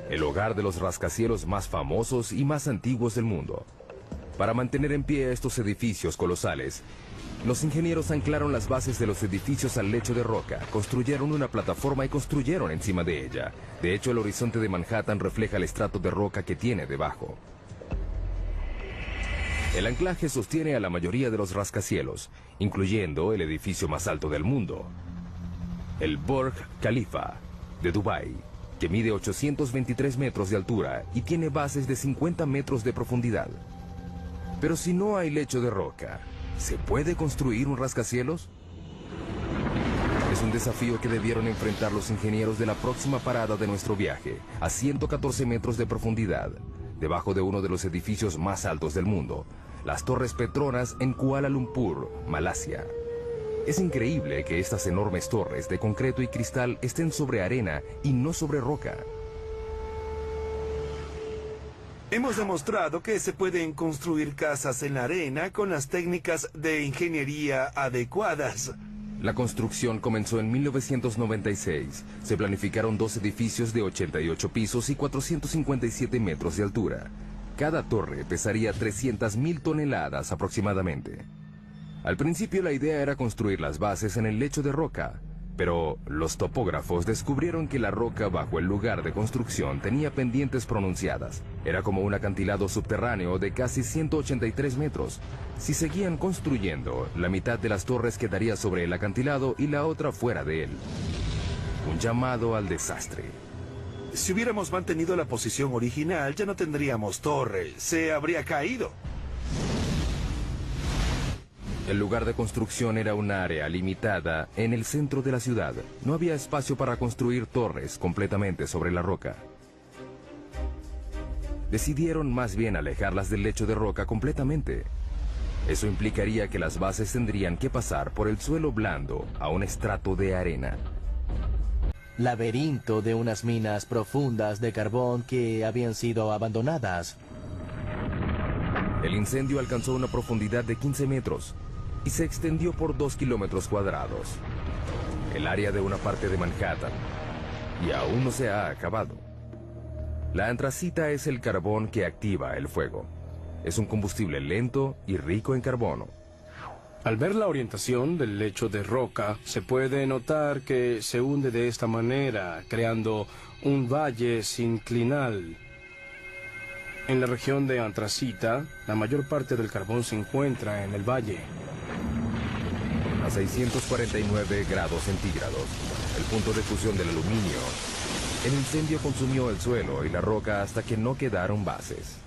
[SPEAKER 1] el hogar de los rascacielos más famosos y más antiguos del mundo. Para mantener en pie estos edificios colosales, los ingenieros anclaron las bases de los edificios al lecho de roca, construyeron una plataforma y construyeron encima de ella. De hecho, el horizonte de Manhattan refleja el estrato de roca que tiene debajo. El anclaje sostiene a la mayoría de los rascacielos, incluyendo el edificio más alto del mundo, el Burj Khalifa de Dubái, que mide 823 metros de altura y tiene bases de 50 metros de profundidad. Pero si no hay lecho de roca, ¿se puede construir un rascacielos? Es un desafío que debieron enfrentar los ingenieros de la próxima parada de nuestro viaje, a 114 metros de profundidad, debajo de uno de los edificios más altos del mundo, las Torres Petronas en Kuala Lumpur, Malasia. Es increíble que estas enormes torres de concreto y cristal estén sobre arena y no sobre roca.
[SPEAKER 3] Hemos demostrado que se pueden construir casas en la arena con las técnicas de ingeniería adecuadas.
[SPEAKER 1] La construcción comenzó en 1996. Se planificaron 2 edificios de 88 pisos y 457 metros de altura. Cada torre pesaría 300.000 toneladas aproximadamente. Al principio la idea era construir las bases en el lecho de roca, pero los topógrafos descubrieron que la roca bajo el lugar de construcción tenía pendientes pronunciadas. Era como un acantilado subterráneo de casi 183 metros. Si seguían construyendo, la mitad de las torres quedaría sobre el acantilado y la otra fuera de él. Un llamado al desastre.
[SPEAKER 3] Si hubiéramos mantenido la posición original, ya no tendríamos torre. Se habría caído.
[SPEAKER 1] El lugar de construcción era un área limitada en el centro de la ciudad. No había espacio para construir torres completamente sobre la roca. Decidieron más bien alejarlas del lecho de roca completamente. Eso implicaría que las bases tendrían que pasar por el suelo blando a un estrato de arena.
[SPEAKER 4] Laberinto de unas minas profundas de carbón que habían sido abandonadas.
[SPEAKER 1] El incendio alcanzó una profundidad de 15 metros. Y se extendió por 2 kilómetros cuadrados. El área de una parte de Manhattan. Y aún no se ha acabado. La antracita es el carbón que activa el fuego. Es un combustible lento y rico en carbono.
[SPEAKER 5] Al ver la orientación del lecho de roca, se puede notar que se hunde de esta manera, creando un valle sinclinal. En la región de antracita, la mayor parte del carbón se encuentra en el valle.
[SPEAKER 1] A 649 grados centígrados, el punto de fusión del aluminio. El incendio consumió el suelo y la roca hasta que no quedaron bases.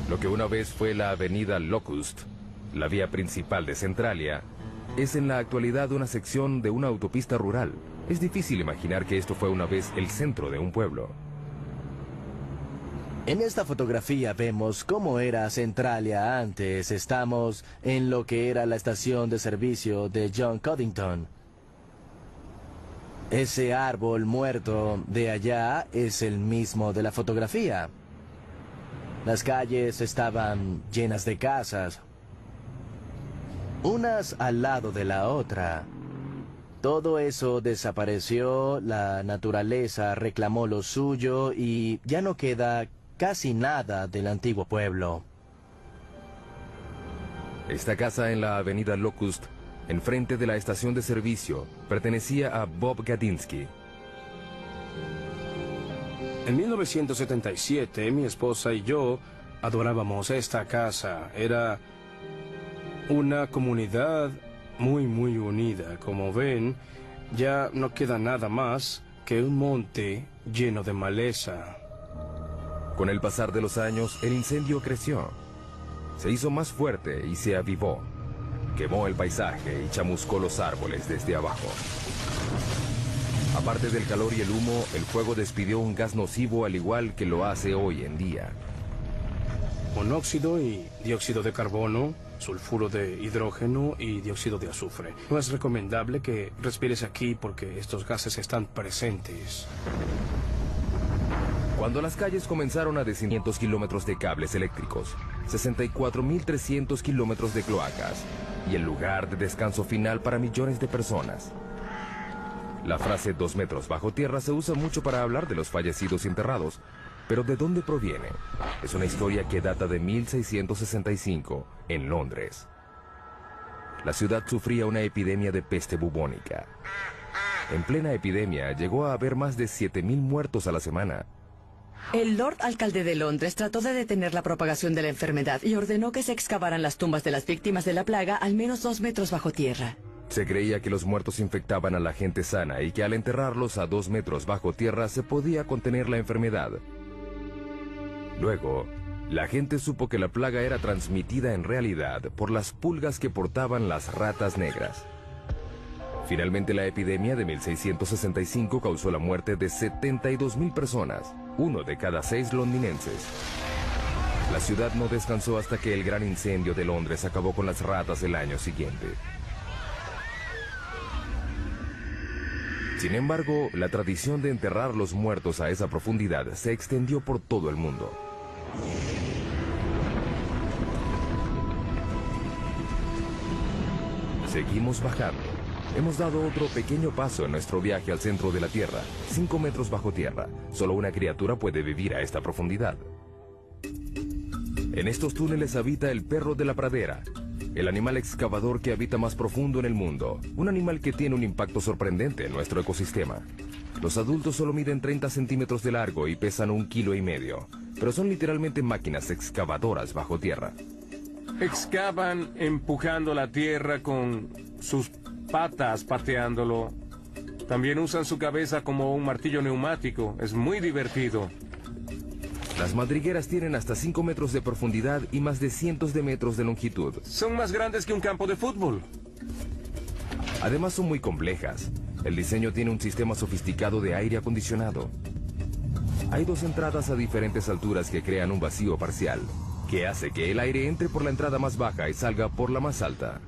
[SPEAKER 1] Lo que una vez fue la avenida Locust, la vía principal de Centralia, es en la actualidad una sección de una autopista rural. Es difícil imaginar que esto fue una vez el centro de un pueblo.
[SPEAKER 4] En esta fotografía vemos cómo era Centralia antes. Estamos en lo que era la estación de servicio de John Coddington. Ese árbol muerto de allá es el mismo de la fotografía. Las calles estaban llenas de casas, unas al lado de la otra. Todo eso desapareció, la naturaleza reclamó lo suyo y ya no queda casi nada del antiguo pueblo.
[SPEAKER 1] Esta casa en la avenida Locust, enfrente de la estación de servicio, pertenecía a Bob Gadinsky.
[SPEAKER 5] En 1977, mi esposa y yo adorábamos esta casa. Era una comunidad muy unida. Como ven, ya no queda nada más que un monte lleno de maleza.
[SPEAKER 1] Con el pasar de los años, el incendio creció. Se hizo más fuerte y se avivó. Quemó el paisaje y chamuscó los árboles desde abajo. Aparte del calor y el humo, el fuego despidió un gas nocivo al igual que lo hace hoy en día.
[SPEAKER 5] Monóxido y dióxido de carbono, sulfuro de hidrógeno y dióxido de azufre. No es recomendable que respires aquí porque estos gases están presentes.
[SPEAKER 1] Cuando las calles comenzaron a descender 500 kilómetros de cables eléctricos, 64.300 kilómetros de cloacas y el lugar de descanso final para millones de personas. La frase 2 metros bajo tierra se usa mucho para hablar de los fallecidos y enterrados, pero ¿de dónde proviene? Es una historia que data de 1665 en Londres. La ciudad sufría una epidemia de peste bubónica. En plena epidemia llegó a haber más de 7.000 muertos a la semana.
[SPEAKER 6] El Lord Alcalde de Londres trató de detener la propagación de la enfermedad y ordenó que se excavaran las tumbas de las víctimas de la plaga al menos 2 metros bajo tierra.
[SPEAKER 1] Se creía que los muertos infectaban a la gente sana y que al enterrarlos a 2 metros bajo tierra se podía contener la enfermedad. Luego, la gente supo que la plaga era transmitida en realidad por las pulgas que portaban las ratas negras. Finalmente, la epidemia de 1665 causó la muerte de 72.000 personas, 1 de cada 6 londinenses. La ciudad no descansó hasta que el gran incendio de Londres acabó con las ratas el año siguiente. Sin embargo, la tradición de enterrar los muertos a esa profundidad se extendió por todo el mundo. Seguimos bajando. Hemos dado otro pequeño paso en nuestro viaje al centro de la Tierra, 5 metros bajo tierra. Solo una criatura puede vivir a esta profundidad. En estos túneles habita el perro de la pradera, el animal excavador que habita más profundo en el mundo. Un animal que tiene un impacto sorprendente en nuestro ecosistema. Los adultos solo miden 30 centímetros de largo y pesan 1,5 kilos, pero son literalmente máquinas excavadoras bajo tierra.
[SPEAKER 7] Excavan empujando la tierra con sus patas, pateándolo. También usan su cabeza como un martillo neumático. Es muy divertido.
[SPEAKER 1] Las madrigueras tienen hasta 5 metros de profundidad y más de cientos de metros de longitud.
[SPEAKER 7] Son más grandes que un campo de fútbol.
[SPEAKER 1] Además son muy complejas. El diseño tiene un sistema sofisticado de aire acondicionado. Hay 2 entradas a diferentes alturas que crean un vacío parcial, que hace que el aire entre por la entrada más baja y salga por la más alta.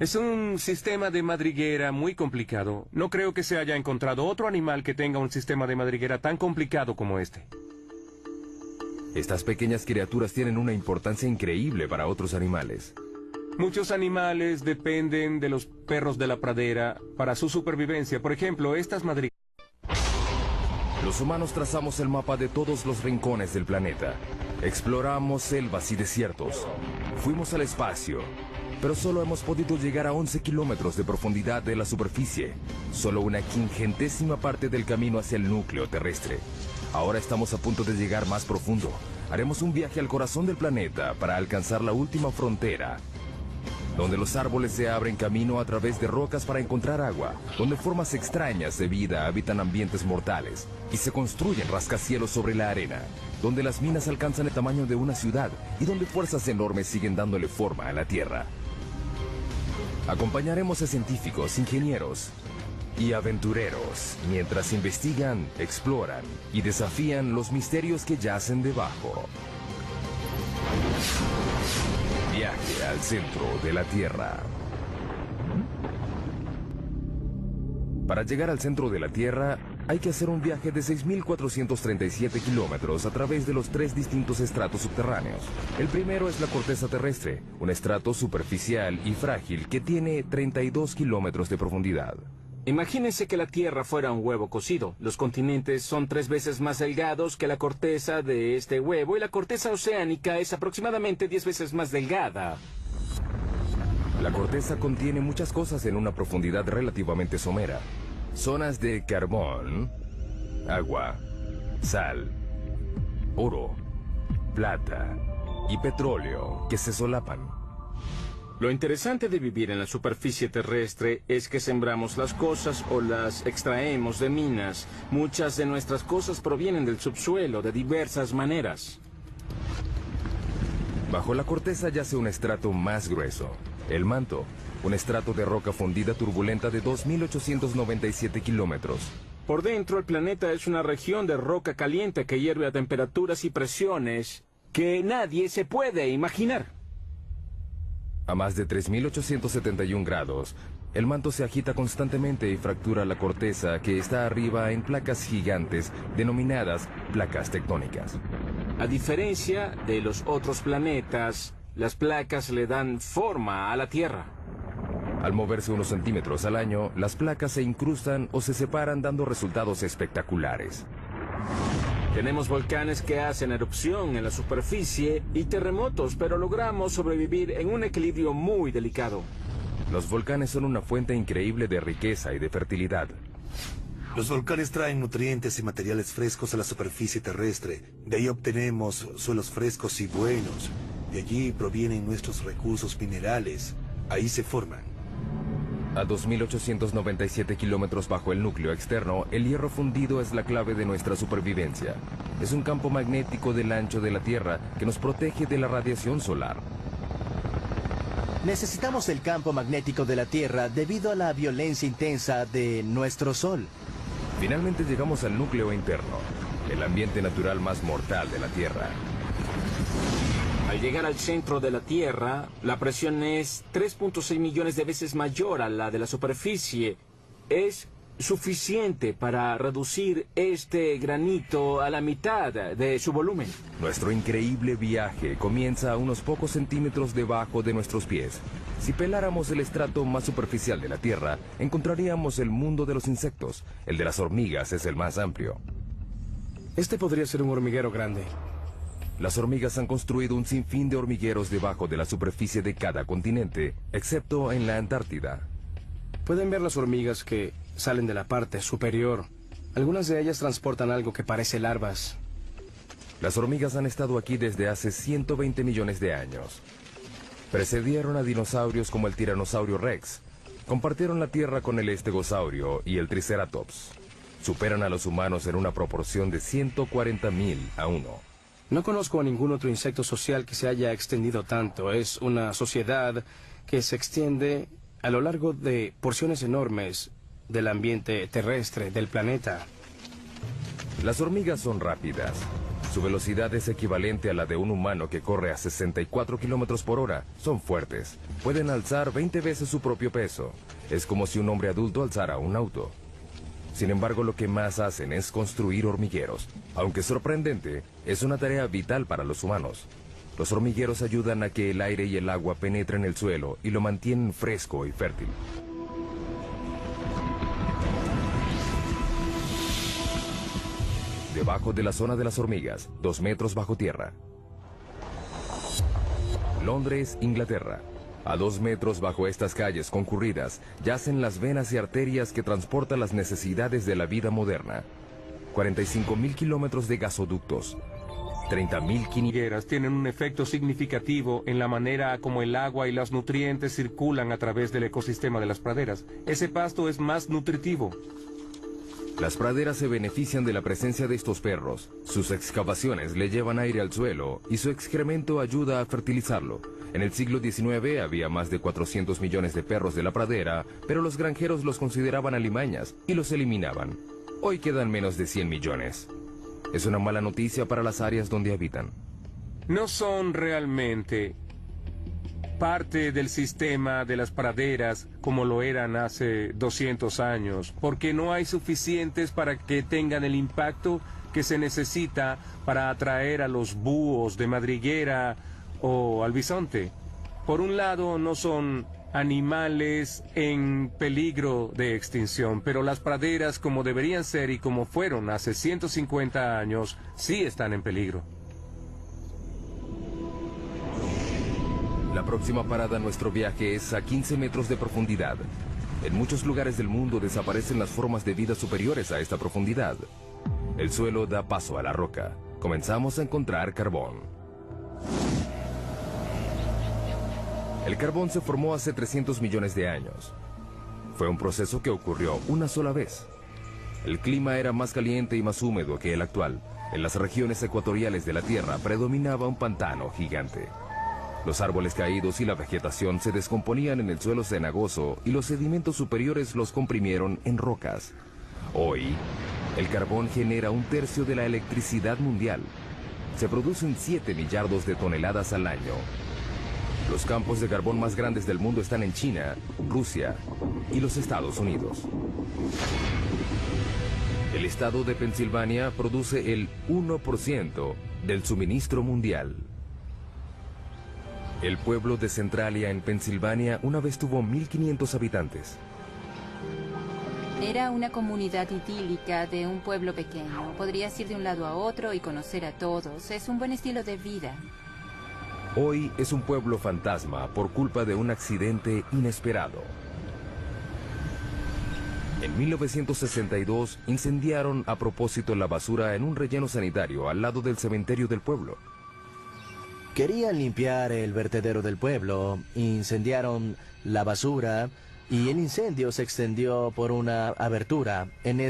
[SPEAKER 7] Es un sistema de madriguera muy complicado. No creo que se haya encontrado otro animal que tenga un sistema de madriguera tan complicado como este.
[SPEAKER 1] Estas pequeñas criaturas tienen una importancia increíble para otros animales.
[SPEAKER 7] Muchos animales dependen de los perros de la pradera para su supervivencia. Por ejemplo, estas madrigueras.
[SPEAKER 1] Los humanos trazamos el mapa de todos los rincones del planeta. Exploramos selvas y desiertos. Fuimos al espacio, pero solo hemos podido llegar a 11 kilómetros de profundidad de la superficie. Solo una 50ª parte del camino hacia el núcleo terrestre. Ahora estamos a punto de llegar más profundo. Haremos un viaje al corazón del planeta para alcanzar la última frontera, donde los árboles se abren camino a través de rocas para encontrar agua, donde formas extrañas de vida habitan ambientes mortales y se construyen rascacielos sobre la arena, donde las minas alcanzan el tamaño de una ciudad y donde fuerzas enormes siguen dándole forma a la Tierra. Acompañaremos a científicos, ingenieros y aventureros mientras investigan, exploran y desafían los misterios que yacen debajo. Viaje al centro de la Tierra. Para llegar al centro de la Tierra, hay que hacer un viaje de 6.437 kilómetros a través de los 3 distintos estratos subterráneos. El primero es la corteza terrestre, un estrato superficial y frágil que tiene 32 kilómetros de profundidad.
[SPEAKER 2] Imagínense que la Tierra fuera un huevo cocido. Los continentes son 3 veces más delgados que la corteza de este huevo y la corteza oceánica es aproximadamente 10 veces más delgada.
[SPEAKER 1] La corteza contiene muchas cosas en una profundidad relativamente somera. Zonas de carbón, agua, sal, oro, plata y petróleo que se solapan.
[SPEAKER 2] Lo interesante de vivir en la superficie terrestre es que sembramos las cosas o las extraemos de minas. Muchas de nuestras cosas provienen del subsuelo de diversas maneras.
[SPEAKER 1] Bajo la corteza yace un estrato más grueso, el manto, un estrato de roca fundida turbulenta de 2.897 kilómetros.
[SPEAKER 2] Por dentro, el planeta es una región de roca caliente que hierve a temperaturas y presiones que nadie se puede imaginar.
[SPEAKER 1] A más de 3.871 grados, el manto se agita constantemente y fractura la corteza que está arriba en placas gigantes denominadas placas tectónicas.
[SPEAKER 2] A diferencia de los otros planetas, las placas le dan forma a la Tierra.
[SPEAKER 1] Al moverse unos centímetros al año, las placas se incrustan o se separan dando resultados espectaculares.
[SPEAKER 2] Tenemos volcanes que hacen erupción en la superficie y terremotos, pero logramos sobrevivir en un equilibrio muy delicado.
[SPEAKER 1] Los volcanes son una fuente increíble de riqueza y de fertilidad.
[SPEAKER 3] Los volcanes traen nutrientes y materiales frescos a la superficie terrestre. De ahí obtenemos suelos frescos y buenos. De allí provienen nuestros recursos minerales. Ahí se forman.
[SPEAKER 1] A 2.897 kilómetros bajo el núcleo externo, el hierro fundido es la clave de nuestra supervivencia. Es un campo magnético del ancho de la Tierra que nos protege de la radiación solar.
[SPEAKER 4] Necesitamos el campo magnético de la Tierra debido a la violencia intensa de nuestro Sol.
[SPEAKER 1] Finalmente llegamos al núcleo interno, el ambiente natural más mortal de la Tierra.
[SPEAKER 2] Al llegar al centro de la Tierra, la presión es 3.6 millones de veces mayor a la de la superficie. Es suficiente para reducir este granito a la mitad de su volumen.
[SPEAKER 1] Nuestro increíble viaje comienza a unos pocos centímetros debajo de nuestros pies. Si peláramos el estrato más superficial de la Tierra, encontraríamos el mundo de los insectos. El de las hormigas es el más amplio.
[SPEAKER 5] Este podría ser un hormiguero grande.
[SPEAKER 1] Las hormigas han construido un sinfín de hormigueros debajo de la superficie de cada continente, excepto en la Antártida.
[SPEAKER 5] Pueden ver las hormigas que salen de la parte superior. Algunas de ellas transportan algo que parece larvas.
[SPEAKER 1] Las hormigas han estado aquí desde hace 120 millones de años. Precedieron a dinosaurios como el tiranosaurio Rex. Compartieron la Tierra con el estegosaurio y el triceratops. Superan a los humanos en una proporción de 140.000 a 1.
[SPEAKER 5] No conozco a ningún otro insecto social que se haya extendido tanto. Es una sociedad que se extiende a lo largo de porciones enormes del ambiente terrestre del planeta.
[SPEAKER 1] Las hormigas son rápidas. Su velocidad es equivalente a la de un humano que corre a 64 kilómetros por hora. Son fuertes. Pueden alzar 20 veces su propio peso. Es como si un hombre adulto alzara un auto. Sin embargo, lo que más hacen es construir hormigueros. Aunque sorprendente, es una tarea vital para los humanos. Los hormigueros ayudan a que el aire y el agua penetren el suelo y lo mantienen fresco y fértil. Debajo de la zona de las hormigas, 2 metros bajo tierra. Londres, Inglaterra. A 2 metros bajo estas calles concurridas, yacen las venas y arterias que transportan las necesidades de la vida moderna. 45.000 kilómetros de gasoductos. 30.000
[SPEAKER 7] Higueras tienen un efecto significativo en la manera como el agua y los nutrientes circulan a través del ecosistema de las praderas. Ese pasto es más nutritivo.
[SPEAKER 1] Las praderas se benefician de la presencia de estos perros. Sus excavaciones le llevan aire al suelo y su excremento ayuda a fertilizarlo. En el siglo XIX había más de 400 millones de perros de la pradera, pero los granjeros los consideraban alimañas y los eliminaban. Hoy quedan menos de 100 millones. Es una mala noticia para las áreas donde habitan.
[SPEAKER 7] No son realmente parte del sistema de las praderas como lo eran hace 200 años, porque no hay suficientes para que tengan el impacto que se necesita para atraer a los búhos de madriguera o al bisonte. Por un lado, no son animales en peligro de extinción, pero las praderas, como deberían ser y como fueron hace 150 años, sí están en peligro.
[SPEAKER 1] La próxima parada en nuestro viaje es a 15 metros de profundidad. En muchos lugares del mundo desaparecen las formas de vida superiores a esta profundidad. El suelo da paso a la roca. Comenzamos a encontrar carbón. El carbón se formó hace 300 millones de años. Fue un proceso que ocurrió una sola vez. El clima era más caliente y más húmedo que el actual. En las regiones ecuatoriales de la Tierra predominaba un pantano gigante. Los árboles caídos y la vegetación se descomponían en el suelo cenagoso y los sedimentos superiores los comprimieron en rocas. Hoy, el carbón genera 1/3 de la electricidad mundial. Se producen 7 millardos de toneladas al año. Los campos de carbón más grandes del mundo están en China, Rusia y los Estados Unidos. El estado de Pensilvania produce el 1% del suministro mundial. El pueblo de Centralia en Pensilvania una vez tuvo 1.500 habitantes.
[SPEAKER 8] Era una comunidad idílica de un pueblo pequeño. Podrías ir de un lado a otro y conocer a todos. Es un buen estilo de vida.
[SPEAKER 1] Hoy es un pueblo fantasma por culpa de un accidente inesperado. En 1962 incendiaron a propósito la basura en un relleno sanitario al lado del cementerio del pueblo.
[SPEAKER 4] Querían limpiar el vertedero del pueblo, incendiaron la basura y el incendio se extendió por una abertura en